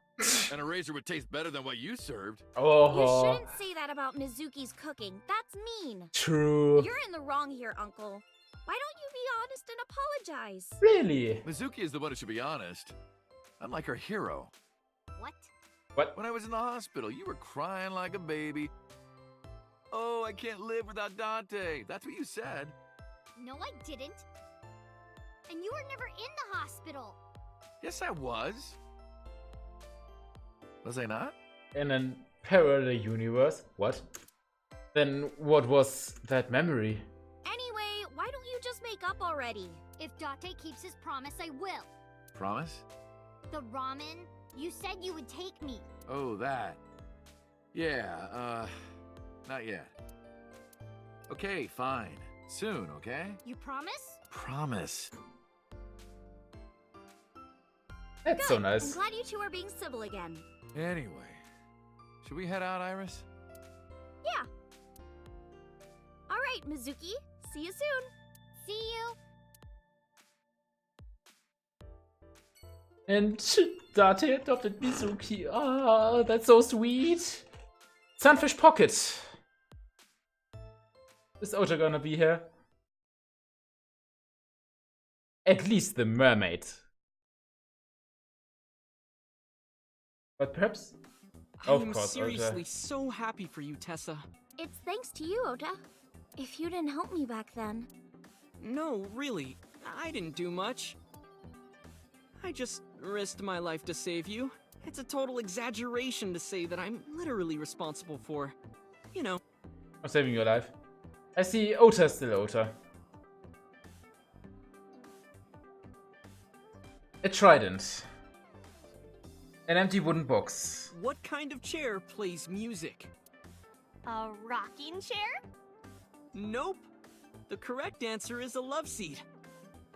An eraser would taste better than what you served.
Oh.
You shouldn't say that about Mizuki's cooking. That's mean.
True.
You're in the wrong here, Uncle. Why don't you be honest and apologize?
Really?
Mizuki is the one who should be honest. I'm like her hero.
What?
What?
When I was in the hospital, you were crying like a baby. Oh, I can't live without Dante. That's what you said.
No, I didn't. And you were never in the hospital.
Yes, I was. Was I not?
In a parallel universe? What? Then what was that memory?
Anyway, why don't you just make up already?
If Date keeps his promise, I will.
Promise?
The ramen? You said you would take me.
Oh, that. Yeah, not yet. Okay, fine. Soon, okay?
You promise?
Promise.
That's so nice.
I'm glad you two are being civil again.
Anyway, should we head out, Iris?
Yeah. All right, Mizuki. See you soon.
See you.
And Date adopted Mizuki. Ah, that's so sweet. Sunfish Pocket. Is Ota gonna be here? At least the mermaid. But perhaps? Of
I'm
course,
seriously
Ota.
so happy for you, Tessa.
It's thanks to you, Ota. If you didn't help me back then.
No, really, I didn't do much. I just risked my life to save you. It's a total exaggeration to say that I'm literally responsible for, you know.
I'm saving your life. I see Ota still Ota. A trident. An empty wooden box.
What kind of chair plays music?
A rocking chair?
Nope. The correct answer is a love seat.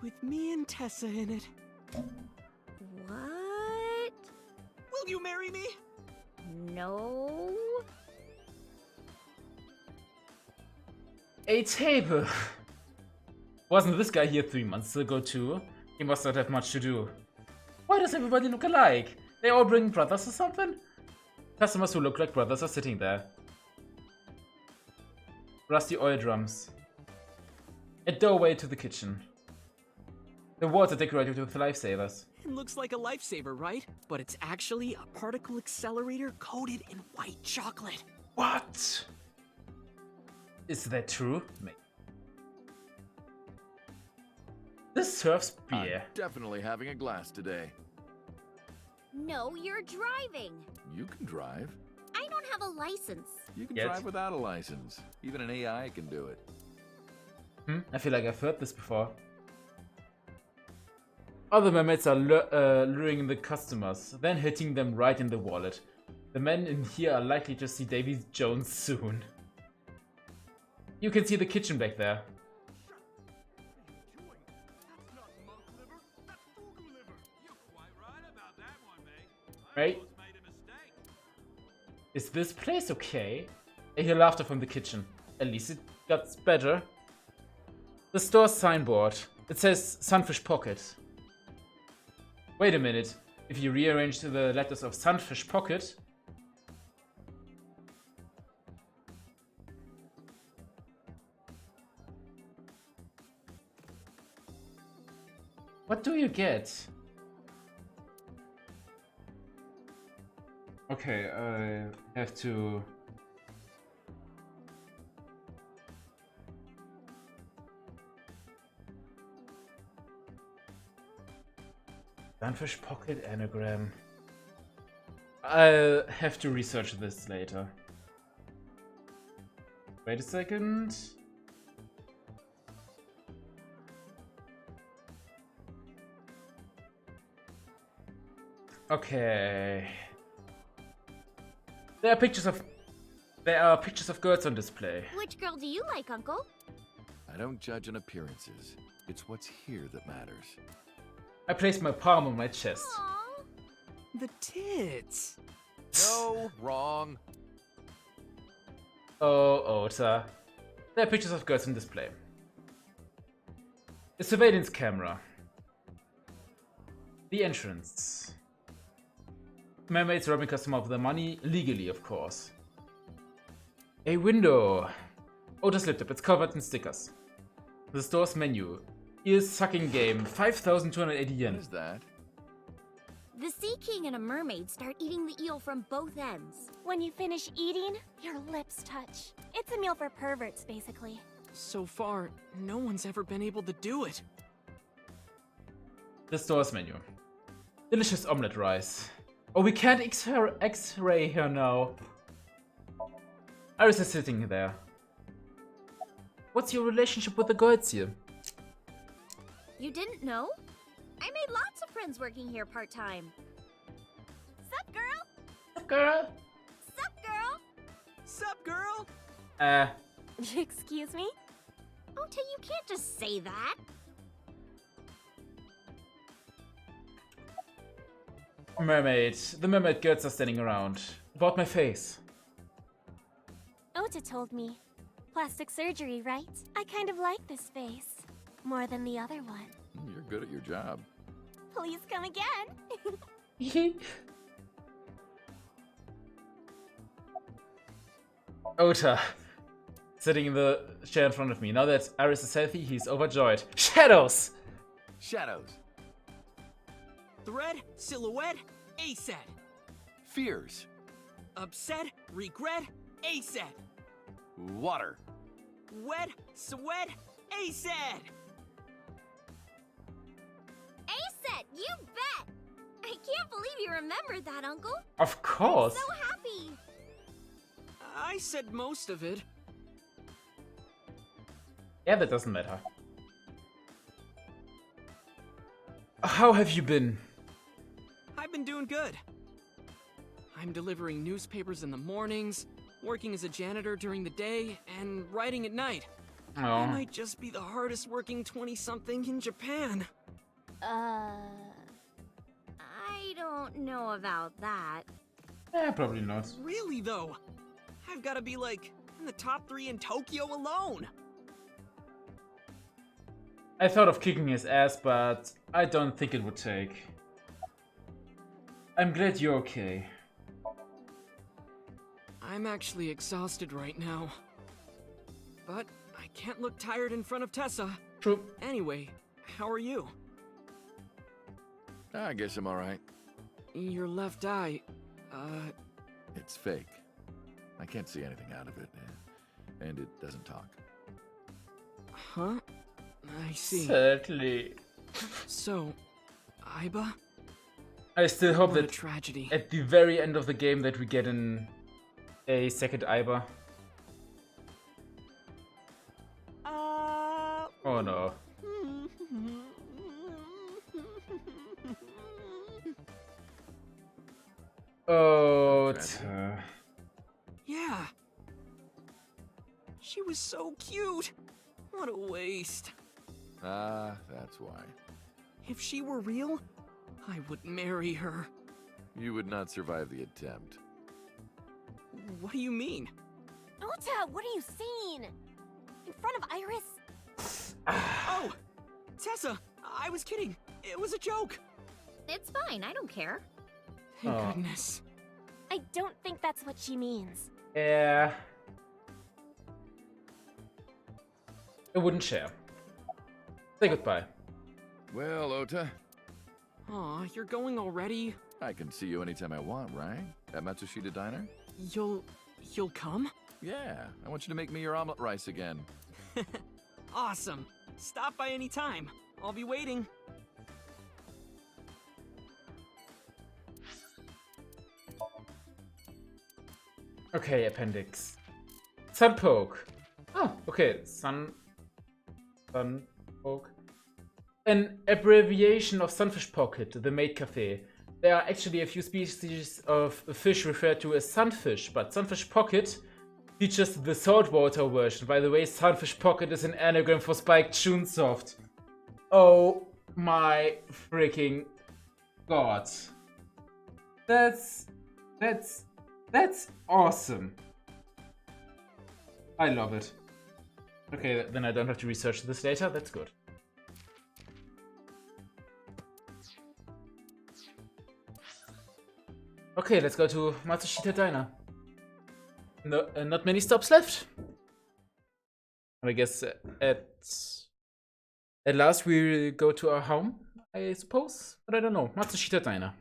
With me and Tessa in it.
What?
Will you marry me?
No.
A table. Wasn't this guy here 3 months ago too? He must not have much to do. Why does everybody look alike? They all bring brothers or something? Customers who look like brothers are sitting there. Rusty oil drums. A doorway to the kitchen. The walls are decorated with lifesavers.
It looks like a lifesaver, right? But it's actually a particle accelerator coated in white chocolate.
What? Is that true? This serves beer.
I'm definitely having a glass today.
No, you're driving.
You can drive.
I don't have a license.
You can
Yet.
drive without a license. Even an AI can do it.
I feel like I've heard this before. Other mermaids are luring the customers, then hitting them right in the wallet. The men in here are likely to see Davy Jones soon. You can see the kitchen back there. Right? Is this place okay? I hear laughter from the kitchen. At least it got better. The store's signboard. It says Sunfish Pocket. Wait a minute. If you rearrange the letters of Sunfish Pocket... What do you get? Okay, I have to... Sunfish Pocket anagram. I'll have to research this later. Wait a second. Okay. There are pictures of girls on display.
Which girl do you like, Uncle?
I don't judge on appearances. It's what's here that matters.
I place my palm on my chest.
The tits.
No, wrong.
Oh, Ota. There are pictures of girls on display. A surveillance camera. The entrance. Mermaids robbing customers of their money, legally of course. A window. Ota's laptop, it's covered in stickers. The store's menu. Eel-sucking game, 5,280 yen.
What is that?
The Sea King and a mermaid start eating the eel from both ends. When you finish eating, your lips touch. It's a meal for perverts, basically.
So far, no one's ever been able to do it.
The store's menu. Delicious omelette rice. Oh, we can't X-ray her now. Iris is sitting there. What's your relationship with the girls here?
You didn't know? I made lots of friends working here part-time. Sup, girl?
Sup, girl?
Sup, girl?
Sup, girl?
Excuse me? Ota, you can't just say that.
Mermaid. The mermaid girls are standing around. About my face.
Ota told me. Plastic surgery, right? I kind of like this face. More than the other one.
You're good at your job.
Please come again.
Ota. Sitting in the chair in front of me. Now that Iris is healthy, he's overjoyed. Shadows!
Shadows.
Thread, silhouette, ASET.
Fears.
Upset, regret, ASET.
Water.
Wet, sweat, ASET.
ASET, you bet! I can't believe you remembered that, Uncle.
Of course.
I'm so happy.
I said most of it.
Yeah, that doesn't matter. How have you been?
I've been doing good. I'm delivering newspapers in the mornings, working as a janitor during the day, and writing at night.
Oh.
I might just be the hardest working 20-something in Japan.
I don't know about that.
Probably not.
Really, though? I've got to be, like, in the top 3 in Tokyo alone.
I thought of kicking his ass, but I don't think it would take. I'm glad you're okay.
I'm actually exhausted right now. But I can't look tired in front of Tessa.
True.
Anyway, how are you?
I guess I'm alright.
Your left eye,
It's fake. I can't see anything out of it. And it doesn't talk.
Huh? I see.
Certainly.
So, Aiba?
I still hope
What a
that
tragedy.
at the very end of the game that we get a second Aiba. Oh no. Oh,
Yeah. She was so cute. What a waste.
Ah, that's why.
If she were real, I would marry her.
You would not survive the attempt.
What do you mean?
Ota, what are you saying? In front of Iris?
Oh! Tessa! I was kidding. It was a joke.
It's fine, I don't care.
Thank
Oh.
goodness.
I don't think that's what she means.
Yeah. I wouldn't share. Say goodbye.
Well, Ota,
Aw, you're going already?
I can see you anytime I want, right? At Matsushita Diner?
You'll come?
Yeah, I want you to make me your omelet rice again.
Awesome. Stop by any time. I'll be waiting.
Okay, appendix. Sunpoke. Oh, okay. Sunpoke. An abbreviation of Sunfish Pocket, the maid cafe. There are actually a few species of fish referred to as sunfish, but Sunfish Pocket features the saltwater version. By the way, Sunfish Pocket is an anagram for Spiked Chunsoft. Oh my freaking god. That's awesome. I love it. Okay, then I don't have to research this later. That's good. Okay, let's go to Matsushita Diner. No, not many stops left. I guess at last we go to our home, I suppose. But I don't know. Matsushita Diner.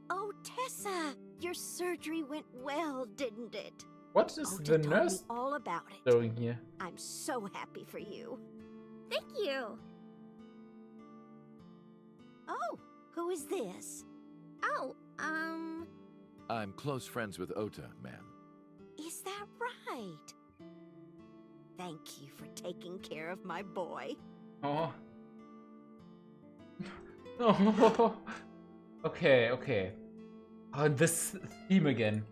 Oh, Tessa, your surgery went well, didn't it?
What is
Ota
the
told
nurse
me all about it.
doing here?
I'm so happy for you.
Thank you.
Oh, who is this?
Oh,
I'm close friends with Ota, ma'am.
Is that right? Thank you for taking care of my boy.
Oh. Oh. Okay, okay. Oh, this theme again.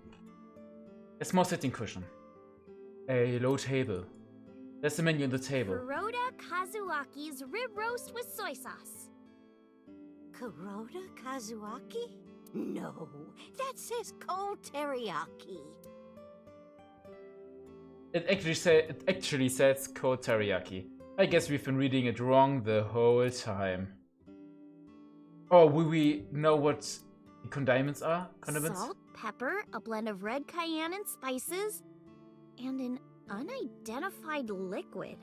A small sitting cushion. A low table. There's the menu on the table.
Kuroda Kazuaki's rib roast with soy sauce. Kuroda Kazuaki? No, that says cold teriyaki.
It actually says cold teriyaki. I guess we've been reading it wrong the whole time. Oh, will we know what condiments are? Condiments?
Salt, pepper, a blend of red cayenne and spices, and an unidentified liquid.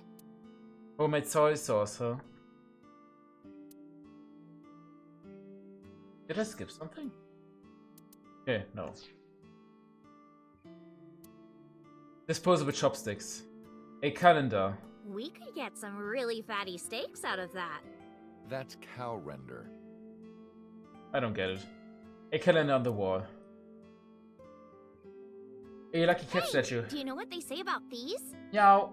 Homemade soy sauce, huh? Did I skip something? Okay, no. Disposable chopsticks. A calendar.
We could get some really fatty steaks out of that.
That's cow render.
I don't get it. A calendar on the wall. A lucky cat statue.
Do you know what they say about these?
Meow.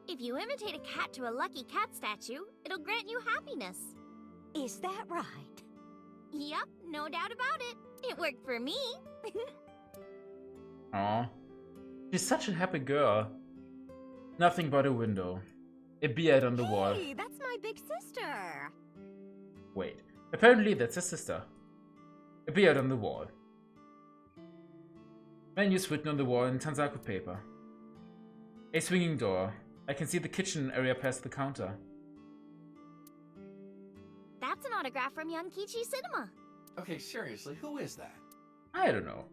If you imitate a cat to a lucky cat statue, it'll grant you happiness. Is that right? Yep, no doubt about it. It worked for me.
Aw. She's such a happy girl. Nothing but a window. A beard on the wall.
Hey, that's my big sister.
Wait. Apparently that's her sister. A beard on the wall. Menus written on the wall in Tanzaku paper. A swinging door. I can see the kitchen area past the counter.
That's an autograph from Young Kichi Cinema.
Okay, seriously, who is that?
I don't know.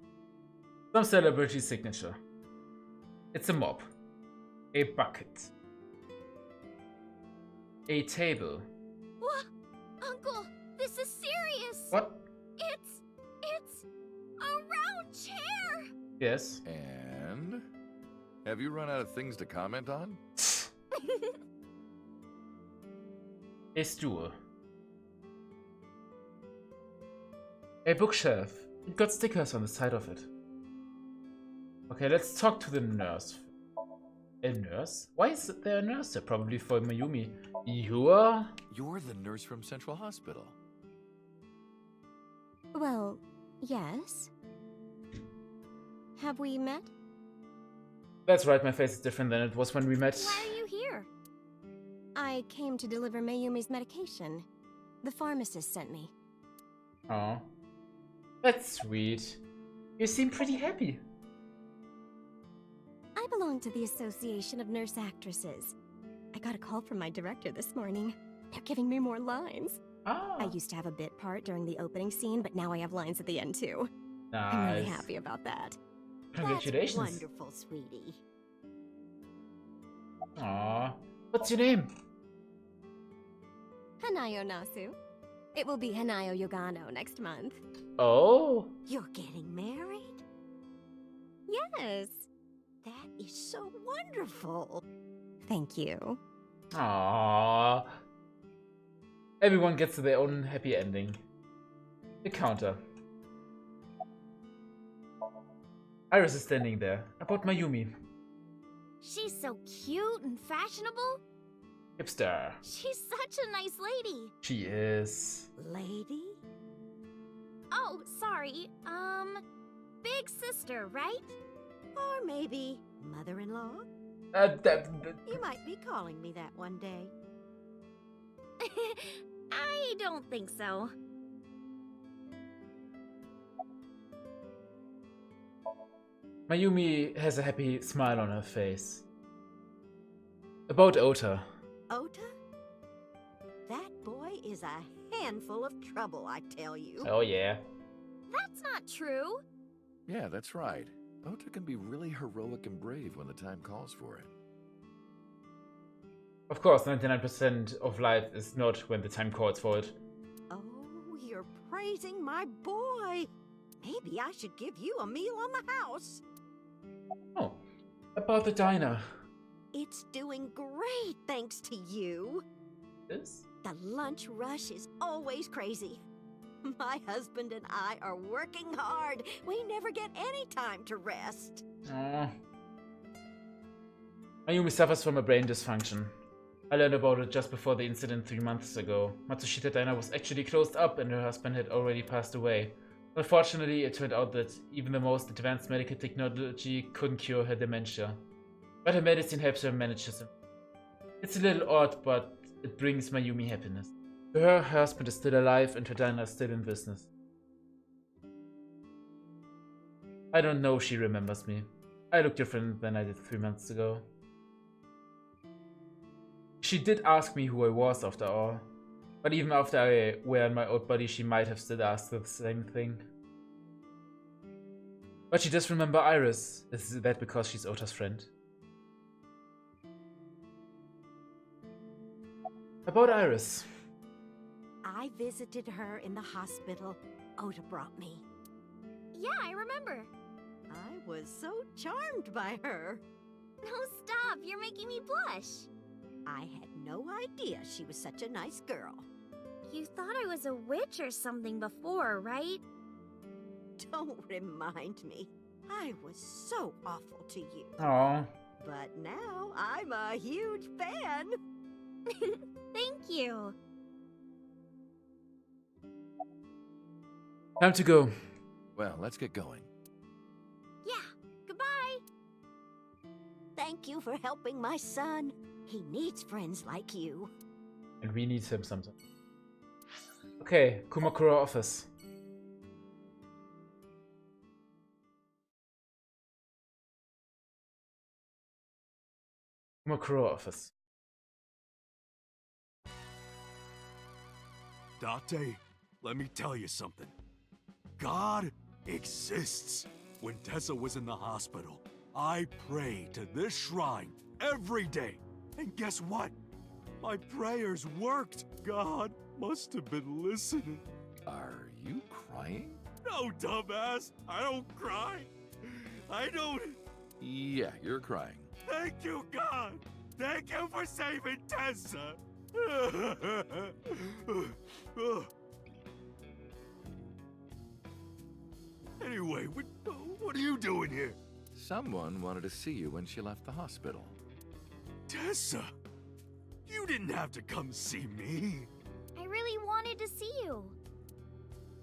Some celebrity signature. It's a mop. A bucket. A table.
What? Uncle, this is serious.
What?
It's a round chair.
Yes.
And? Have you run out of things to comment on?
A stool. A bookshelf. It got stickers on the side of it. Okay, let's talk to the nurse. A nurse? Why is there a nurse there? Probably for Mayumi. You're
the nurse from Central Hospital.
Well, yes. Have we met?
That's right, my face is different than it was when we met.
Why are you here? I came to deliver Mayumi's medication. The pharmacist sent me.
Oh, that's sweet. You seem pretty happy.
I belong to the Association of Nurse Actresses. I got a call from my director this morning. They're giving me more lines.
Ah.
I used to have a bit part during the opening scene, but now I have lines at the end too.
Nice.
I'm really happy about that.
Congratulations.
That's wonderful, sweetie.
Aw. What's your name?
Hanayo Nasu. It will be Hanayo Yogano next month.
Oh.
You're getting married?
Yes.
That is so wonderful.
Thank you.
Aww. Everyone gets to their own happy ending. The counter. Iris is standing there. About Mayumi.
She's so cute and fashionable.
Hipster.
She's such a nice lady.
She is.
Lady? Oh, sorry. Big sister, right?
Or maybe mother-in-law?
You might be calling me that one day. I don't think so.
Mayumi has a happy smile on her face. About Ota.
Ota? That boy is a handful of trouble, I tell you.
Oh yeah.
That's not true.
Yeah, that's right. Ota can be really heroic and brave when the time calls for it.
Of course, 99% of life is not when the time calls for it.
Oh, you're praising my boy. Maybe I should give you a meal on the house.
Oh, about the diner.
It's doing great thanks to you.
This?
The lunch rush is always crazy. My husband and I are working hard. We never get any time to rest.
Aww. Mayumi suffers from a brain dysfunction. I learned about it just before the incident 3 months ago. Matsushita Diner was actually closed up and her husband had already passed away. Unfortunately, it turned out that even the most advanced medical technology couldn't cure her dementia. But her medicine helps her manage it. It's a little odd, but it brings Mayumi happiness. Her husband is still alive and her diner is still in business. I don't know if she remembers me. I look different than I did 3 months ago. She did ask me who I was after all. But even after I were in my old body, she might have still asked the same thing. But she does remember Iris. Is that because she's Ota's friend? About Iris.
I visited her in the hospital Ota brought me.
Yeah, I remember.
I was so charmed by her.
No, stop. You're making me blush.
I had no idea she was such a nice girl.
You thought I was a witch or something before, right?
Don't remind me. I was so awful to you.
Aww.
But now I'm a huge fan.
Thank you.
Time to go.
Well, let's get going.
Yeah, goodbye.
Thank you for helping my son. He needs friends like you.
And we need him sometimes. Okay, Kumakura office. Kumakura office.
Date, let me tell you something. God exists. When Tessa was in the hospital, I prayed to this shrine every day. And guess what? My prayers worked. God must have been listening.
Are you crying?
No, dumbass. I don't cry. I don't.
Yeah, you're crying.
Thank you, God. Thank you for saving Tessa. Anyway, what are you doing here?
Someone wanted to see you when she left the hospital.
Tessa, you didn't have to come see me.
I really wanted to see you.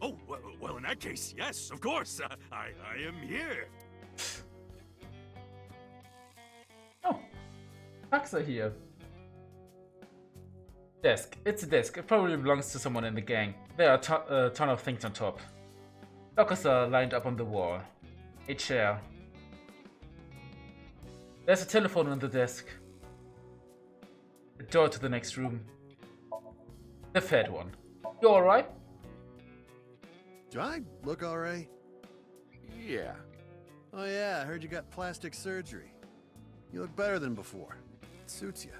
Oh, well, in that case, yes, of course. I am here.
Oh, Bugs are here. Desk. It's a desk. It probably belongs to someone in the gang. There are a ton of things on top. Lockers are lined up on the wall. A chair. There's a telephone on the desk. A door to the next room. The fat one. You alright?
Do I look alright?
Yeah.
Oh yeah, I heard you got plastic surgery. You look better than before. It suits you.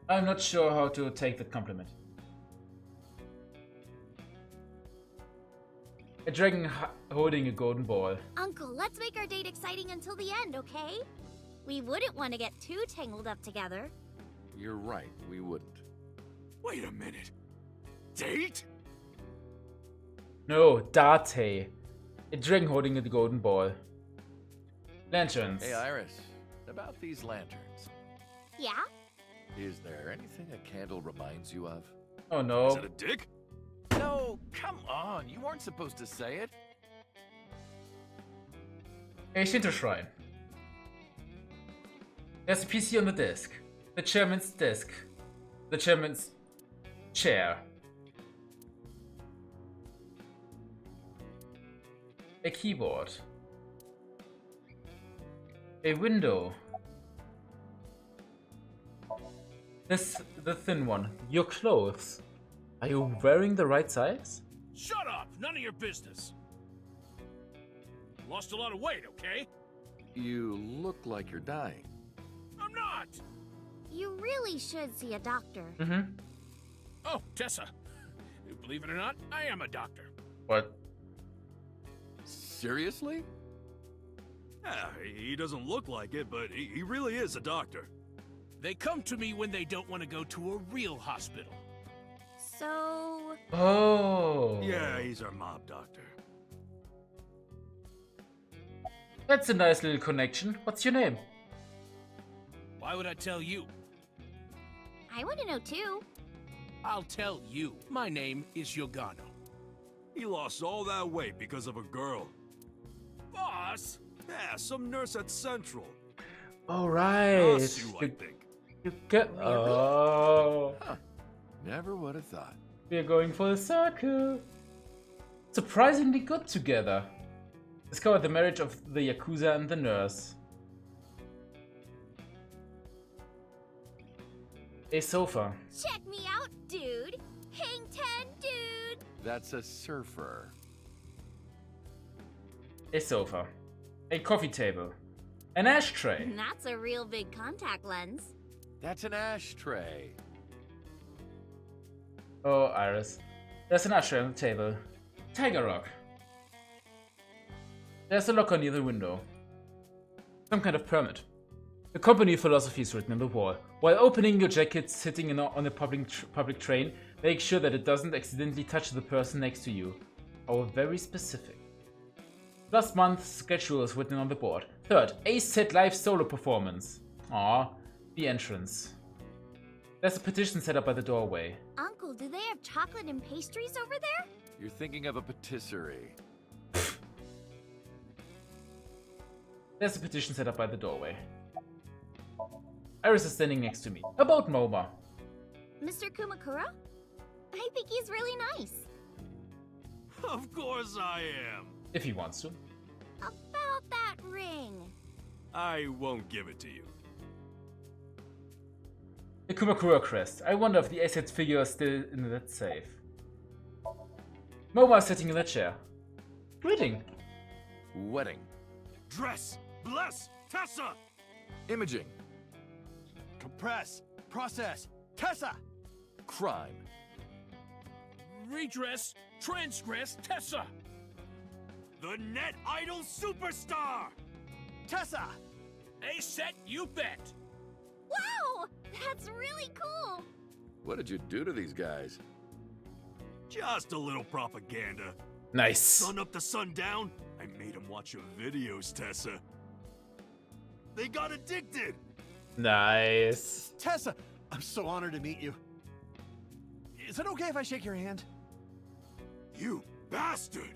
I'm not sure how to take that compliment. A dragon holding a golden ball.
Uncle, let's make our date exciting until the end, okay? We wouldn't want to get too tangled up together.
You're right, we wouldn't.
Wait a minute. Date?
No, Date. A dragon holding a golden ball. Lanterns.
Hey, Iris. About these lanterns.
Yeah?
Is there anything a candle reminds you of?
Oh no.
Is it a dick?
No, come on. You weren't supposed to say it.
A Shinto shrine. There's a PC on the desk. The chairman's desk. The chairman's chair. A keyboard. A window. The thin one. Your clothes. Are you wearing the right size?
Shut up! None of your business. Lost a lot of weight, okay?
You look like you're dying.
I'm not!
You really should see a doctor.
Mm-hmm.
Oh, Tessa. Believe it or not, I am a doctor.
What?
Seriously?
Yeah, he doesn't look like it, but he really is a doctor.
They come to me when they don't want to go to a real hospital.
So...
Oh.
Yeah, he's our mob doctor.
That's a nice little connection. What's your name?
Why would I tell you?
I want to know too.
I'll tell you. My name is Yogano.
He lost all that weight because of a girl.
Boss?
Yeah, some nurse at Central.
All right.
Us, I think.
You can. Oh.
Huh. Never would have thought.
We're going for the circle. Surprisingly good together. Discover the marriage of the Yakuza and the nurse. A sofa.
Check me out, dude. Hang 10, dude.
That's a surfer.
A sofa. A coffee table. An ashtray.
That's a real big contact lens.
That's an ashtray.
Oh, Iris. There's an ashtray on the table. Tiger rock. There's a locker near the window. Some kind of permit. The company philosophy is written on the wall. While opening your jacket sitting on a public train, make sure that it doesn't accidentally touch the person next to you. Oh, very specific. Last month's schedule is written on the board. Third, AITSF live solo performance. Aw, the entrance. There's a petition set up by the doorway.
Uncle, do they have chocolate and pastries over there?
You're thinking of a patisserie.
There's a petition set up by the doorway. Iris is standing next to me. About MoMA.
Mr. Kumakura? I think he's really nice.
Of course I am.
If he wants to.
About that ring.
I won't give it to you.
The Kumakura crest. I wonder if the AITSF figure is still in that safe. MoMA is sitting in the chair. Greeting.
Wedding.
Dress. Bless. Tessa.
Imaging.
Compress. Process. Tessa.
Crime.
Redress. Transgress. Tessa.
The net idol superstar.
Tessa.
A set, you bet.
Wow! That's really cool!
What did you do to these guys?
Just a little propaganda.
Nice.
Sun up to sundown, I made them watch your videos, Tessa. They got addicted.
Nice.
Tessa, I'm so honored to meet you. Is it okay if I shake your hand?
You bastard!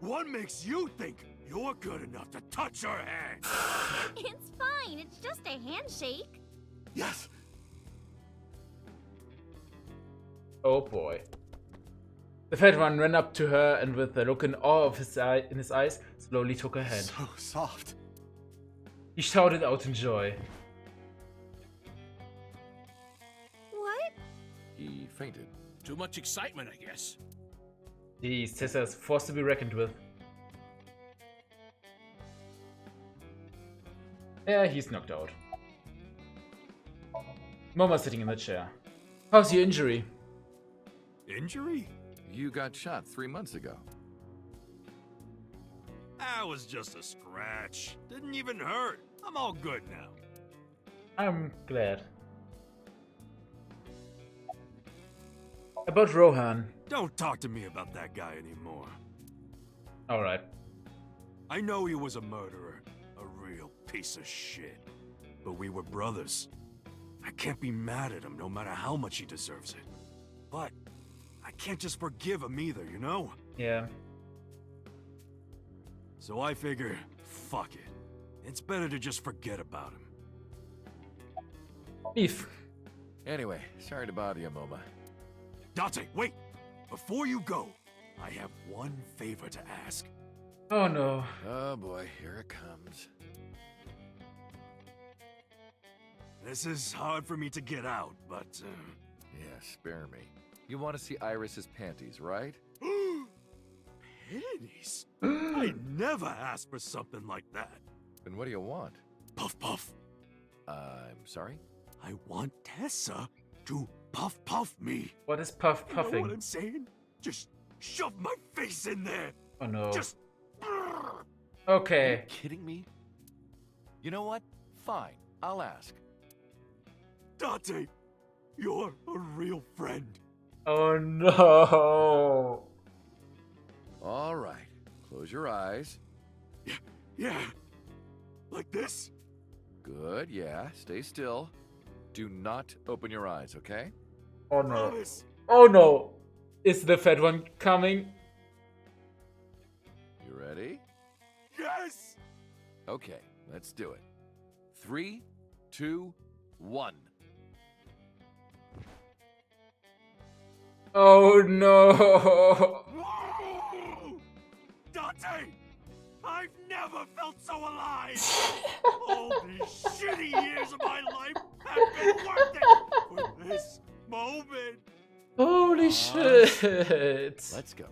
What makes you think you're good enough to touch her hand?
It's fine, it's just a handshake.
Yes.
Oh boy. The fat one ran up to her and with a look in awe of in his eyes, slowly took her hand.
So soft.
He shouted out in joy.
What?
He fainted.
Too much excitement, I guess.
Jeez, Tessa is forced to be reckoned with. Yeah, he's knocked out. Moma's sitting in the chair. How's your injury?
Injury?
You got shot 3 months ago.
That was just a scratch. Didn't even hurt. I'm all good now.
I'm glad. About Rohan.
Don't talk to me about that guy anymore.
Alright.
I know he was a murderer. A real piece of shit. But we were brothers. I can't be mad at him no matter how much he deserves it. But I can't just forgive him either, you know?
Yeah.
So I figure, fuck it. It's better to just forget about him.
Beef.
Anyway, sorry to bother you, Moma.
Dante, wait! Before you go, I have one favor to ask.
Oh no.
Oh boy, here it comes.
This is hard for me to get out, but...
Yeah, spare me. You want to see Iris's panties, right?
Panties? I never asked for something like that.
Then what do you want?
Puff puff.
I'm sorry?
I want Tessa to puff puff me.
What is puff puffing?
You know what I'm saying? Just shove my face in there.
Oh no.
Just...
Okay.
Are you kidding me? You know what? Fine, I'll ask.
Dante, you're a real friend.
Oh no.
All right, close your eyes.
Yeah. Like this?
Good, yeah. Stay still. Do not open your eyes, okay?
Oh no.
Promise.
Oh no. Is the fat one coming?
You ready?
Yes!
Okay, let's do it. 3, 2, 1.
Oh no!
Dante! I've never felt so alive! All these shitty years of my life have been worth it for this moment!
Holy shit!
Let's go.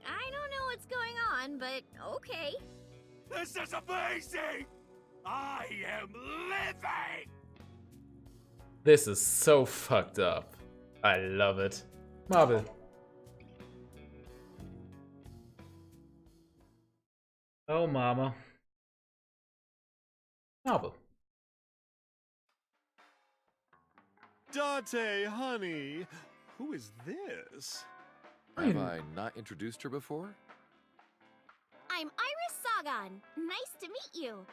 I don't know what's going on, but okay.
This is amazing! I am living!
This is so fucked up. I love it. Marvel. Oh, mama. Marvel.
Dante, honey, who is this?
Have I not introduced her before?
I'm Iris Sagan. Nice to meet you.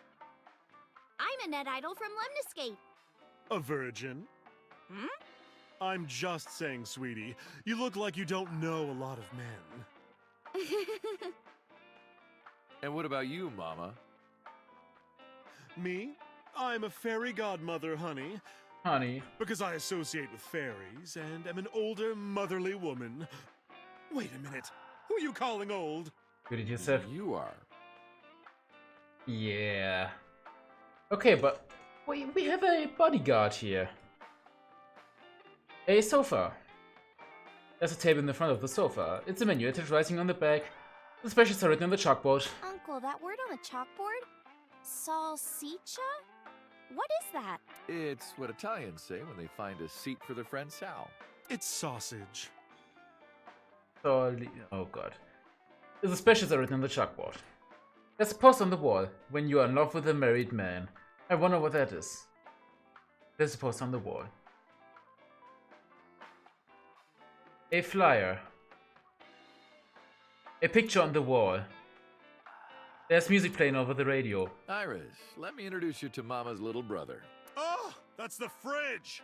I'm a net idol from Lemniscate.
A virgin?
Hmm?
I'm just saying, sweetie. You look like you don't know a lot of men.
And what about you, Mama?
Me? I'm a fairy godmother, honey.
Honey.
Because I associate with fairies and am an older, motherly woman. Wait a minute. Who are you calling old?
AITSF.
You are.
Yeah. Okay, but we have a bodyguard here. A sofa. There's a table in the front of the sofa. It's a menu. It's writing on the back. The specials are written on the chalkboard.
Uncle, that word on the chalkboard? Salsiccia? What is that?
It's what Italians say when they find a seat for their friend Sal.
It's sausage.
Oh god. The specials are written on the chalkboard. There's a post on the wall. When you are in love with a married man. I wonder what that is. There's a post on the wall. A flyer. A picture on the wall. There's music playing over the radio.
Iris, let me introduce you to Mama's little brother.
Oh, that's the fridge!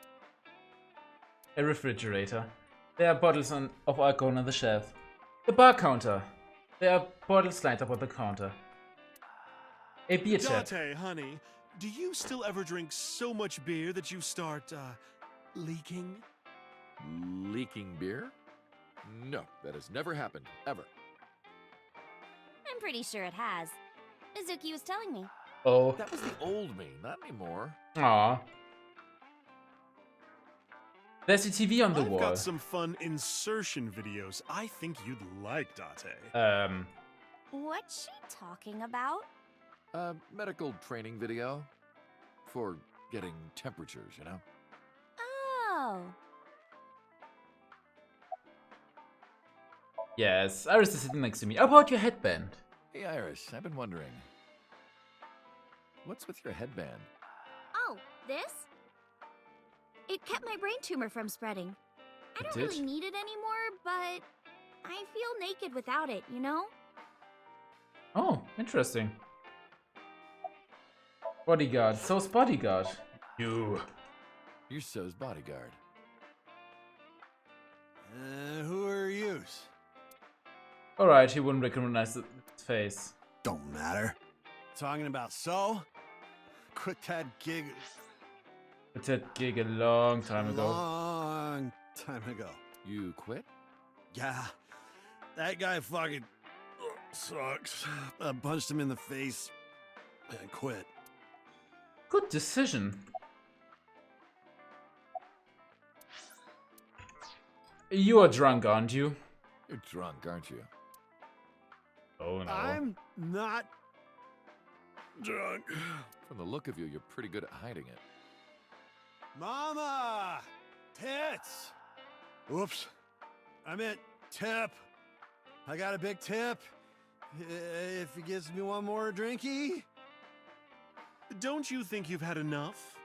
A refrigerator. There are bottles of alcohol on the shelf. The bar counter. There are bottles lined up on the counter. A beer tap.
Dante, honey, do you still ever drink so much beer that you start, leaking?
Leaking beer? No, that has never happened, ever.
I'm pretty sure it has. Mizuki was telling me.
Oh.
That was the old me, not anymore.
Aww. There's a TV on the wall.
I've got some fun insertion videos I think you'd like, Dante.
What's she talking about?
A medical training video. For getting temperatures, you know?
Oh.
Yes, Iris is sitting next to me. How about your headband?
Hey Iris, I've been wondering. What's with your headband?
Oh, this? It kept my brain tumor from spreading. I don't really need it anymore, but I feel naked without it, you know?
Oh, interesting. Bodyguard. So's bodyguard. You.
You're So's bodyguard.
Who are yous?
Alright, he wouldn't recognize his face.
Don't matter. Talking about So? Quit that gig.
Quit that gig a long time ago.
Long time ago.
You quit?
Yeah. That guy fucking sucks. I punched him in the face and quit.
Good decision. You are drunk, aren't you?
You're drunk, aren't you?
Oh no.
I'm not drunk.
From the look of you, you're pretty good at hiding it.
Mama! Tits! Whoops. I meant tip. I got a big tip. If he gives me one more drinky.
Don't you think you've had enough?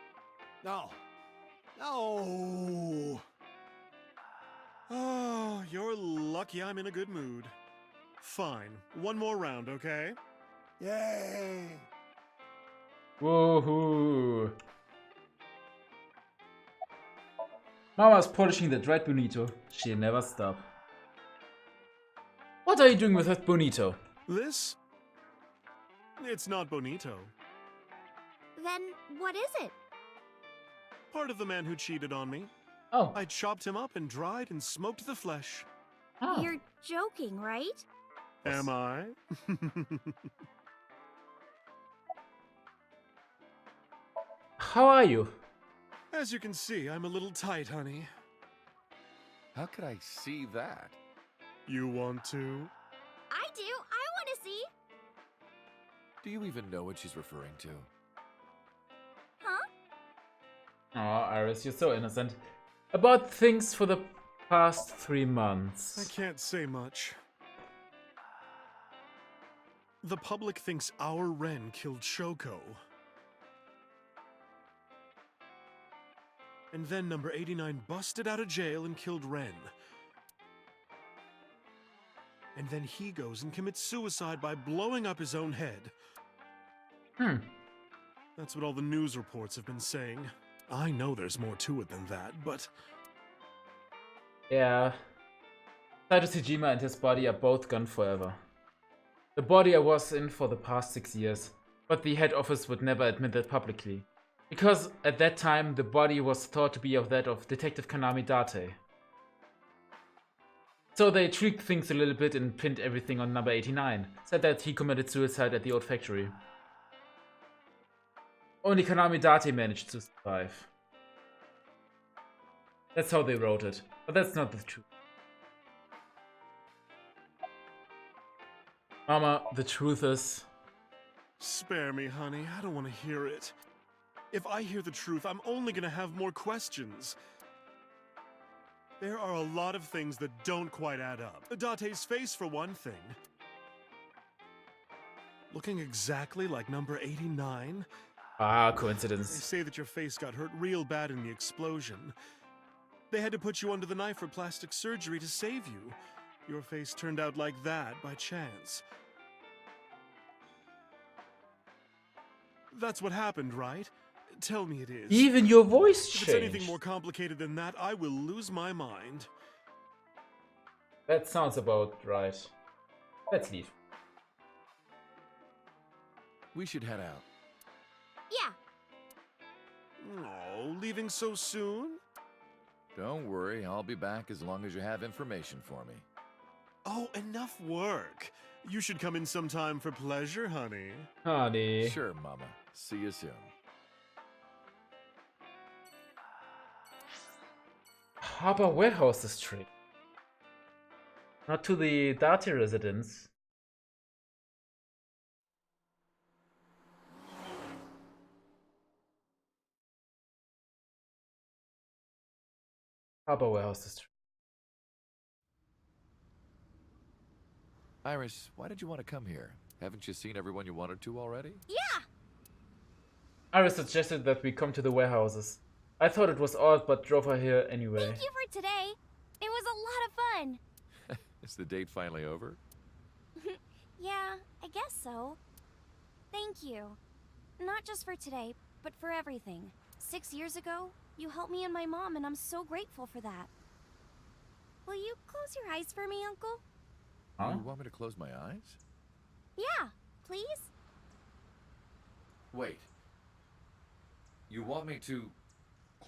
No. No.
Oh, you're lucky I'm in a good mood. Fine. One more round, okay?
Yay!
Woohoo! Mama's polishing that right bonito. She'll never stop. What are you doing with that bonito?
This? It's not bonito.
Then what is it?
Part of the man who cheated on me.
Oh.
I chopped him up and dried and smoked the flesh.
Oh.
You're joking, right?
Am I?
How are you?
As you can see, I'm a little tight, honey.
How could I see that?
You want to?
I do. I want to see.
Do you even know what she's referring to?
Huh?
Oh, Iris, you're so innocent. About things for the past 3 months.
I can't say much. The public thinks our Ren killed Shoko. And then number 89 busted out of jail and killed Ren. And then he goes and commits suicide by blowing up his own head. That's what all the news reports have been saying. I know there's more to it than that, but...
Yeah. Saito Sejima and his body are both gone forever. The body I was in for the past 6 years, but the head office would never admit that publicly. Because at that time, the body was thought to be of that of Detective Kanami Date. So they tweaked things a little bit and pinned everything on number 89, said that he committed suicide at the old factory. Only Kanami Date managed to survive. That's how they wrote it, but that's not the truth. Mama, the truth is...
Spare me, honey. I don't want to hear it. If I hear the truth, I'm only gonna have more questions. There are a lot of things that don't quite add up. Date's face, for one thing. Looking exactly like number 89.
Ah, coincidence.
They say that your face got hurt real bad in the explosion. They had to put you under the knife for plastic surgery to save you. Your face turned out like that by chance. That's what happened, right? Tell me it is.
Even your voice
If
changed.
it's anything more complicated than that, I will lose my mind.
That sounds about right. Let's leave.
We should head out.
Yeah.
Oh, leaving so soon?
Don't worry, I'll be back as long as you have information for me.
Oh, enough work. You should come in sometime for pleasure, honey.
Honey.
Sure, Mama. See you soon.
Harbor Warehouse District. Not to the Date residence. Harbor Warehouse District.
Iris, why did you want to come here? Haven't you seen everyone you wanted to already?
Yeah.
Iris suggested that we come to the warehouses. I thought it was odd, but drove her here anyway.
Thank you for today. It was a lot of fun.
Is the date finally over?
Yeah, I guess so. Thank you. Not just for today, but for everything. 6 years ago, you helped me and my mom, and I'm so grateful for that. Will you close your eyes for me, Uncle?
Huh? You want me to close my eyes?
Yeah, please?
Wait. You want me to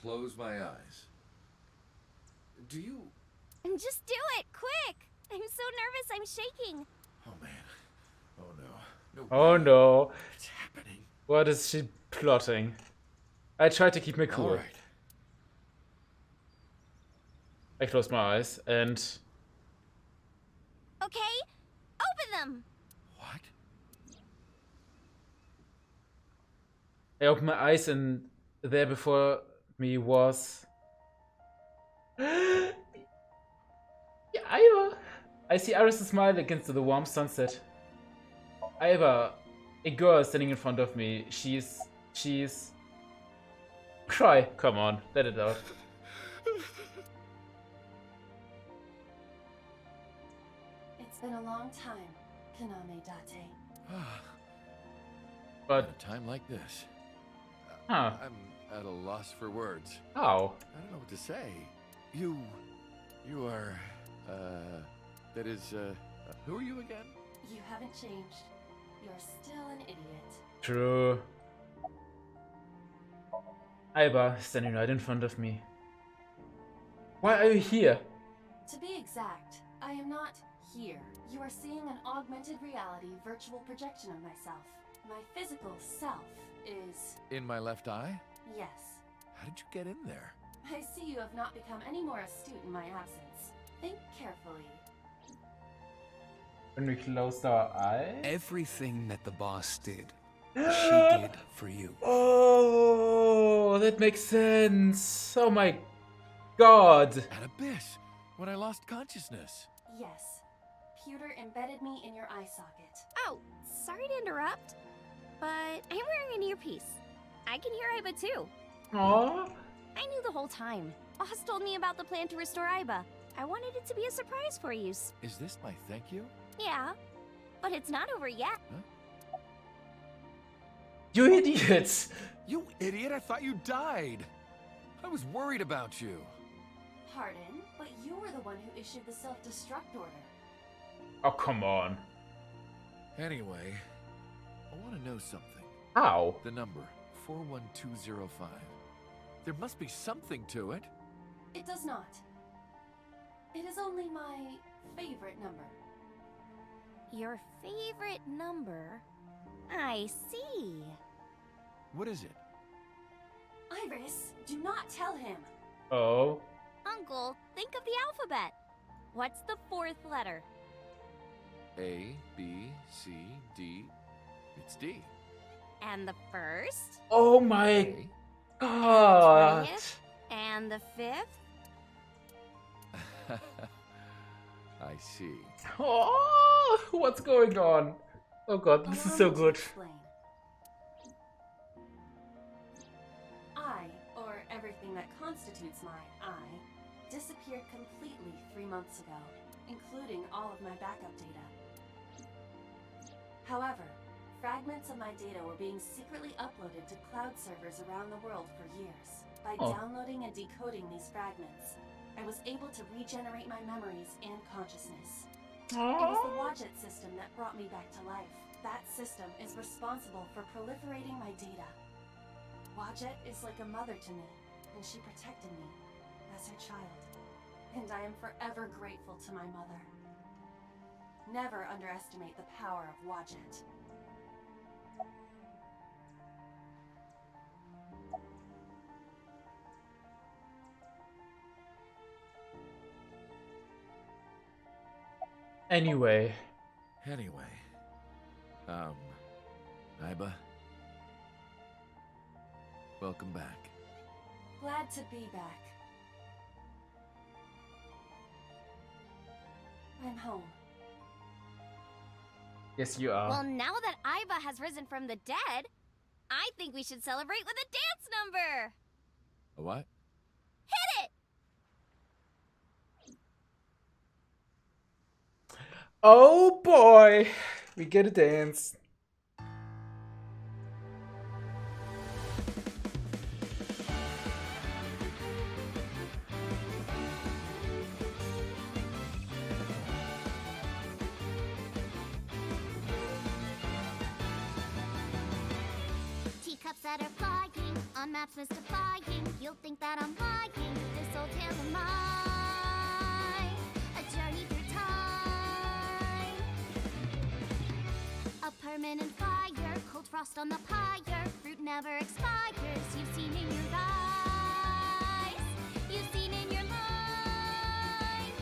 close my eyes? Do you...
Just do it, quick! I'm so nervous, I'm shaking.
Oh, man. Oh, no.
Oh no.
What's happening?
What is she plotting? I tried to keep me cool.
All right.
I closed my eyes and...
Okay, open them!
What?
I opened my eyes and there before me was... Yeah, Iva! I see Iris' smile against the warm sunset. Iva, a girl standing in front of me. She's... Cry. Come on, let it out.
It's been a long time, Kaname Date.
But...
At a time like this...
Huh.
I'm at a loss for words.
How?
I don't know what to say. You are, that is, who are you again?
You haven't changed. You're still an idiot.
True. Iva, standing right in front of me. Why are you here?
To be exact, I am not here. You are seeing an augmented reality virtual projection of myself. My physical self is...
In my left eye?
Yes.
How did you get in there?
I see you have not become any more astute in my absence. Think carefully.
When we closed our eyes?
Everything that the boss did, she did for you.
Oh, that makes sense. Oh my god.
At Abyss, when I lost consciousness.
Yes. Pewter embedded me in your eye socket.
Oh, sorry to interrupt, but I'm wearing an earpiece. I can hear Aiba too.
Aww.
I knew the whole time. Boss told me about the plan to restore Aiba. I wanted it to be a surprise for you.
Is this my thank you?
Yeah, but it's not over yet.
Huh?
You idiots!
You idiot, I thought you died. I was worried about you.
Pardon, but you were the one who issued the self-destruct order.
Oh, come on.
Anyway, I want to know something.
How?
The number, 41205. There must be something to it.
It does not. It is only my favorite number.
Your favorite number? I see.
What is it?
Iris, do not tell him.
Oh.
Uncle, think of the alphabet. What's the fourth letter?
A, B, C, D. It's D.
And the first?
Oh my god.
20th? And the fifth?
I see.
Oh, what's going on? Oh god, this is so good.
I, or everything that constitutes my I, disappeared completely 3 months ago, including all of my backup data. However, fragments of my data were being secretly uploaded to cloud servers around the world for years. By downloading and decoding these fragments, I was able to regenerate my memories and consciousness. It was the Wadjet system that brought me back to life. That system is responsible for proliferating my data. Wadjet is like a mother to me, and she protected me as her child. And I am forever grateful to my mother. Never underestimate the power of Wadjet.
Anyway.
Aiba. Welcome back.
Glad to be back. I'm home.
Yes, you are.
Well, now that Aiba has risen from the dead, I think we should celebrate with a dance number.
A what?
Hit it!
Oh boy! We get a dance.
Teacups that are flying, on maps mystifying. You'll think that I'm lying. This old tale of mine, a journey through time. A permanent fire, cold frost on the pyre. Fruit never expires. You've seen in your eyes, you've seen in your mind.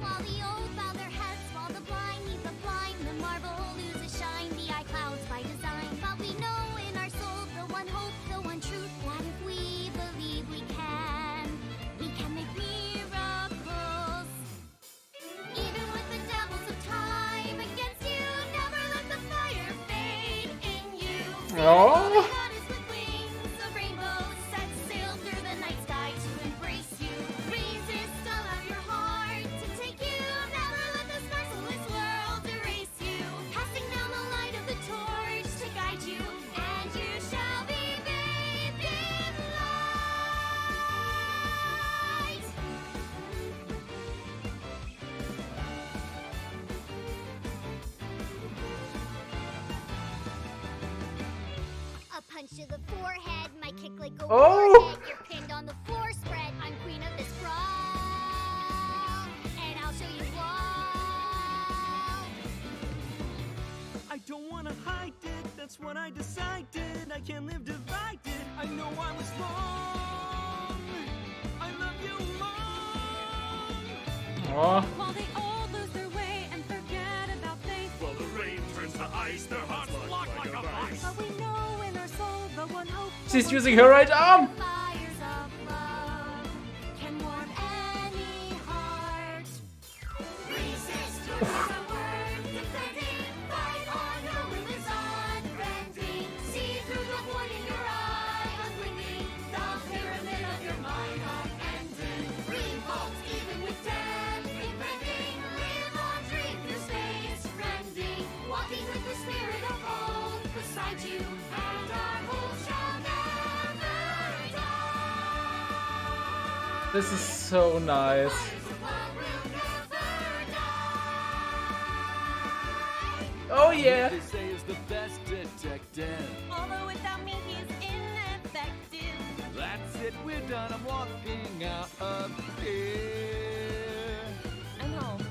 While the old bow their heads, while the blind lead the blind, the marble loses shine. The eye clouds by design, but we know in our soul the one hope, the one truth, that if we believe we can make miracles. Even with the devils of time against you, never let the fire fade in you.
Oh.
Goddess with wings of rainbows set sail through the night sky to embrace you. Resist all of your heart to take you. Never let this merciless world erase you. Passing down the light of the torch to guide you, and you shall be bathed in light. A punch to the forehead, my kick like a
Oh.
warhead. You're pinned on the floor spread. I'm queen of this bride.
what I decided. I can't live divided. I know I was wrong. I love you long.
Oh.
While they all lose their way and forget about faith.
Well, the rain turns to ice, their hearts lock like a vice.
But we know in our soul the one hope.
She's using her right arm.
Fires of love can warm any heart. Resist your word, defending, fight on, your will is unbending. See through the void in your eye, unblinking, the pyramid of your mind unending. Revolt even with death impending, live on, dream through space, rending, walking with the spirit of hope beside you, and our hope shall never die.
This is so nice. Oh yeah.
They say is the best detective.
Although without me he is ineffective.
That's it, we're done. I'm walking out of here.
I'm home.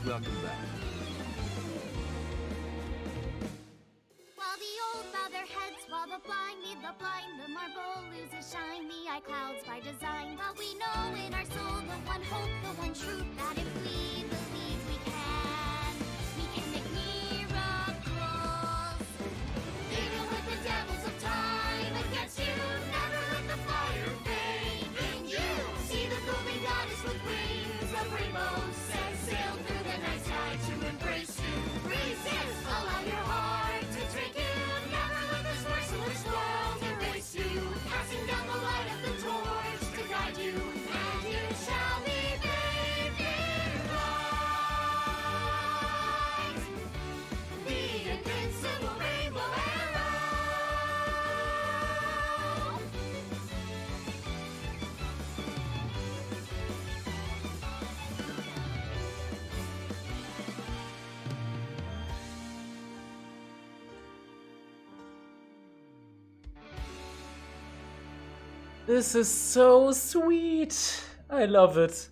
Welcome back.
While the old bow their heads, while the blind lead the blind, the marble loses shine, the eye clouds by design. But we know in our soul the one hope, the one truth, that if we believe we can make miracles. Even with the devils of time against you, never let the fire fade in you. See the golden goddess with wings of rainbows, set sail through the night sky to embrace you. Resist, allow your heart to take you. Never let this merciless world erase you. Passing down the light of the torch to guide you, and you shall be bathed in light. The invincible rainbow arrow.
This is so sweet. I love it.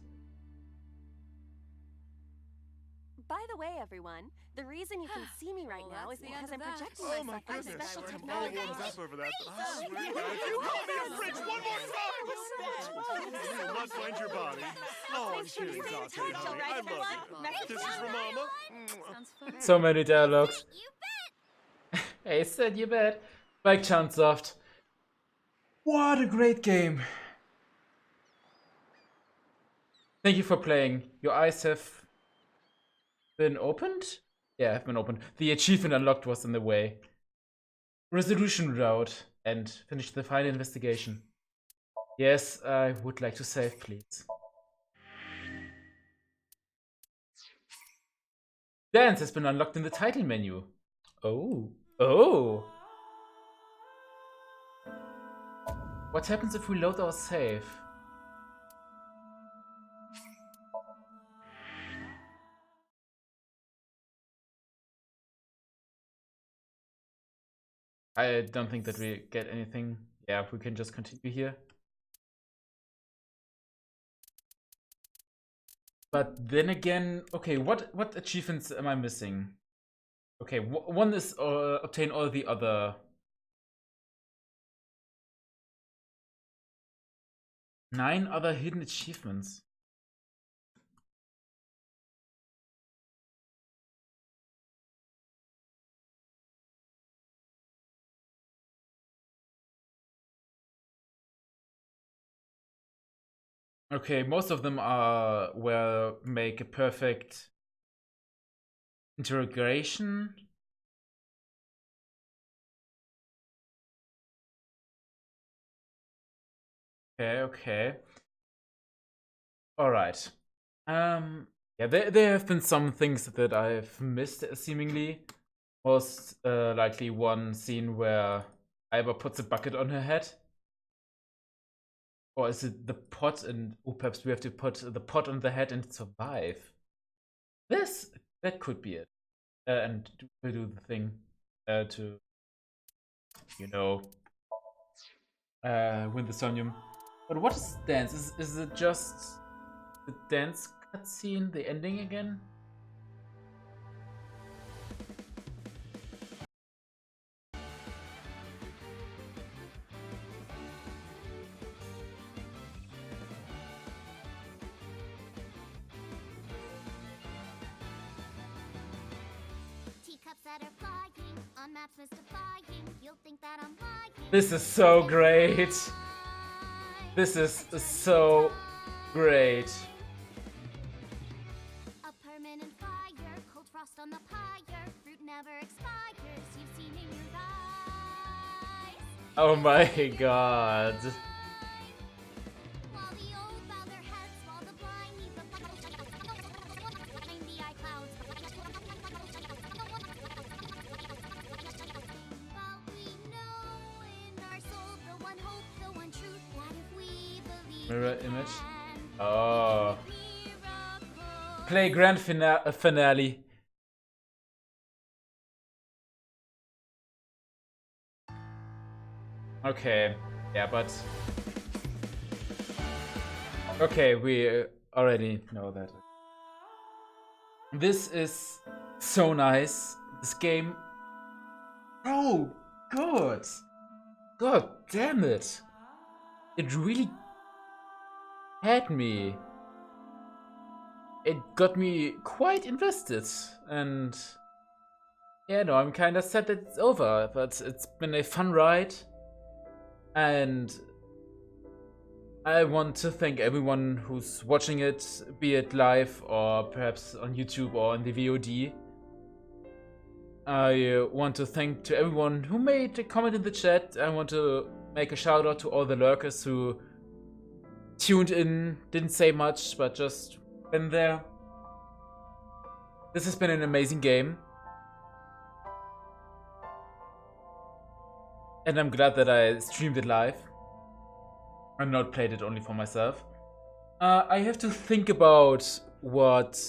By the way, everyone, the reason you can see me right now is because I'm projecting
Oh my
myself
goodness,
special
I'm all
technology.
warmed up over that. But I swear, you call me a fridge one more time! You will not find your body. Oh, I'm kidding, Dante, honey. I love you. Kisses from Mama.
So many dialogues. Hey, said you bet. Like Chansoft. What a great game. Thank you for playing. Your eyes have been opened? Yeah, have been opened. The achievement unlocked was in the way. Resolution route and finish the final investigation. Yes, I would like to save, please. Dance has been unlocked in the title menu. Oh. Oh. What happens if we load our save? I don't think that we get anything. Yeah, we can just continue here. But then again, okay, what achievements am I missing? Okay, one is obtain all the other 9 other hidden achievements. Okay, most of them are where make a perfect interrogation. Okay. All right. Yeah, there have been some things that I've missed, seemingly. Most likely one scene where Iva puts a bucket on her head. Or is it the pot and perhaps we have to put the pot on the head and survive? That could be it. And we'll do the thing to, you know, win the Somnium. But what is dance? Is it just the dance cutscene, the ending again?
mystifying. You'll think that I'm lying.
This is so great. This is so great.
A permanent fire, cold frost on the pyre. Fruit never expires. You've seen in your eyes.
Oh my god.
While the old bow their heads, while the blind leave the behind the eye clouds. But we know in our soul the one hope, the one truth, that if we believe
Mirror image. Oh. Play grand finale. Okay. Yeah, but okay, we already know that. This is so nice. This game. Oh, good. God damn it. It really had me. It got me quite invested. And yeah, no, I'm kind of sad that it's over. But it's been a fun ride. And I want to thank everyone who's watching it, be it live or perhaps on YouTube or on the VOD. I want to thank to everyone who made a comment in the chat. I want to make a shout out to all the lurkers who tuned in, didn't say much, but just been there. This has been an amazing game. And I'm glad that I streamed it live and not played it only for myself. I have to think about what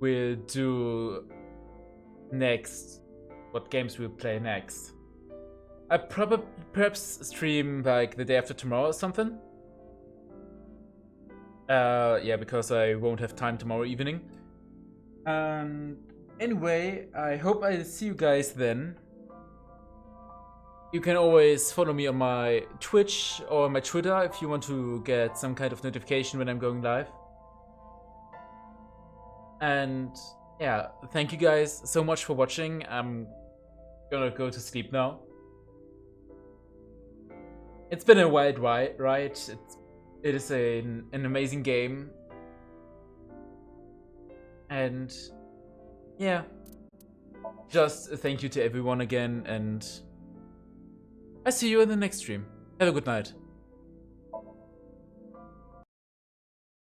we'll do next, what games we'll play next. I probably perhaps stream like the day after tomorrow or something. Yeah, because I won't have time tomorrow evening. Anyway, I hope I see you guys then. You can always follow me on my Twitch or my Twitter if you want to get some kind of notification when I'm going live. And yeah, thank you guys so much for watching. I'm gonna go to sleep now. It's been a wild ride. It is an amazing game. And yeah, just thank you to everyone again, and I see you in the next stream. Have a good night.